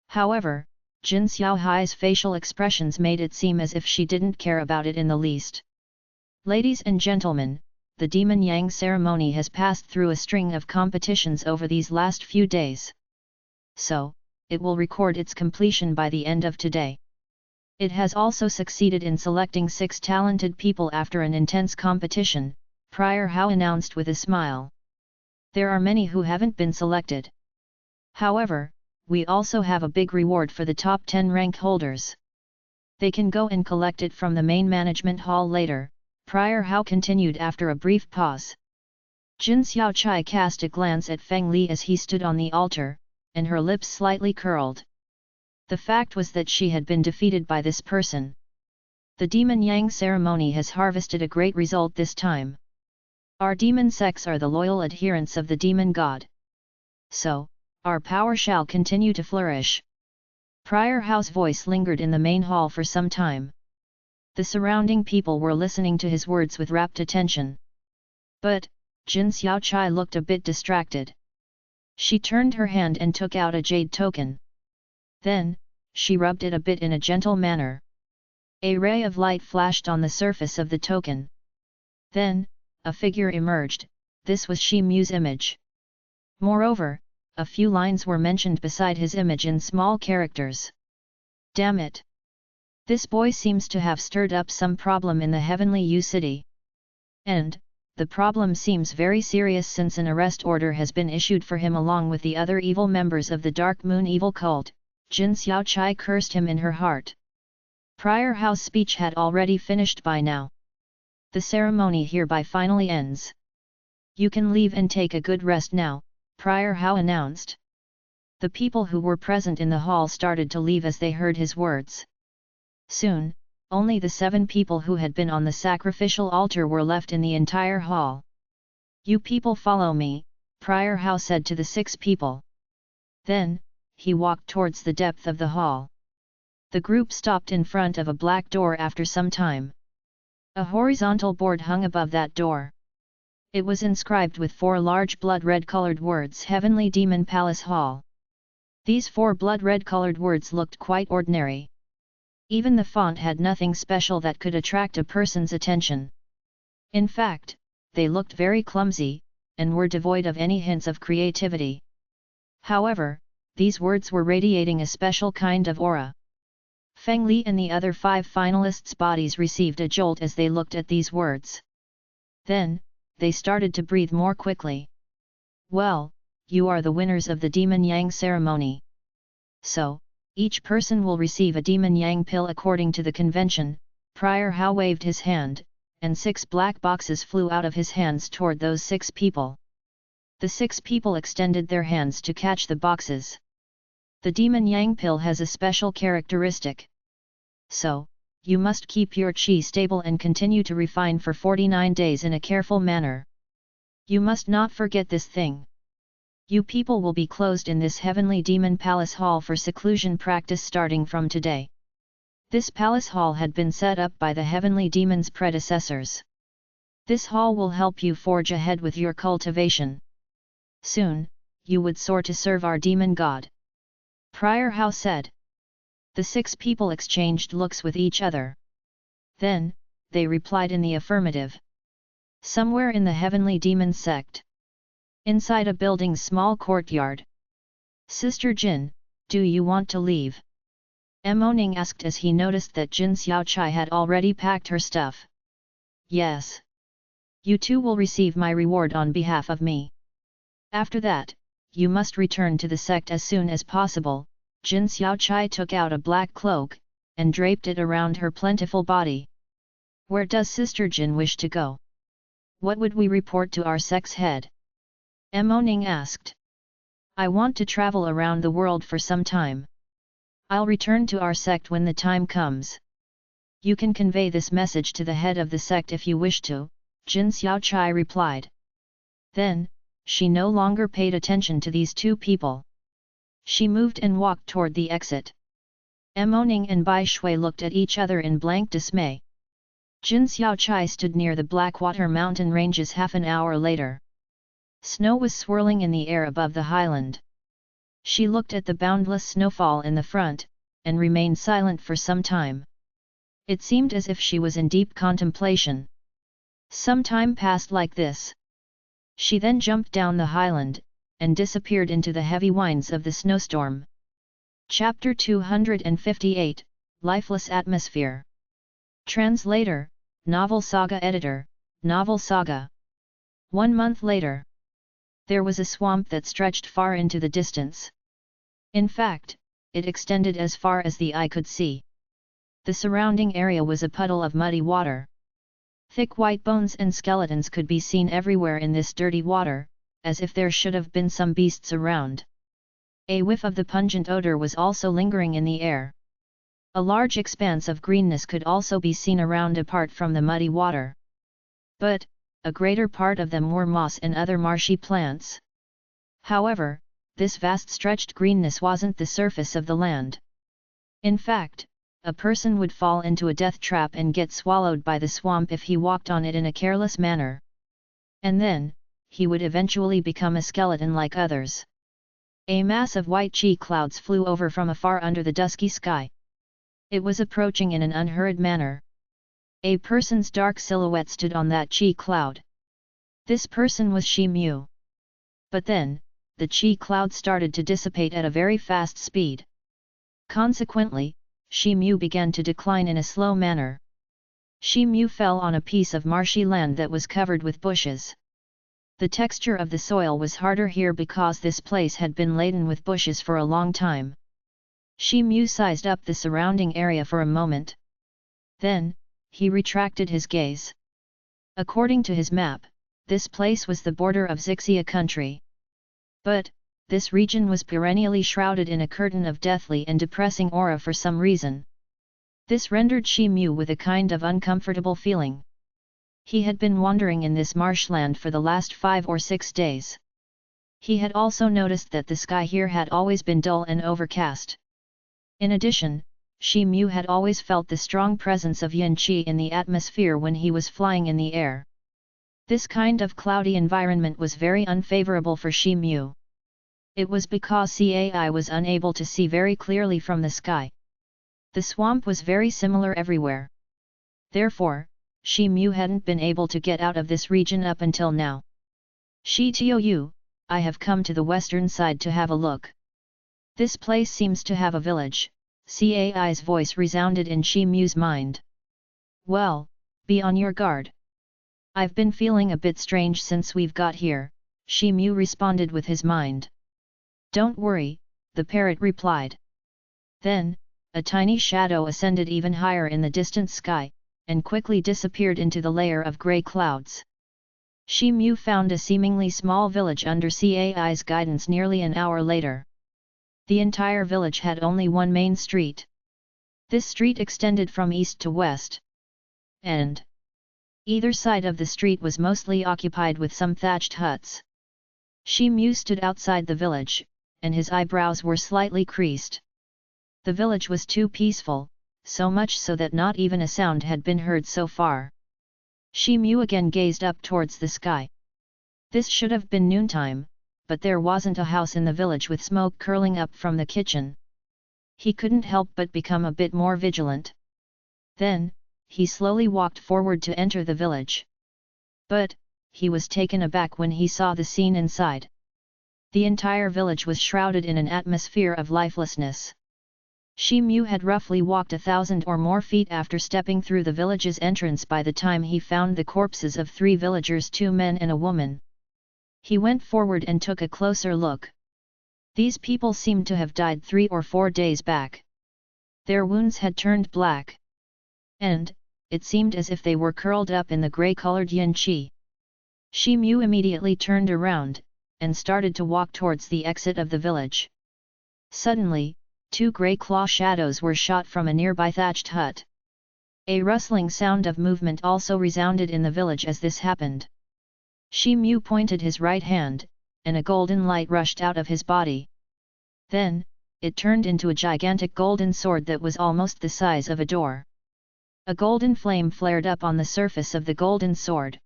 However, Jin Xiaohai's facial expressions made it seem as if she didn't care about it in the least. Ladies and gentlemen, the Demon Yang ceremony has passed through a string of competitions over these last few days. So, it will record its completion by the end of today. It has also succeeded in selecting 6 talented people after an intense competition, Prior Hao announced with a smile. There are many who haven't been selected. However, we also have a big reward for the top 10 rank holders. They can go and collect it from the main management hall later, Prior Hao continued after a brief pause. Jin Xiaochai cast a glance at Feng Li as he stood on the altar, and her lips slightly curled. The fact was that she had been defeated by this person. The Demon Yang ceremony has harvested a great result this time. Our demon sects are the loyal adherents of the demon god. So, our power shall continue to flourish. Prior Hao's voice lingered in the main hall for some time. The surrounding people were listening to his words with rapt attention. But, Jin Xiaochai looked a bit distracted. She turned her hand and took out a jade token. Then, she rubbed it a bit in a gentle manner. A ray of light flashed on the surface of the token. Then, a figure emerged. This was Shi Mu's image. Moreover, a few lines were mentioned beside his image in small characters. Damn it! This boy seems to have stirred up some problem in the Heavenly U City. And, the problem seems very serious since an arrest order has been issued for him along with the other evil members of the Dark Moon evil cult. Jin Xiaochai cursed him in her heart. Prior Hao's speech had already finished by now. The ceremony hereby finally ends. You can leave and take a good rest now, Prior Hao announced. The people who were present in the hall started to leave as they heard his words. Soon, only the 7 people who had been on the sacrificial altar were left in the entire hall. You people follow me, Prior Hao said to the 6 people. Then, he walked towards the depth of the hall. The group stopped in front of a black door after some time. A horizontal board hung above that door. It was inscribed with 4 large blood-red colored words, Heavenly Demon Palace Hall. These 4 blood-red colored words looked quite ordinary. Even the font had nothing special that could attract a person's attention. In fact, they looked very clumsy, and were devoid of any hints of creativity. However, these words were radiating a special kind of aura. Feng Li and the other 5 finalists' bodies received a jolt as they looked at these words. Then, they started to breathe more quickly. Well, you are the winners of the Demon Yang ceremony. So, each person will receive a Demon Yang pill according to the convention. Prior Hao waved his hand, and 6 black boxes flew out of his hands toward those 6 people. The 6 people extended their hands to catch the boxes. The Demon Yang pill has a special characteristic. So, you must keep your qi stable and continue to refine for 49 days in a careful manner. You must not forget this thing. You people will be closed in this Heavenly Demon Palace Hall for seclusion practice starting from today. This palace hall had been set up by the Heavenly Demon's predecessors. This hall will help you forge ahead with your cultivation. Soon, you would soar to serve our demon god. Prior Hao said. The 6 people exchanged looks with each other. Then, they replied in the affirmative. Somewhere in the Heavenly Demon sect. Inside a building's small courtyard. Sister Jin, do you want to leave? Moning asked as he noticed that Jin Xiaochai had already packed her stuff. Yes. You too will receive my reward on behalf of me. After that, you must return to the sect as soon as possible. Jin Xiaochai took out a black cloak, and draped it around her plentiful body. Where does Sister Jin wish to go? What would we report to our sect's head? Moning asked. I want to travel around the world for some time. I'll return to our sect when the time comes. You can convey this message to the head of the sect if you wish to, Jin Xiaochai replied. Then, she no longer paid attention to these 2 people. She moved and walked toward the exit. Moning and Bai Shui looked at each other in blank dismay. Jin Xiaochai stood near the Blackwater mountain ranges half an hour later. Snow was swirling in the air above the highland. She looked at the boundless snowfall in the front, and remained silent for some time. It seemed as if she was in deep contemplation. Some time passed like this. She then jumped down the highland, and disappeared into the heavy winds of the snowstorm. Chapter 258, Lifeless Atmosphere. Translator, Novel Saga Editor, Novel Saga. 1 month later. There was a swamp that stretched far into the distance. In fact, it extended as far as the eye could see. The surrounding area was a puddle of muddy water. Thick white bones and skeletons could be seen everywhere in this dirty water, as if there should have been some beasts around. A whiff of the pungent odor was also lingering in the air. A large expanse of greenness could also be seen around apart from the muddy water. But, a greater part of them were moss and other marshy plants. However, this vast stretched greenness wasn't the surface of the land. In fact, a person would fall into a death trap and get swallowed by the swamp if he walked on it in a careless manner. And then, he would eventually become a skeleton like others. A mass of white chi clouds flew over from afar under the dusky sky. It was approaching in an unhurried manner. A person's dark silhouette stood on that chi cloud. This person was Shi Mu. But then, the chi cloud started to dissipate at a very fast speed. Consequently, Shi Mu began to decline in a slow manner. Shi Mu fell on a piece of marshy land that was covered with bushes. The texture of the soil was harder here because this place had been laden with bushes for a long time. Shi Mu sized up the surrounding area for a moment. Then, he retracted his gaze. According to his map, this place was the border of Xixia country. But, this region was perennially shrouded in a curtain of deathly and depressing aura for some reason. This rendered Shi Mu with a kind of uncomfortable feeling. He had been wandering in this marshland for the last 5 or 6 days. He had also noticed that the sky here had always been dull and overcast. In addition, Shi Mu had always felt the strong presence of yin qi in the atmosphere when he was flying in the air. This kind of cloudy environment was very unfavorable for Shi Mu. It was because Cai was unable to see very clearly from the sky. The swamp was very similar everywhere. Therefore, Shi Mu hadn't been able to get out of this region up until now. Shi Tou, I have come to the western side to have a look. This place seems to have a village. Cai's voice resounded in Shi Mu's mind. Well, be on your guard. I've been feeling a bit strange since we've got here, Shi Mu responded with his mind. Don't worry, the parrot replied. Then, a tiny shadow ascended even higher in the distant sky, and quickly disappeared into the layer of grey clouds. Shi Mu found a seemingly small village under Cai's guidance nearly an hour later. The entire village had only one main street. This street extended from east to west. And either side of the street was mostly occupied with some thatched huts. Shi Mu stood outside the village, and his eyebrows were slightly creased. The village was too peaceful, so much so that not even a sound had been heard so far. Shi Mu again gazed up towards the sky. This should have been noontime, but there wasn't a house in the village with smoke curling up from the kitchen. He couldn't help but become a bit more vigilant. Then, he slowly walked forward to enter the village. But, he was taken aback when he saw the scene inside. The entire village was shrouded in an atmosphere of lifelessness. Shi Mu had roughly walked 1,000 or more feet after stepping through the village's entrance by the time he found the corpses of 3 villagers, 2 men and a woman. He went forward and took a closer look. These people seemed to have died 3 or 4 days back. Their wounds had turned black. And, it seemed as if they were curled up in the grey-colored yin qi. Shi Mu immediately turned around, and started to walk towards the exit of the village. Suddenly, 2 grey claw shadows were shot from a nearby thatched hut. A rustling sound of movement also resounded in the village as this happened. Shi Mu pointed his right hand, and a golden light rushed out of his body. Then, it turned into a gigantic golden sword that was almost the size of a door. A golden flame flared up on the surface of the golden sword.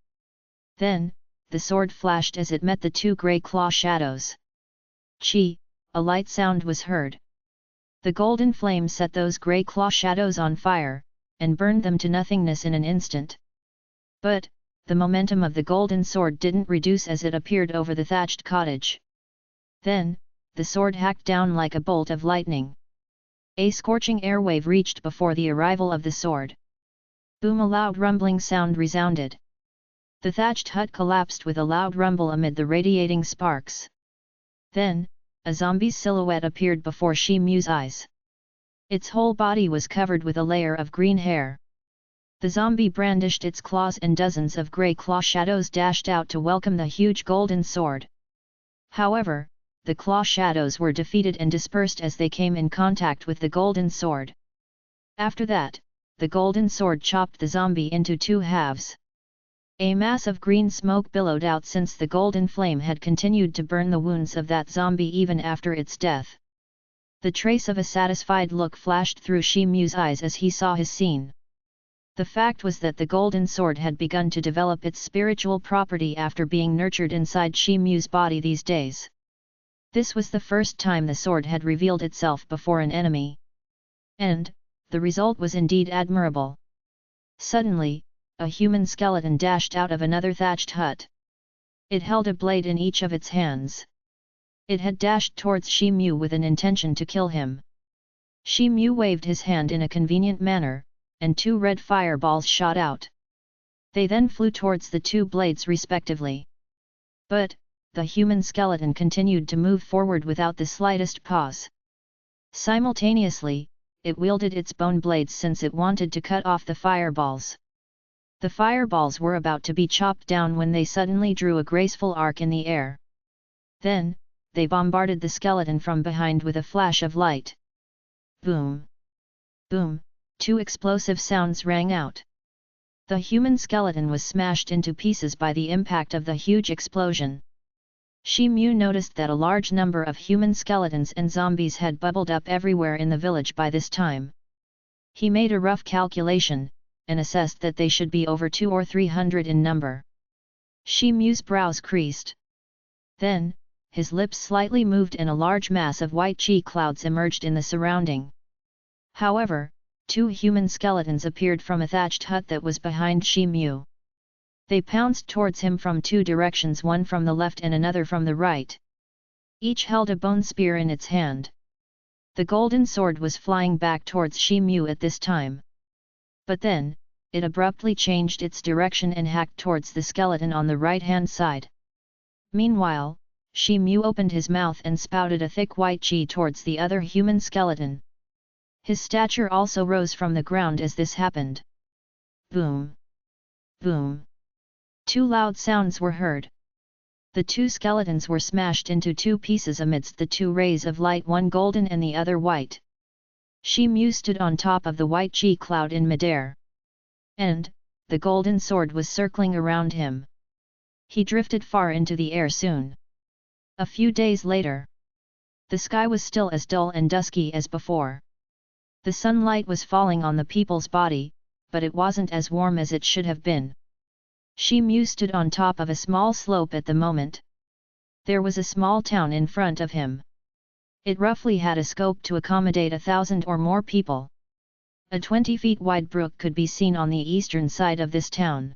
Then, the sword flashed as it met the 2 grey claw shadows. Chi, a light sound was heard. The golden flame set those grey claw shadows on fire, and burned them to nothingness in an instant. But, the momentum of the golden sword didn't reduce as it appeared over the thatched cottage. Then, the sword hacked down like a bolt of lightning. A scorching airwave reached before the arrival of the sword. Boom! A loud rumbling sound resounded. The thatched hut collapsed with a loud rumble amid the radiating sparks. Then, a zombie's silhouette appeared before Shi Mu's eyes. Its whole body was covered with a layer of green hair. The zombie brandished its claws and dozens of grey claw shadows dashed out to welcome the huge golden sword. However, the claw shadows were defeated and dispersed as they came in contact with the golden sword. After that, the golden sword chopped the zombie into 2 halves. A mass of green smoke billowed out since the golden flame had continued to burn the wounds of that zombie even after its death. The trace of a satisfied look flashed through Shi Mu's eyes as he saw his scene. The fact was that the golden sword had begun to develop its spiritual property after being nurtured inside Shi Mu's body these days. This was the first time the sword had revealed itself before an enemy. And, the result was indeed admirable. Suddenly, a human skeleton dashed out of another thatched hut. It held a blade in each of its hands. It had dashed towards Shi Mu with an intention to kill him. Shi Mu waved his hand in a convenient manner, and 2 red fireballs shot out. They then flew towards the 2 blades respectively. But, the human skeleton continued to move forward without the slightest pause. Simultaneously, it wielded its bone blades since it wanted to cut off the fireballs. The fireballs were about to be chopped down when they suddenly drew a graceful arc in the air. Then, they bombarded the skeleton from behind with a flash of light. Boom! Boom! 2 explosive sounds rang out. The human skeleton was smashed into pieces by the impact of the huge explosion. Shi Mu noticed that a large number of human skeletons and zombies had bubbled up everywhere in the village by this time. He made a rough calculation, and assessed that they should be over 200 or 300 in number. Shi Mu's brows creased. Then, his lips slightly moved and a large mass of white chi clouds emerged in the surrounding. However, 2 human skeletons appeared from a thatched hut that was behind Shi Mu. They pounced towards him from 2 directions, one from the left and another from the right. Each held a bone spear in its hand. The golden sword was flying back towards Shi Mu at this time. But then, it abruptly changed its direction and hacked towards the skeleton on the right-hand side. Meanwhile, Shi Mu opened his mouth and spouted a thick white chi towards the other human skeleton. His stature also rose from the ground as this happened. Boom! Boom! 2 loud sounds were heard. The 2 skeletons were smashed into 2 pieces amidst the 2 rays of light, one golden and the other white. Shi Mu stood on top of the white chi cloud in midair. And, the golden sword was circling around him. He drifted far into the air soon. A few days later, the sky was still as dull and dusky as before. The sunlight was falling on the people's body, but it wasn't as warm as it should have been. Shi Mu stood on top of a small slope at the moment. There was a small town in front of him. It roughly had a scope to accommodate 1,000 or more people. A 20 feet wide brook could be seen on the eastern side of this town.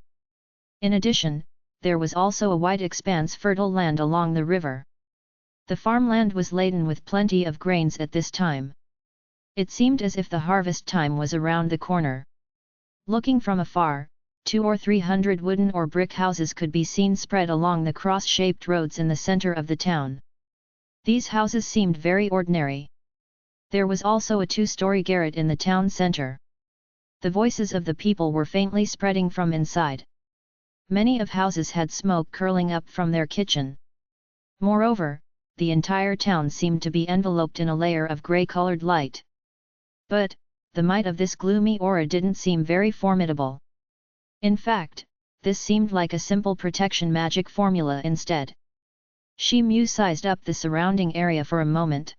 In addition, there was also a wide expanse fertile land along the river. The farmland was laden with plenty of grains at this time. It seemed as if the harvest time was around the corner. Looking from afar, 200 or 300 wooden or brick houses could be seen spread along the cross-shaped roads in the center of the town. These houses seemed very ordinary. There was also a 2-story garret in the town center. The voices of the people were faintly spreading from inside. Many of houses had smoke curling up from their kitchen. Moreover, the entire town seemed to be enveloped in a layer of gray-colored light. But, the might of this gloomy aura didn't seem very formidable. In fact, this seemed like a simple protection magic formula instead. Shi Mu sized up the surrounding area for a moment.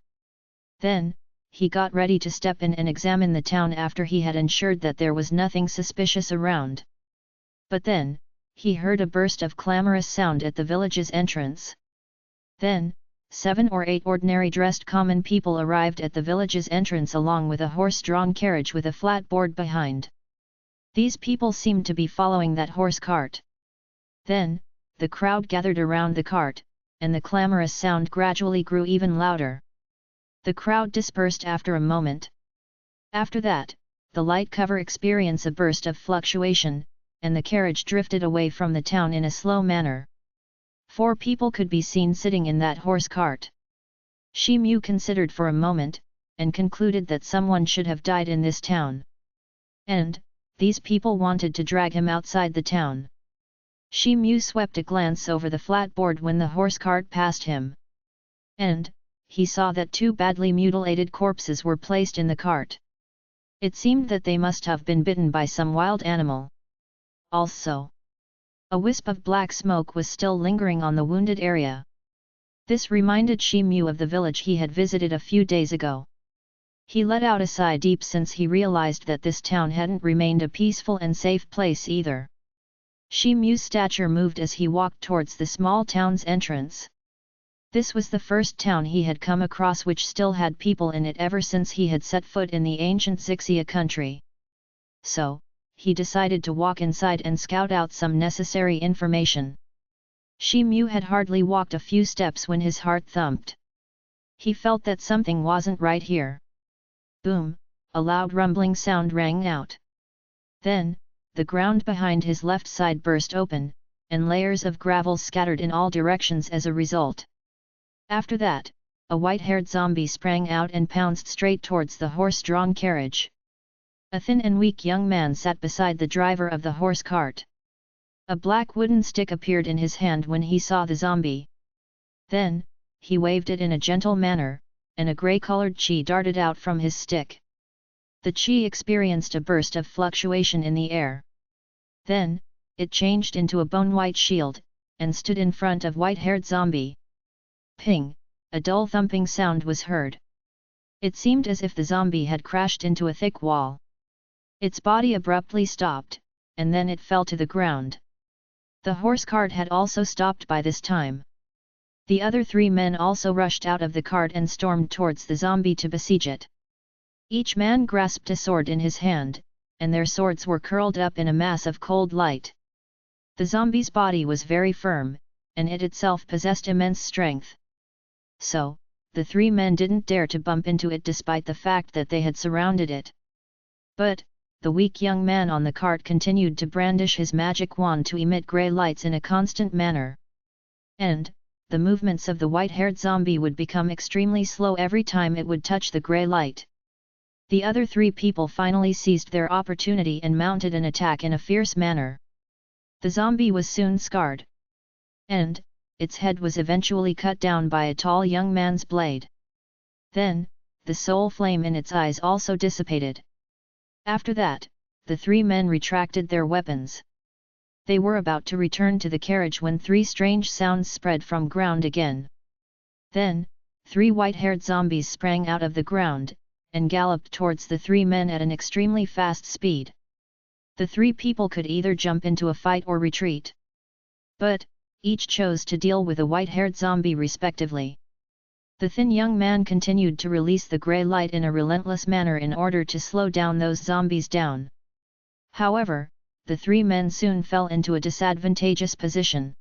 Then, he got ready to step in and examine the town after he had ensured that there was nothing suspicious around. But then, he heard a burst of clamorous sound at the village's entrance. Then, 7 or 8 ordinary dressed common people arrived at the village's entrance along with a horse-drawn carriage with a flat board behind. These people seemed to be following that horse cart. Then, the crowd gathered around the cart, and the clamorous sound gradually grew even louder. The crowd dispersed after a moment. After that, the light cover experienced a burst of fluctuation, and the carriage drifted away from the town in a slow manner. 4 people could be seen sitting in that horse cart. Shi Mu considered for a moment, and concluded that someone should have died in this town. And, these people wanted to drag him outside the town. Shi Mu swept a glance over the flat board when the horse cart passed him. And, he saw that 2 badly mutilated corpses were placed in the cart. It seemed that they must have been bitten by some wild animal. Also, a wisp of black smoke was still lingering on the wounded area. This reminded Shi Mu of the village he had visited a few days ago. He let out a sigh deep since he realized that this town hadn't remained a peaceful and safe place either. Shi Mu's stature moved as he walked towards the small town's entrance. This was the first town he had come across which still had people in it ever since he had set foot in the ancient Xixia country. So, he decided to walk inside and scout out some necessary information. Shi Mu had hardly walked a few steps when his heart thumped. He felt that something wasn't right here. Boom, a loud rumbling sound rang out. Then, the ground behind his left side burst open, and layers of gravel scattered in all directions as a result. After that, a white-haired zombie sprang out and pounced straight towards the horse-drawn carriage. A thin and weak young man sat beside the driver of the horse cart. A black wooden stick appeared in his hand when he saw the zombie. Then, he waved it in a gentle manner, and a grey-colored chi darted out from his stick. The chi experienced a burst of fluctuation in the air. Then, it changed into a bone-white shield, and stood in front of white-haired zombie. Ping, a dull thumping sound was heard. It seemed as if the zombie had crashed into a thick wall. Its body abruptly stopped, and then it fell to the ground. The horse cart had also stopped by this time. The other 3 men also rushed out of the cart and stormed towards the zombie to besiege it. Each man grasped a sword in his hand, and their swords were curled up in a mass of cold light. The zombie's body was very firm, and it itself possessed immense strength. So, the 3 men didn't dare to bump into it despite the fact that they had surrounded it. But, the weak young man on the cart continued to brandish his magic wand to emit grey lights in a constant manner. And, the movements of the white-haired zombie would become extremely slow every time it would touch the grey light. The other 3 people finally seized their opportunity and mounted an attack in a fierce manner. The zombie was soon scarred. And, its head was eventually cut down by a tall young man's blade. Then, the soul flame in its eyes also dissipated. After that, the 3 men retracted their weapons. They were about to return to the carriage when 3 strange sounds spread from ground again. Then, 3 white-haired zombies sprang out of the ground, and galloped towards the 3 men at an extremely fast speed. The 3 people could either jump into a fight or retreat. But, each chose to deal with a white-haired zombie respectively. The thin young man continued to release the grey light in a relentless manner in order to slow down those zombies down. However, the 3 men soon fell into a disadvantageous position.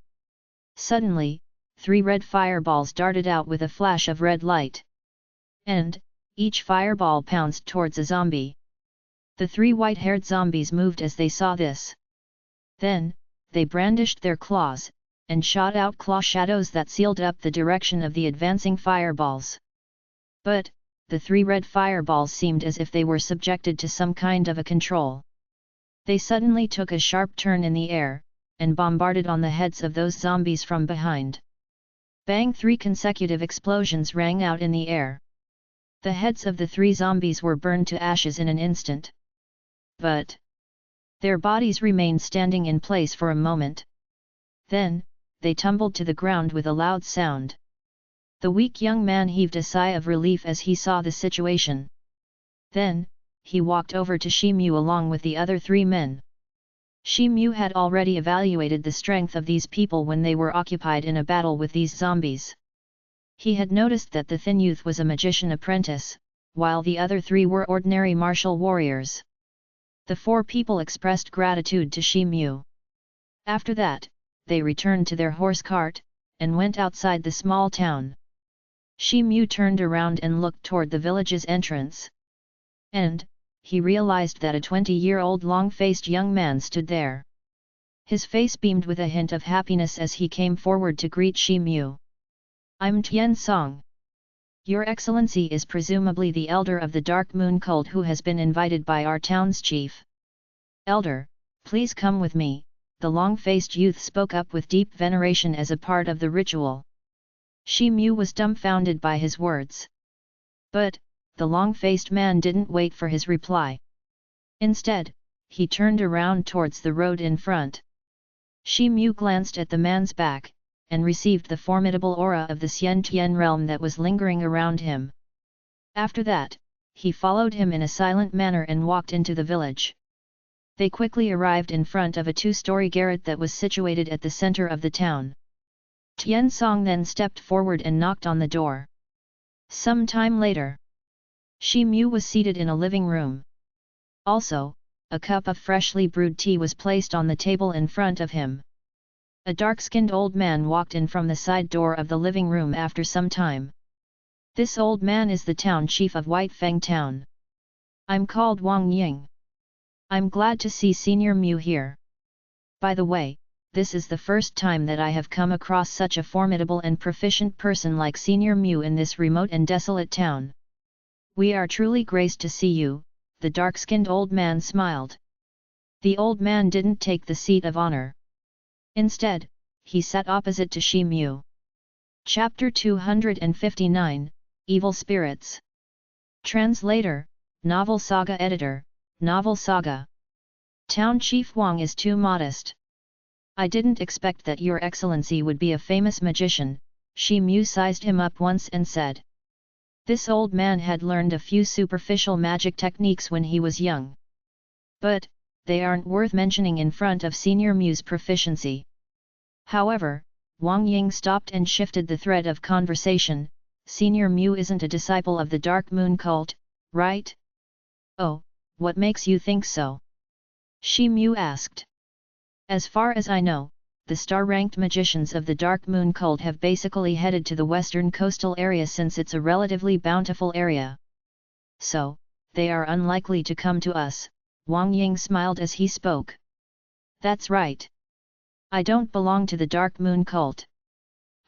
Suddenly, 3 red fireballs darted out with a flash of red light. And, each fireball pounced towards a zombie. The 3 white-haired zombies moved as they saw this. Then, they brandished their claws, and shot out claw shadows that sealed up the direction of the advancing fireballs. But, the 3 red fireballs seemed as if they were subjected to some kind of a control. They suddenly took a sharp turn in the air, and bombarded on the heads of those zombies from behind. Bang! 3 consecutive explosions rang out in the air. The heads of the 3 zombies were burned to ashes in an instant. But their bodies remained standing in place for a moment. Then, they tumbled to the ground with a loud sound. The weak young man heaved a sigh of relief as he saw the situation. Then, he walked over to Shimu along with the other 3 men. Shimu had already evaluated the strength of these people when they were occupied in a battle with these zombies. He had noticed that the thin youth was a magician apprentice, while the other 3 were ordinary martial warriors. The 4 people expressed gratitude to Shimu. After that, they returned to their horse cart, and went outside the small town. Shimu turned around and looked toward the village's entrance. And, he realized that a 20-year-old long-faced young man stood there. His face beamed with a hint of happiness as he came forward to greet Shimu. "I'm Tian Song. Your Excellency is presumably the elder of the Dark Moon cult who has been invited by our town's chief." "Elder, please come with me," the long-faced youth spoke up with deep veneration as a part of the ritual. Shimu was dumbfounded by his words. But, the long-faced man didn't wait for his reply. Instead, he turned around towards the road in front. Shimu glanced at the man's back, and received the formidable aura of the Xian Tian realm that was lingering around him. After that, he followed him in a silent manner and walked into the village. They quickly arrived in front of a 2-story garret that was situated at the center of the town. Tian Song then stepped forward and knocked on the door. Some time later, Shimu was seated in a living room. Also, a cup of freshly brewed tea was placed on the table in front of him. A dark-skinned old man walked in from the side door of the living room after some time. This old man is the town chief of White Feng Town. "I'm called Wang Ying. I'm glad to see Senior Mu here. By the way, this is the first time that I have come across such a formidable and proficient person like Senior Mu in this remote and desolate town. We are truly graced to see you," the dark-skinned old man smiled. The old man didn't take the seat of honor. Instead, he sat opposite to Shimu. Chapter 259, Evil Spirits. Translator, Novel Saga Editor, Novel Saga. Town Chief Wang is too modest. I didn't expect that Your Excellency would be a famous magician, Shi Mu sized him up once and said. This old man had learned a few superficial magic techniques when he was young. But, they aren't worth mentioning in front of Senior Mu's proficiency. However, Wang Ying stopped and shifted the thread of conversation. Senior Mu isn't a disciple of the Dark Moon cult, right? Oh, what makes you think so? Shi Mu asked. As far as I know, the star-ranked magicians of the Dark Moon cult have basically headed to the western coastal area since it's a relatively bountiful area. So, they are unlikely to come to us, Wang Ying smiled as he spoke. That's right. I don't belong to the Dark Moon cult.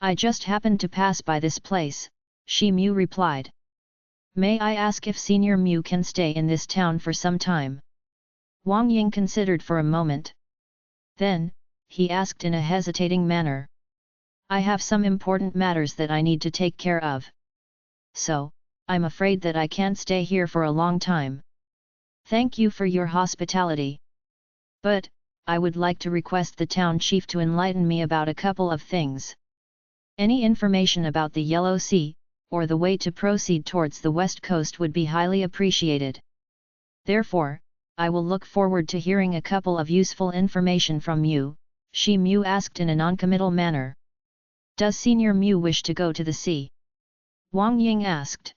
I just happened to pass by this place, Shi Mu replied. May I ask if Senior Mu can stay in this town for some time? Wang Ying considered for a moment. Then, he asked in a hesitating manner. I have some important matters that I need to take care of. So, I'm afraid that I can't stay here for a long time. Thank you for your hospitality. But, I would like to request the town chief to enlighten me about a couple of things. Any information about the Yellow Sea, or the way to proceed towards the west coast would be highly appreciated. Therefore, I will look forward to hearing a couple of useful information from you, Shi Mu asked in a non-committal manner. Does Senior Mu wish to go to the sea? Wang Ying asked.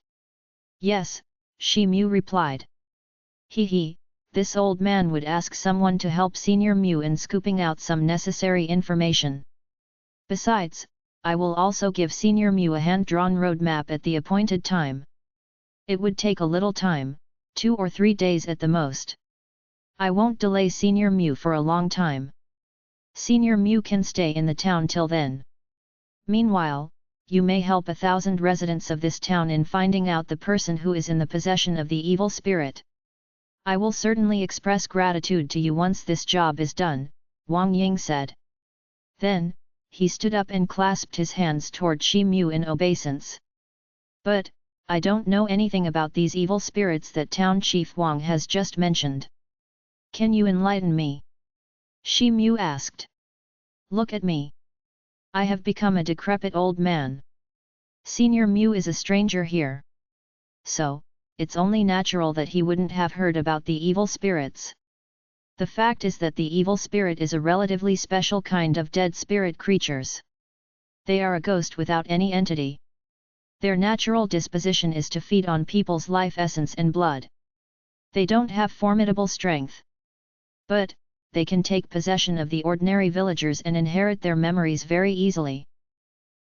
Yes, Shi Mu replied. This old man would ask someone to help Senior Mu in scooping out some necessary information. Besides, I will also give Senior Mu a hand-drawn roadmap at the appointed time. It would take a little time, 2 or 3 days at the most. I won't delay Senior Mu for a long time. Senior Mu can stay in the town till then. Meanwhile, you may help 1,000 residents of this town in finding out the person who is in the possession of the evil spirit. I will certainly express gratitude to you once this job is done, Wang Ying said. Then, he stood up and clasped his hands toward Shi Mu in obeisance. But, I don't know anything about these evil spirits that Town Chief Wang has just mentioned. Can you enlighten me? Shi Mu asked. Look at me. I have become a decrepit old man. Senior Mu is a stranger here. So, it's only natural that he wouldn't have heard about the evil spirits. The fact is that the evil spirit is a relatively special kind of dead spirit creatures. They are a ghost without any entity. Their natural disposition is to feed on people's life essence and blood. They don't have formidable strength. But, they can take possession of the ordinary villagers and inherit their memories very easily.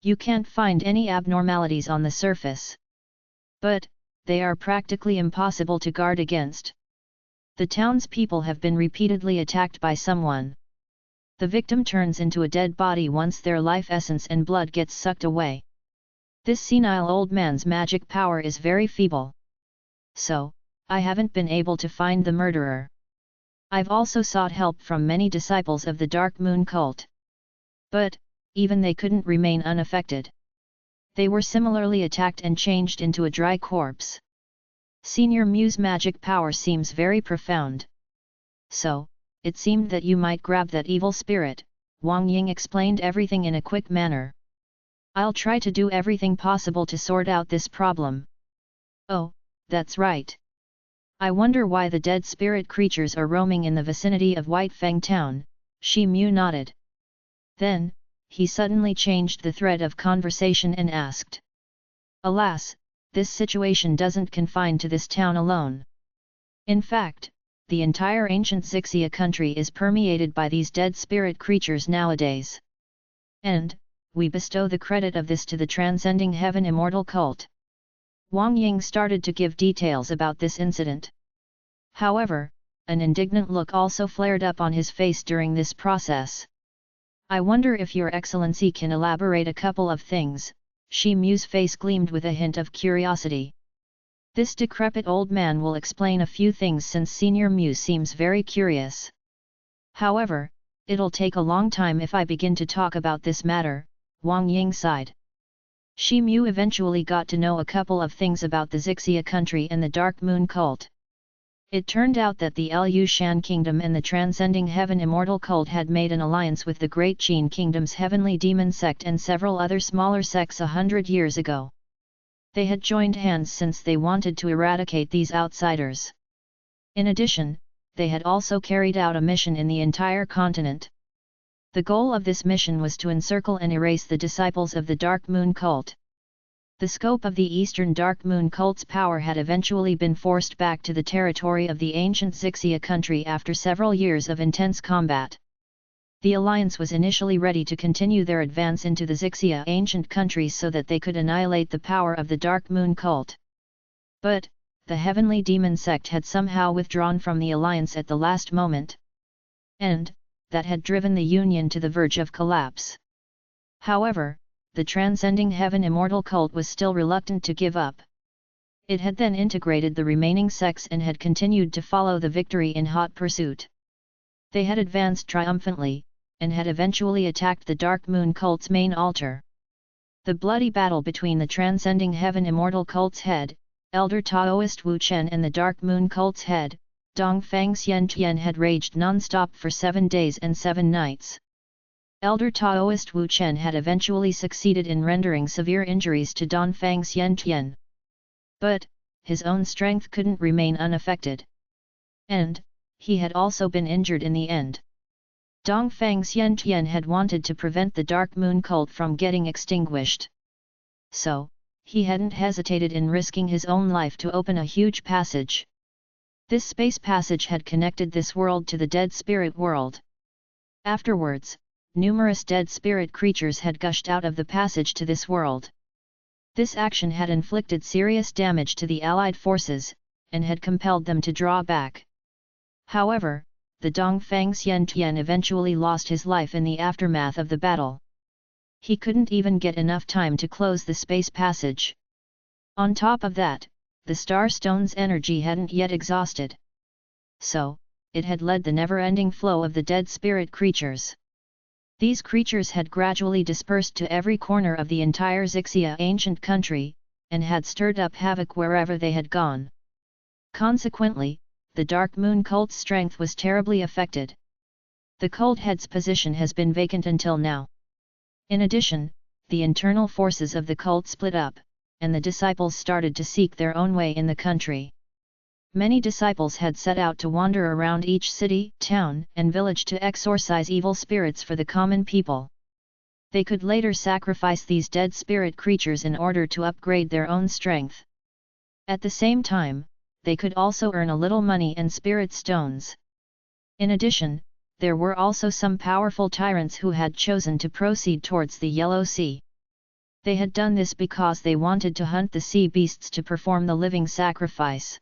You can't find any abnormalities on the surface. But, they are practically impossible to guard against. The townspeople have been repeatedly attacked by someone. The victim turns into a dead body once their life essence and blood gets sucked away. This senile old man's magic power is very feeble. So, I haven't been able to find the murderer. I've also sought help from many disciples of the Dark Moon cult. But, even they couldn't remain unaffected. They were similarly attacked and changed into a dry corpse. Senior Mu's magic power seems very profound. So, it seemed that you might grab that evil spirit, Wang Ying explained everything in a quick manner. I'll try to do everything possible to sort out this problem. Oh, that's right. I wonder why the dead spirit creatures are roaming in the vicinity of Whitefang Town, Shi Mu nodded. Then, he suddenly changed the thread of conversation and asked. Alas, this situation doesn't confine to this town alone. In fact, the entire ancient Xixia country is permeated by these dead spirit creatures nowadays. And, we bestow the credit of this to the Transcending Heaven Immortal Cult. Wang Ying started to give details about this incident. However, an indignant look also flared up on his face during this process. I wonder if Your Excellency can elaborate a couple of things. Shi Mu's face gleamed with a hint of curiosity. This decrepit old man will explain a few things since Senior Mu seems very curious. However, it'll take a long time if I begin to talk about this matter, Wang Ying sighed. Shi Mu eventually got to know a couple of things about the Xixia country and the Dark Moon cult. It turned out that the Lu Shan Kingdom and the Transcending Heaven Immortal Cult had made an alliance with the Great Qin Kingdom's Heavenly Demon Sect and several other smaller sects 100 years ago. They had joined hands since they wanted to eradicate these outsiders. In addition, they had also carried out a mission in the entire continent. The goal of this mission was to encircle and erase the disciples of the Dark Moon Cult. The scope of the Eastern Dark Moon Cult's power had eventually been forced back to the territory of the ancient Xixia country after several years of intense combat. The alliance was initially ready to continue their advance into the Xixia ancient countries so that they could annihilate the power of the Dark Moon Cult. But, the Heavenly Demon Sect had somehow withdrawn from the alliance at the last moment. And, that had driven the Union to the verge of collapse. However, the Transcending Heaven Immortal Cult was still reluctant to give up. It had then integrated the remaining sects and had continued to follow the victory in hot pursuit. They had advanced triumphantly, and had eventually attacked the Dark Moon Cult's main altar. The bloody battle between the Transcending Heaven Immortal Cult's head, Elder Taoist Wu Chen and the Dark Moon Cult's head, Dongfang Xian Tian had raged non-stop for 7 days and 7 nights. Elder Taoist Wu Chen had eventually succeeded in rendering severe injuries to Dongfang Xian Tian. But, his own strength couldn't remain unaffected. And, he had also been injured in the end. Dongfang Xian Tian had wanted to prevent the Dark Moon Cult from getting extinguished. So, he hadn't hesitated in risking his own life to open a huge passage. This space passage had connected this world to the dead spirit world. Afterwards, numerous dead spirit creatures had gushed out of the passage to this world. This action had inflicted serious damage to the Allied forces, and had compelled them to draw back. However, the Dongfang Xian Tian eventually lost his life in the aftermath of the battle. He couldn't even get enough time to close the space passage. On top of that, the Star Stone's energy hadn't yet exhausted. So, it had led the never-ending flow of the dead spirit creatures. These creatures had gradually dispersed to every corner of the entire Xixia ancient country, and had stirred up havoc wherever they had gone. Consequently, the Dark Moon Cult's strength was terribly affected. The cult head's position has been vacant until now. In addition, the internal forces of the cult split up, and the disciples started to seek their own way in the country. Many disciples had set out to wander around each city, town, and village to exorcise evil spirits for the common people. They could later sacrifice these dead spirit creatures in order to upgrade their own strength. At the same time, they could also earn a little money and spirit stones. In addition, there were also some powerful tyrants who had chosen to proceed towards the Yellow Sea. They had done this because they wanted to hunt the sea beasts to perform the living sacrifice.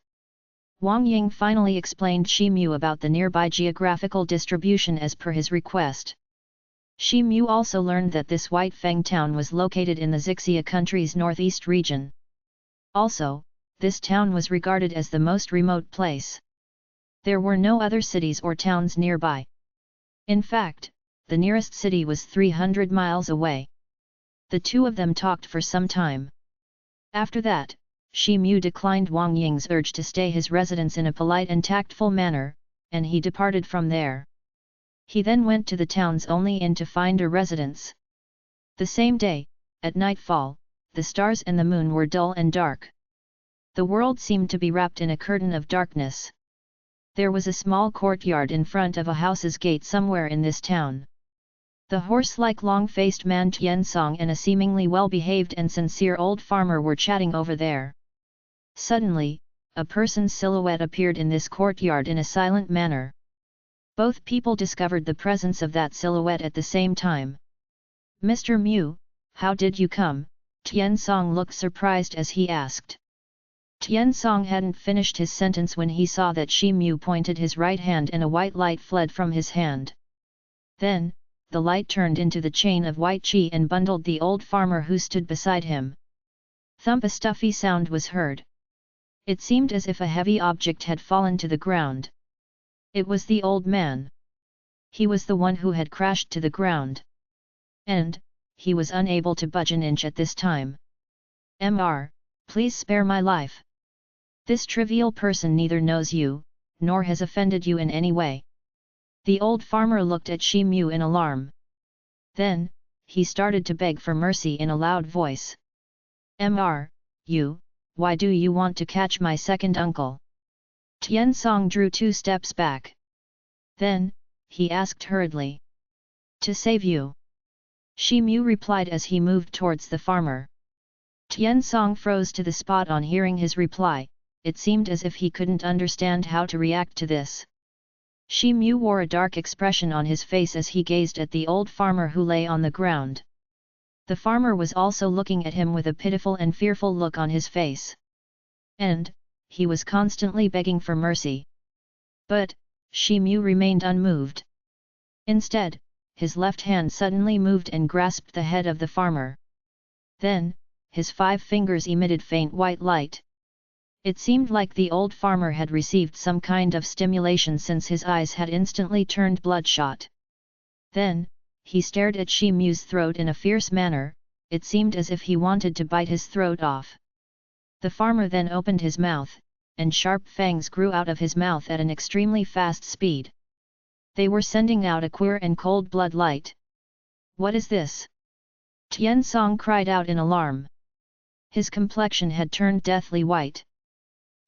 Wang Ying finally explained Shi Mu about the nearby geographical distribution as per his request. Shi Mu also learned that this White Feng town was located in the Xixia country's northeast region. Also, this town was regarded as the most remote place. There were no other cities or towns nearby. In fact, the nearest city was 300 miles away. The two of them talked for some time. After that, Shi Mu declined Wang Ying's urge to stay his residence in a polite and tactful manner, and he departed from there. He then went to the town's only inn to find a residence. The same day, at nightfall, the stars and the moon were dull and dark. The world seemed to be wrapped in a curtain of darkness. There was a small courtyard in front of a house's gate somewhere in this town. The horse-like long-faced man Tian Song and a seemingly well-behaved and sincere old farmer were chatting over there. Suddenly, a person's silhouette appeared in this courtyard in a silent manner. Both people discovered the presence of that silhouette at the same time. "Mr. Mu, how did you come?" Tian Song looked surprised as he asked. Tian Song hadn't finished his sentence when he saw that Shi Mu pointed his right hand and a white light fled from his hand. Then, the light turned into the chain of white qi and bundled the old farmer who stood beside him. Thump! A stuffy sound was heard. It seemed as if a heavy object had fallen to the ground. It was the old man. He was the one who had crashed to the ground. And, he was unable to budge an inch at this time. "Mr. Please spare my life. This trivial person neither knows you, nor has offended you in any way. The old farmer looked at Shi Mu in alarm. Then, he started to beg for mercy in a loud voice. Why do you want to catch my second uncle? Tian Song drew 2 steps back. Then, he asked hurriedly. To save you. Shi Mu replied as he moved towards the farmer. Tian Song froze to the spot on hearing his reply. It seemed as if he couldn't understand how to react to this. Shi Mu wore a dark expression on his face as he gazed at the old farmer who lay on the ground. The farmer was also looking at him with a pitiful and fearful look on his face. And, he was constantly begging for mercy. But, Shi Mu remained unmoved. Instead, his left hand suddenly moved and grasped the head of the farmer. Then, his 5 fingers emitted faint white light. It seemed like the old farmer had received some kind of stimulation since his eyes had instantly turned bloodshot. Then, he stared at Shi Mu's throat in a fierce manner. It seemed as if he wanted to bite his throat off. The farmer then opened his mouth, and sharp fangs grew out of his mouth at an extremely fast speed. They were sending out a queer and cold blood light. What is this? Tian Song cried out in alarm. His complexion had turned deathly white.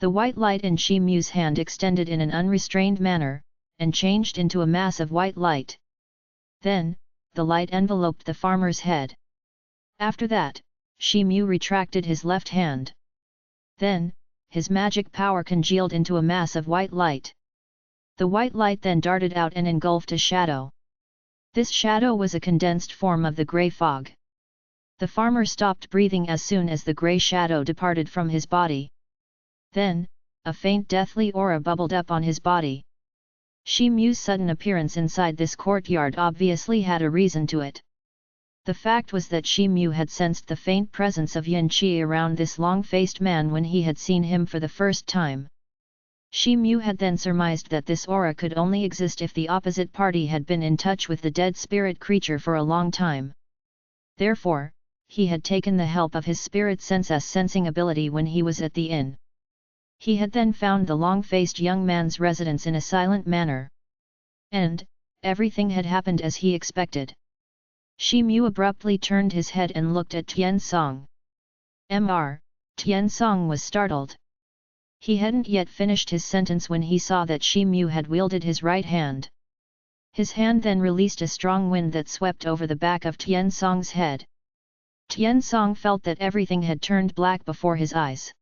The white light in Shi Mu's hand extended in an unrestrained manner, and changed into a mass of white light. Then, the light enveloped the farmer's head. After that, Shi Mu retracted his left hand. Then, his magic power congealed into a mass of white light. The white light then darted out and engulfed a shadow. This shadow was a condensed form of the grey fog. The farmer stopped breathing as soon as the grey shadow departed from his body. Then, a faint deathly aura bubbled up on his body. Shi Mu's sudden appearance inside this courtyard obviously had a reason to it. The fact was that Shi Mu had sensed the faint presence of yin qi around this long-faced man when he had seen him for the first time. Shi Mu had then surmised that this aura could only exist if the opposite party had been in touch with the dead spirit creature for a long time. Therefore, he had taken the help of his spirit sense's sensing ability when he was at the inn. He had then found the long-faced young man's residence in a silent manner. And, everything had happened as he expected. Shi Mu abruptly turned his head and looked at Tian Song. Tian Song was startled. He hadn't yet finished his sentence when he saw that Shi Mu had wielded his right hand. His hand then released a strong wind that swept over the back of Tian Song's head. Tian Song felt that everything had turned black before his eyes.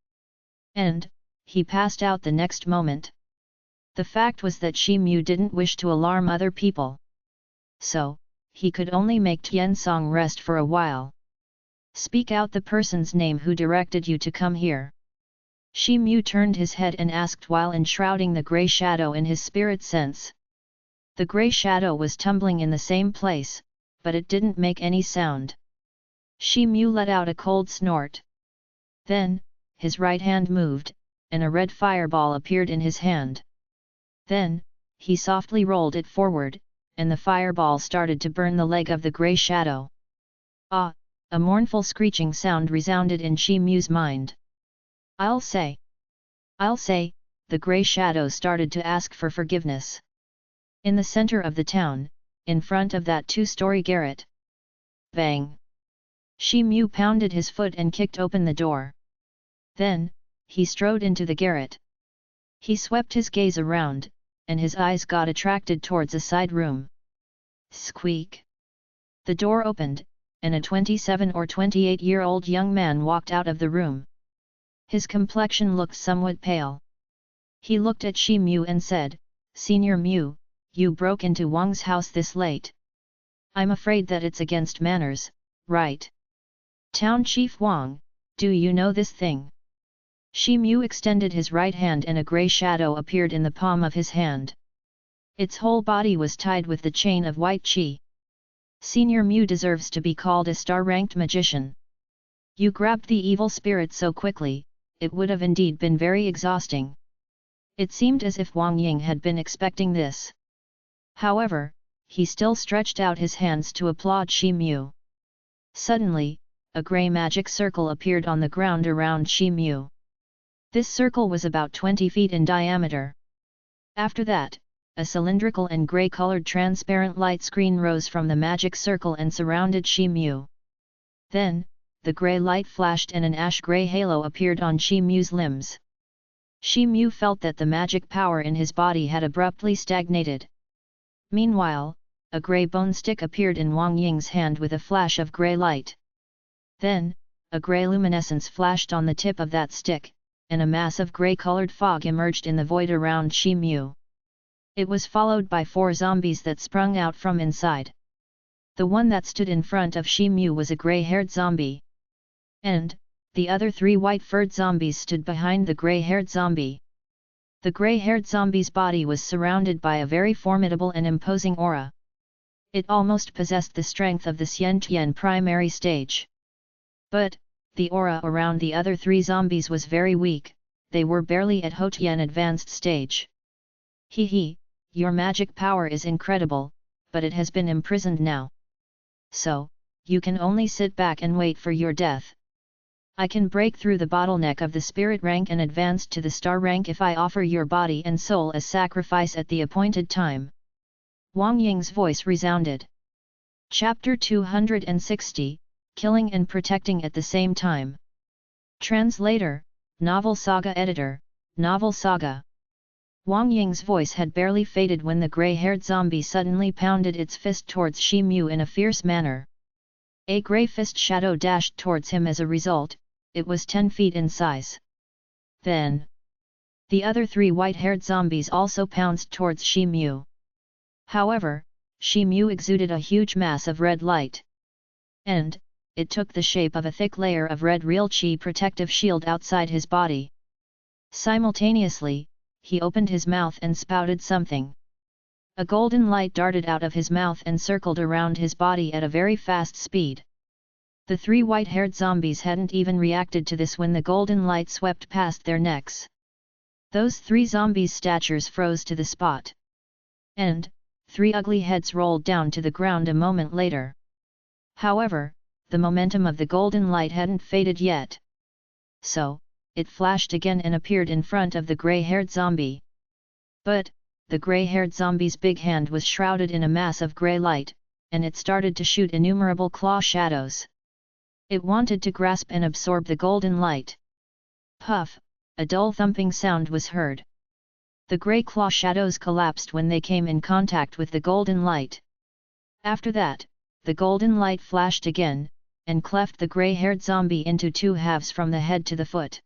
And, he passed out the next moment. The fact was that Shi Mu didn't wish to alarm other people. So, he could only make Tian Song rest for a while. Speak out the person's name who directed you to come here. Shi Mu turned his head and asked while enshrouding the grey shadow in his spirit sense. The grey shadow was tumbling in the same place, but it didn't make any sound. Shi Mu let out a cold snort. Then, his right hand moved, and a red fireball appeared in his hand. Then, he softly rolled it forward, and the fireball started to burn the leg of the grey shadow. Ah! A mournful screeching sound resounded in Shi Mu's mind. I'll say, the grey shadow started to ask for forgiveness. In the center of the town, in front of that 2-story garret. Bang! Shi Mu pounded his foot and kicked open the door. Then, he strode into the garret. He swept his gaze around, and his eyes got attracted towards a side room. Squeak! The door opened, and a 27 or 28-year-old young man walked out of the room. His complexion looked somewhat pale. He looked at Shi Mu and said, "Senior Mu, you broke into Wang's house this late. I'm afraid that it's against manners, right? Town Chief Wang, do you know this thing?" Shi Mu extended his right hand and a grey shadow appeared in the palm of his hand. Its whole body was tied with the chain of white qi. Senior Mu deserves to be called a star-ranked magician. You grabbed the evil spirit so quickly, it would have indeed been very exhausting. It seemed as if Wang Ying had been expecting this. However, he still stretched out his hands to applaud Shi Mu. Suddenly, a grey magic circle appeared on the ground around Shi Mu. This circle was about 20 feet in diameter. After that, a cylindrical and grey-colored transparent light screen rose from the magic circle and surrounded Shi Mu. Then, the grey light flashed and an ash-grey halo appeared on Shi Mu's limbs. Shi Mu felt that the magic power in his body had abruptly stagnated. Meanwhile, a grey bone stick appeared in Wang Ying's hand with a flash of grey light. Then, a grey luminescence flashed on the tip of that stick, and a mass of grey-colored fog emerged in the void around Shi Mu. It was followed by 4 zombies that sprung out from inside. The one that stood in front of Shi Mu was a grey-haired zombie. And, the other 3 white-furred zombies stood behind the grey-haired zombie. The grey-haired zombie's body was surrounded by a very formidable and imposing aura. It almost possessed the strength of the Xiantian primary stage. But, the aura around the other 3 zombies was very weak, they were barely at Houtian advanced stage. He, your magic power is incredible, but it has been imprisoned now. So, you can only sit back and wait for your death. I can break through the bottleneck of the spirit rank and advance to the star rank if I offer your body and soul as sacrifice at the appointed time. Wang Ying's voice resounded. Chapter 260, Killing and Protecting at the Same Time. Translator, Novel Saga Editor, Novel Saga. Wang Ying's voice had barely faded when the grey-haired zombie suddenly pounded its fist towards Shi Mu in a fierce manner. A grey fist shadow dashed towards him as a result, it was 10 feet in size. Then, the other 3 white-haired zombies also pounced towards Shi Mu. However, Shi Mu exuded a huge mass of red light. And, it took the shape of a thick layer of red real chi protective shield outside his body. Simultaneously, he opened his mouth and spouted something. A golden light darted out of his mouth and circled around his body at a very fast speed. The 3 white-haired zombies hadn't even reacted to this when the golden light swept past their necks. Those 3 zombies' statures froze to the spot. And, 3 ugly heads rolled down to the ground a moment later. However, the momentum of the golden light hadn't faded yet. So, it flashed again and appeared in front of the grey-haired zombie. But, the grey-haired zombie's big hand was shrouded in a mass of grey light, and it started to shoot innumerable claw shadows. It wanted to grasp and absorb the golden light. Puff, a dull thumping sound was heard. The grey claw shadows collapsed when they came in contact with the golden light. After that, the golden light flashed again, and cleft the grey-haired zombie into 2 halves from the head to the foot.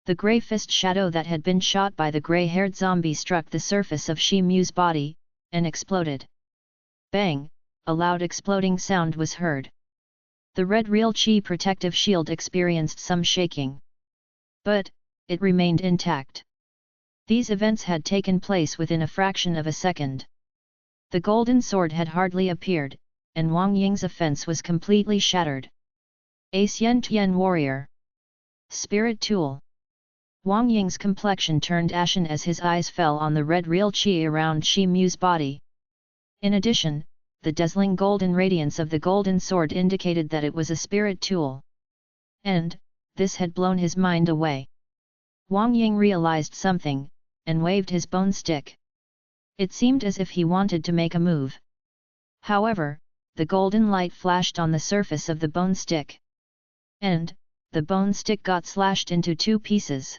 The grey fist shadow that had been shot by the grey-haired zombie struck the surface of Shi Mu's body, and exploded. Bang! A loud exploding sound was heard. The red real chi protective shield experienced some shaking. But, it remained intact. These events had taken place within a fraction of a second. The golden sword had hardly appeared, and Wang Ying's offense was completely shattered. A Xiantian warrior. Spirit tool. Wang Ying's complexion turned ashen as his eyes fell on the red real chi around Shi Mu's body. In addition, the dazzling golden radiance of the golden sword indicated that it was a spirit tool. And, this had blown his mind away. Wang Ying realized something, and waved his bone stick. It seemed as if he wanted to make a move. However, the golden light flashed on the surface of the bone stick. And, the bone stick got slashed into 2 pieces.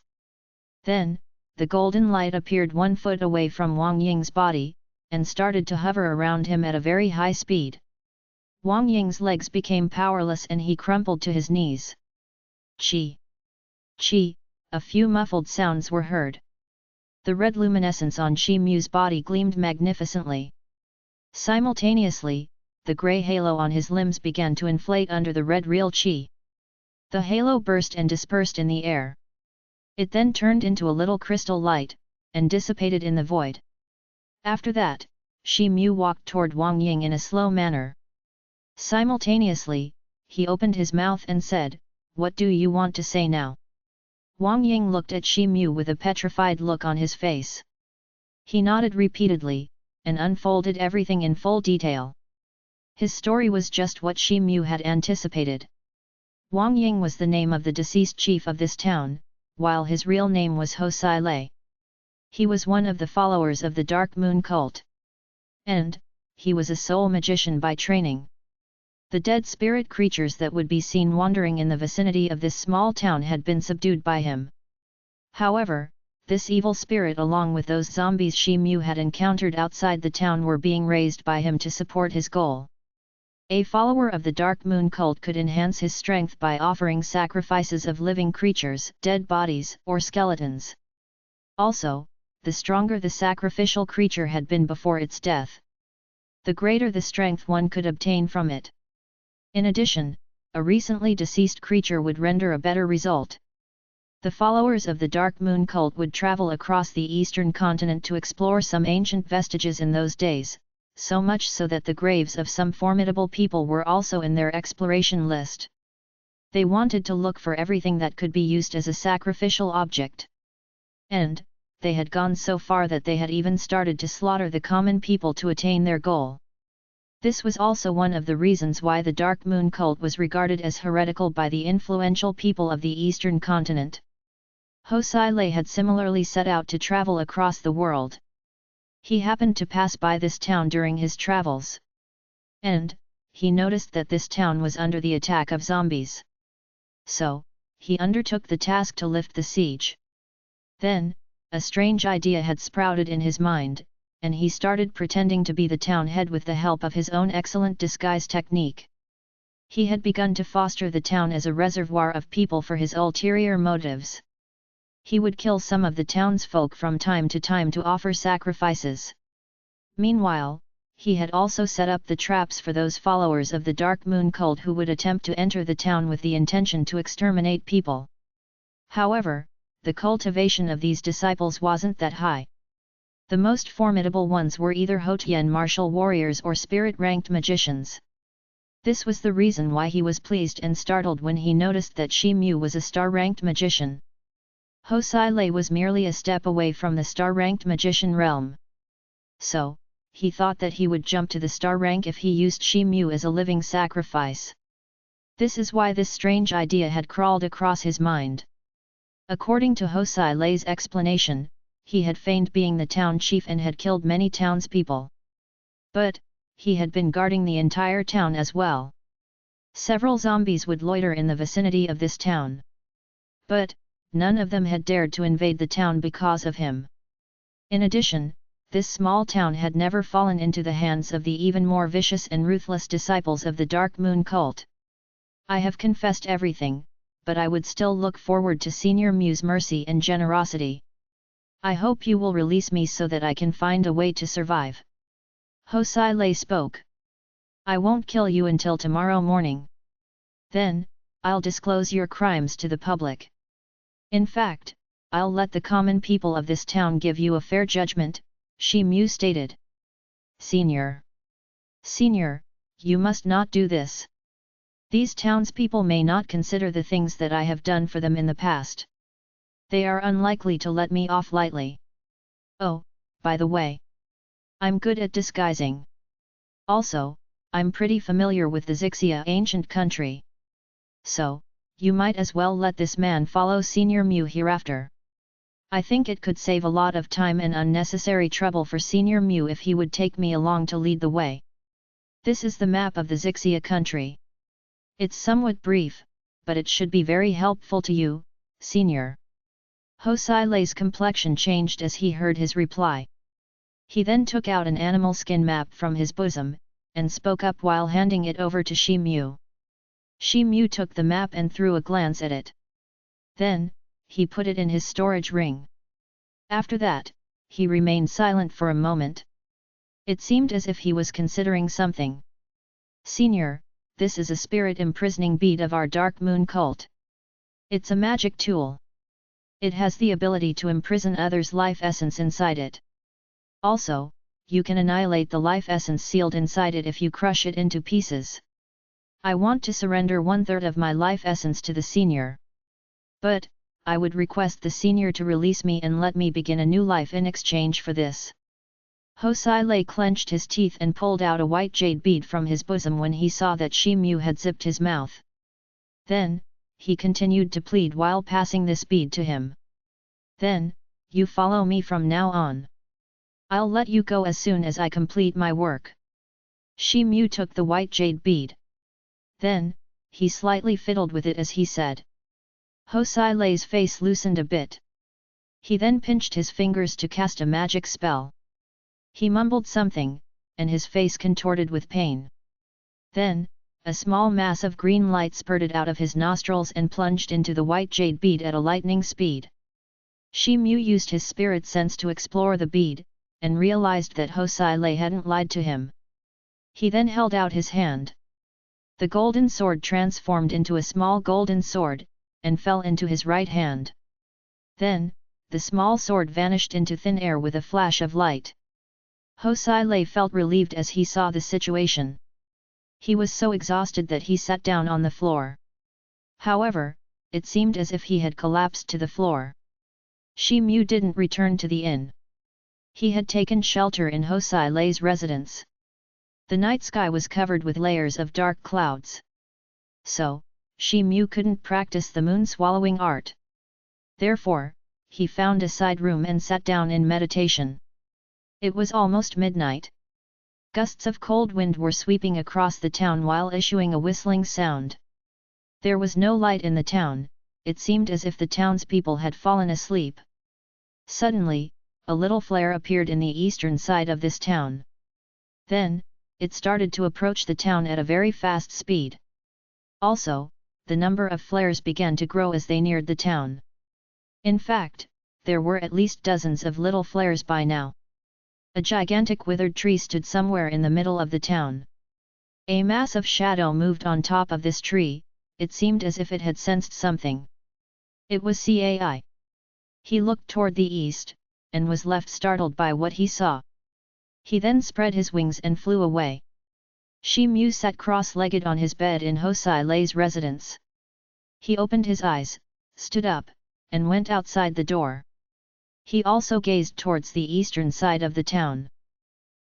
Then, the golden light appeared 1 foot away from Wang Ying's body, and started to hover around him at a very high speed. Wang Ying's legs became powerless and he crumpled to his knees. Chi! Chi! A few muffled sounds were heard. The red luminescence on Shi Mu's body gleamed magnificently. Simultaneously, the grey halo on his limbs began to inflate under the red real chi. The halo burst and dispersed in the air. It then turned into a little crystal light, and dissipated in the void. After that, Shi Mu walked toward Wang Ying in a slow manner. Simultaneously, he opened his mouth and said, "What do you want to say now?" Wang Ying looked at Shi Mu with a petrified look on his face. He nodded repeatedly, and unfolded everything in full detail. His story was just what Shi Mu had anticipated. Wang Ying was the name of the deceased chief of this town, while his real name was Ho Sai Lei. He was one of the followers of the Dark Moon cult. And, he was a soul magician by training. The dead spirit creatures that would be seen wandering in the vicinity of this small town had been subdued by him. However, this evil spirit along with those zombies Shi Mu had encountered outside the town were being raised by him to support his goal. A follower of the Dark Moon cult could enhance his strength by offering sacrifices of living creatures, dead bodies, or skeletons. Also, the stronger the sacrificial creature had been before its death, the greater the strength one could obtain from it. In addition, a recently deceased creature would render a better result. The followers of the Dark Moon cult would travel across the eastern continent to explore some ancient vestiges in those days, so much so that the graves of some formidable people were also in their exploration list. They wanted to look for everything that could be used as a sacrificial object. And, they had gone so far that they had even started to slaughter the common people to attain their goal. This was also one of the reasons why the Dark Moon cult was regarded as heretical by the influential people of the eastern continent. Hosai Lei had similarly set out to travel across the world. He happened to pass by this town during his travels. And, he noticed that this town was under the attack of zombies. So, he undertook the task to lift the siege. Then, a strange idea had sprouted in his mind, and he started pretending to be the town head with the help of his own excellent disguise technique. He had begun to foster the town as a reservoir of people for his ulterior motives. He would kill some of the townsfolk from time to time to offer sacrifices. Meanwhile, he had also set up the traps for those followers of the Dark Moon cult who would attempt to enter the town with the intention to exterminate people. However, the cultivation of these disciples wasn't that high. The most formidable ones were either Hotian martial warriors or spirit-ranked magicians. This was the reason why he was pleased and startled when he noticed that Shi Mu was a star-ranked magician. Hosai Lei was merely a step away from the star-ranked magician realm. So, he thought that he would jump to the star rank if he used Shi Mu as a living sacrifice. This is why this strange idea had crawled across his mind. According to Hosai Lei's explanation, he had feigned being the town chief and had killed many townspeople. But, he had been guarding the entire town as well. Several zombies would loiter in the vicinity of this town. But, none of them had dared to invade the town because of him. In addition, this small town had never fallen into the hands of the even more vicious and ruthless disciples of the Dark Moon cult. I have confessed everything, but I would still look forward to Senior Mu's mercy and generosity. I hope you will release me so that I can find a way to survive. Hosai Lei spoke. I won't kill you until tomorrow morning. Then, I'll disclose your crimes to the public. In fact, I'll let the common people of this town give you a fair judgment, Shi Mu stated. Senior, you must not do this. These townspeople may not consider the things that I have done for them in the past. They are unlikely to let me off lightly. Oh, by the way, I'm good at disguising. Also, I'm pretty familiar with the Xixia ancient country. So, you might as well let this man follow Senior Mu hereafter. I think it could save a lot of time and unnecessary trouble for Senior Mu if he would take me along to lead the way. This is the map of the Xixia country. It's somewhat brief, but it should be very helpful to you, Senior. Hosai Lei's complexion changed as he heard his reply. He then took out an animal skin map from his bosom, and spoke up while handing it over to Shi Mu. Shi Mu took the map and threw a glance at it. Then, he put it in his storage ring. After that, he remained silent for a moment. It seemed as if he was considering something. Senior, this is a spirit imprisoning bead of our Dark Moon cult. It's a magic tool. It has the ability to imprison others' life essence inside it. Also, you can annihilate the life essence sealed inside it if you crush it into pieces. I want to surrender 1/3 of my life essence to the Senior. But, I would request the Senior to release me and let me begin a new life in exchange for this. Hosai Lei clenched his teeth and pulled out a white jade bead from his bosom when he saw that Shi Mu had zipped his mouth. Then, he continued to plead while passing this bead to him. Then, you follow me from now on. I'll let you go as soon as I complete my work. Shi Mu took the white jade bead. Then, he slightly fiddled with it as he said. Ho Sai Lei's face loosened a bit. He then pinched his fingers to cast a magic spell. He mumbled something, and his face contorted with pain. Then, a small mass of green light spurted out of his nostrils and plunged into the white jade bead at a lightning speed. Shi Mu used his spirit sense to explore the bead, and realized that Ho Sai Lei hadn't lied to him. He then held out his hand. The golden sword transformed into a small golden sword, and fell into his right hand. Then, the small sword vanished into thin air with a flash of light. Ho Sai Lei felt relieved as he saw the situation. He was so exhausted that he sat down on the floor. However, it seemed as if he had collapsed to the floor. Shi Mu didn't return to the inn. He had taken shelter in Ho Sai Lei's residence. The night sky was covered with layers of dark clouds. So, Shi Mu couldn't practice the moon-swallowing art. Therefore, he found a side room and sat down in meditation. It was almost midnight. Gusts of cold wind were sweeping across the town while issuing a whistling sound. There was no light in the town, it seemed as if the townspeople had fallen asleep. Suddenly, a little flare appeared in the eastern side of this town. Then, it started to approach the town at a very fast speed. Also, the number of flares began to grow as they neared the town. In fact, there were at least dozens of little flares by now. A gigantic withered tree stood somewhere in the middle of the town. A mass of shadow moved on top of this tree, it seemed as if it had sensed something. It was Cai. He looked toward the east, and was left startled by what he saw. He then spread his wings and flew away. Shi Mu sat cross-legged on his bed in Ho Sai Lei's residence. He opened his eyes, stood up, and went outside the door. He also gazed towards the eastern side of the town.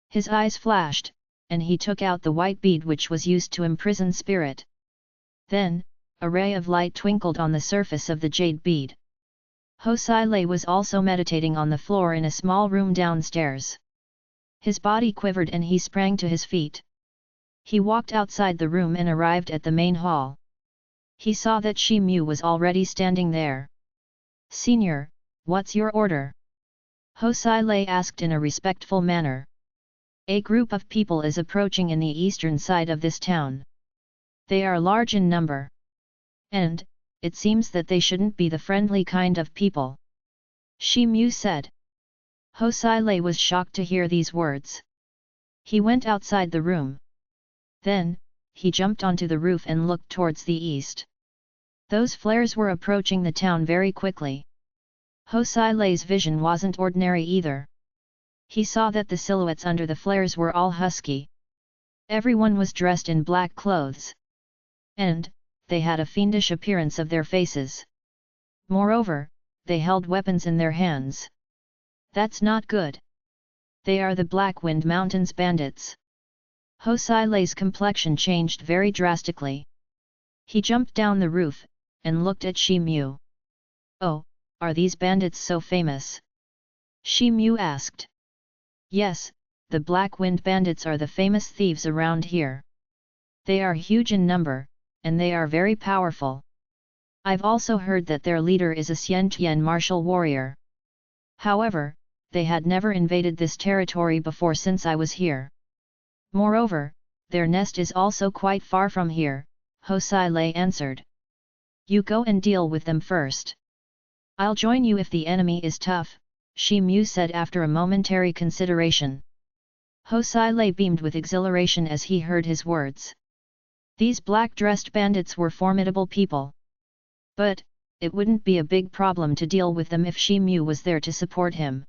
His eyes flashed, and he took out the white bead which was used to imprison spirit. Then, a ray of light twinkled on the surface of the jade bead. Ho Sai Lei was also meditating on the floor in a small room downstairs. His body quivered and he sprang to his feet. He walked outside the room and arrived at the main hall. He saw that Shi Mu was already standing there. "Senior, what's your order?" Ho Sai Lei asked in a respectful manner. "A group of people is approaching in the eastern side of this town. They are large in number. And, it seems that they shouldn't be the friendly kind of people," Shi Mu said. Ho Sai Lei was shocked to hear these words. He went outside the room. Then, he jumped onto the roof and looked towards the east. Those flares were approaching the town very quickly. Ho Sai Lei's vision wasn't ordinary either. He saw that the silhouettes under the flares were all husky. Everyone was dressed in black clothes. And, they had a fiendish appearance of their faces. Moreover, they held weapons in their hands. That's not good. They are the Black Wind Mountains bandits. Ho Sai Lei's complexion changed very drastically. He jumped down the roof, and looked at Shi Mu. "Oh, are these bandits so famous?" Shi Mu asked. "Yes, the Black Wind bandits are the famous thieves around here. They are huge in number, and they are very powerful. I've also heard that their leader is a Xiantian martial warrior. However, they had never invaded this territory before since I was here. Moreover, their nest is also quite far from here," Ho Sai Lei answered. "You go and deal with them first. I'll join you if the enemy is tough," Shi Mu said after a momentary consideration. Ho Sai Lei beamed with exhilaration as he heard his words. These black-dressed bandits were formidable people. But, it wouldn't be a big problem to deal with them if Shi Mu was there to support him.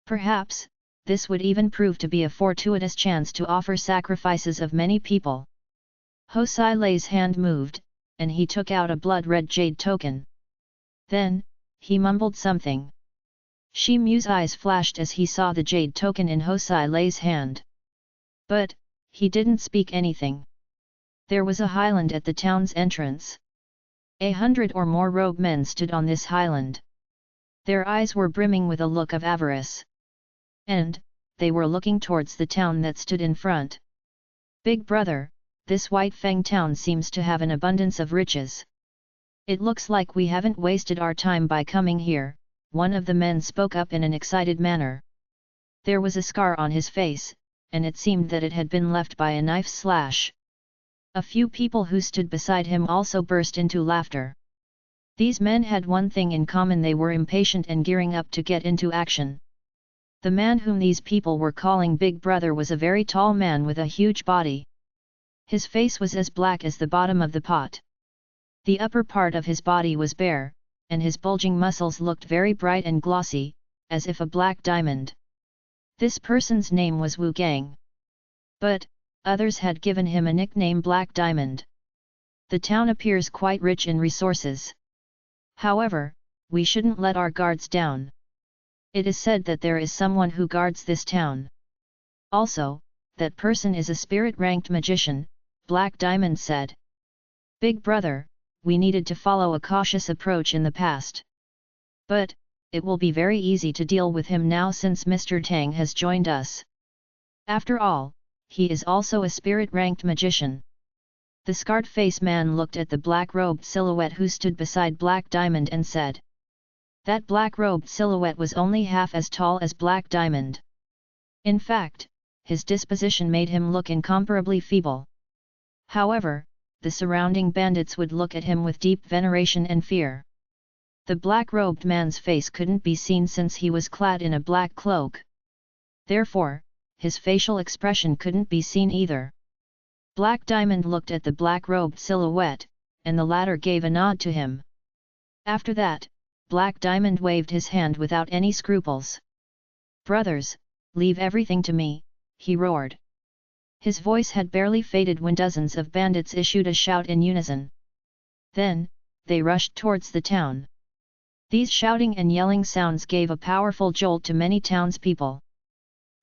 Perhaps, this would even prove to be a fortuitous chance to offer sacrifices of many people. Ho Sai Lei's hand moved, and he took out a blood-red jade token. Then, he mumbled something. Shi Mu's eyes flashed as he saw the jade token in Ho Sai Lei's hand. But, he didn't speak anything. There was a highland at the town's entrance. 100 or more rogue men stood on this highland. Their eyes were brimming with a look of avarice. And, they were looking towards the town that stood in front. Big brother, this White Fang town seems to have an abundance of riches. It looks like we haven't wasted our time by coming here, one of the men spoke up in an excited manner. There was a scar on his face, and it seemed that it had been left by a knife slash. A few people who stood beside him also burst into laughter. These men had one thing in common: they were impatient and gearing up to get into action. The man whom these people were calling Big Brother was a very tall man with a huge body. His face was as black as the bottom of the pot. The upper part of his body was bare, and his bulging muscles looked very bright and glossy, as if a black diamond. This person's name was Wu Gang. But, others had given him a nickname Black Diamond. The town appears quite rich in resources. However, we shouldn't let our guards down. It is said that there is someone who guards this town. Also, that person is a spirit-ranked magician, Black Diamond said. Big brother, we needed to follow a cautious approach in the past. But, it will be very easy to deal with him now since Mr. Tang has joined us. After all, he is also a spirit-ranked magician. The scarred-faced man looked at the black-robed silhouette who stood beside Black Diamond and said. That black-robed silhouette was only half as tall as Black Diamond. In fact, his disposition made him look incomparably feeble. However, the surrounding bandits would look at him with deep veneration and fear. The black-robed man's face couldn't be seen since he was clad in a black cloak. Therefore, his facial expression couldn't be seen either. Black Diamond looked at the black-robed silhouette, and the latter gave a nod to him. After that, Black Diamond waved his hand without any scruples. Brothers, leave everything to me, he roared. His voice had barely faded when dozens of bandits issued a shout in unison. Then, they rushed towards the town. These shouting and yelling sounds gave a powerful jolt to many townspeople.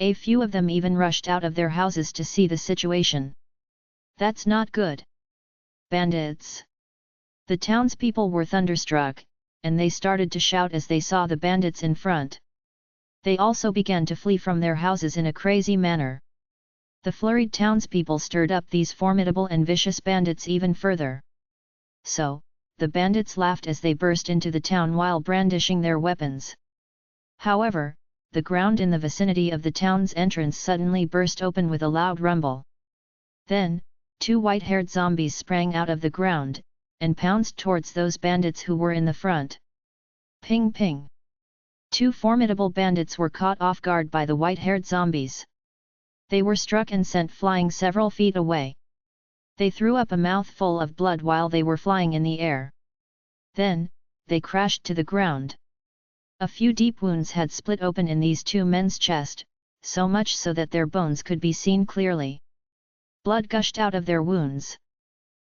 A few of them even rushed out of their houses to see the situation. That's not good. Bandits! The townspeople were thunderstruck, and they started to shout as they saw the bandits in front. They also began to flee from their houses in a crazy manner. The flurried townspeople stirred up these formidable and vicious bandits even further. So, the bandits laughed as they burst into the town while brandishing their weapons. However, the ground in the vicinity of the town's entrance suddenly burst open with a loud rumble. Then, two white-haired zombies sprang out of the ground, and pounced towards those bandits who were in the front. Ping ping! Two formidable bandits were caught off guard by the white-haired zombies. They were struck and sent flying several feet away. They threw up a mouthful of blood while they were flying in the air. Then, they crashed to the ground. A few deep wounds had split open in these two men's chest, so much so that their bones could be seen clearly. Blood gushed out of their wounds.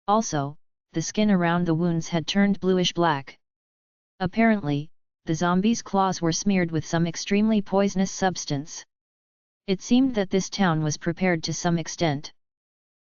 Also, the skin around the wounds had turned bluish-black. Apparently, the zombies' claws were smeared with some extremely poisonous substance. It seemed that this town was prepared to some extent.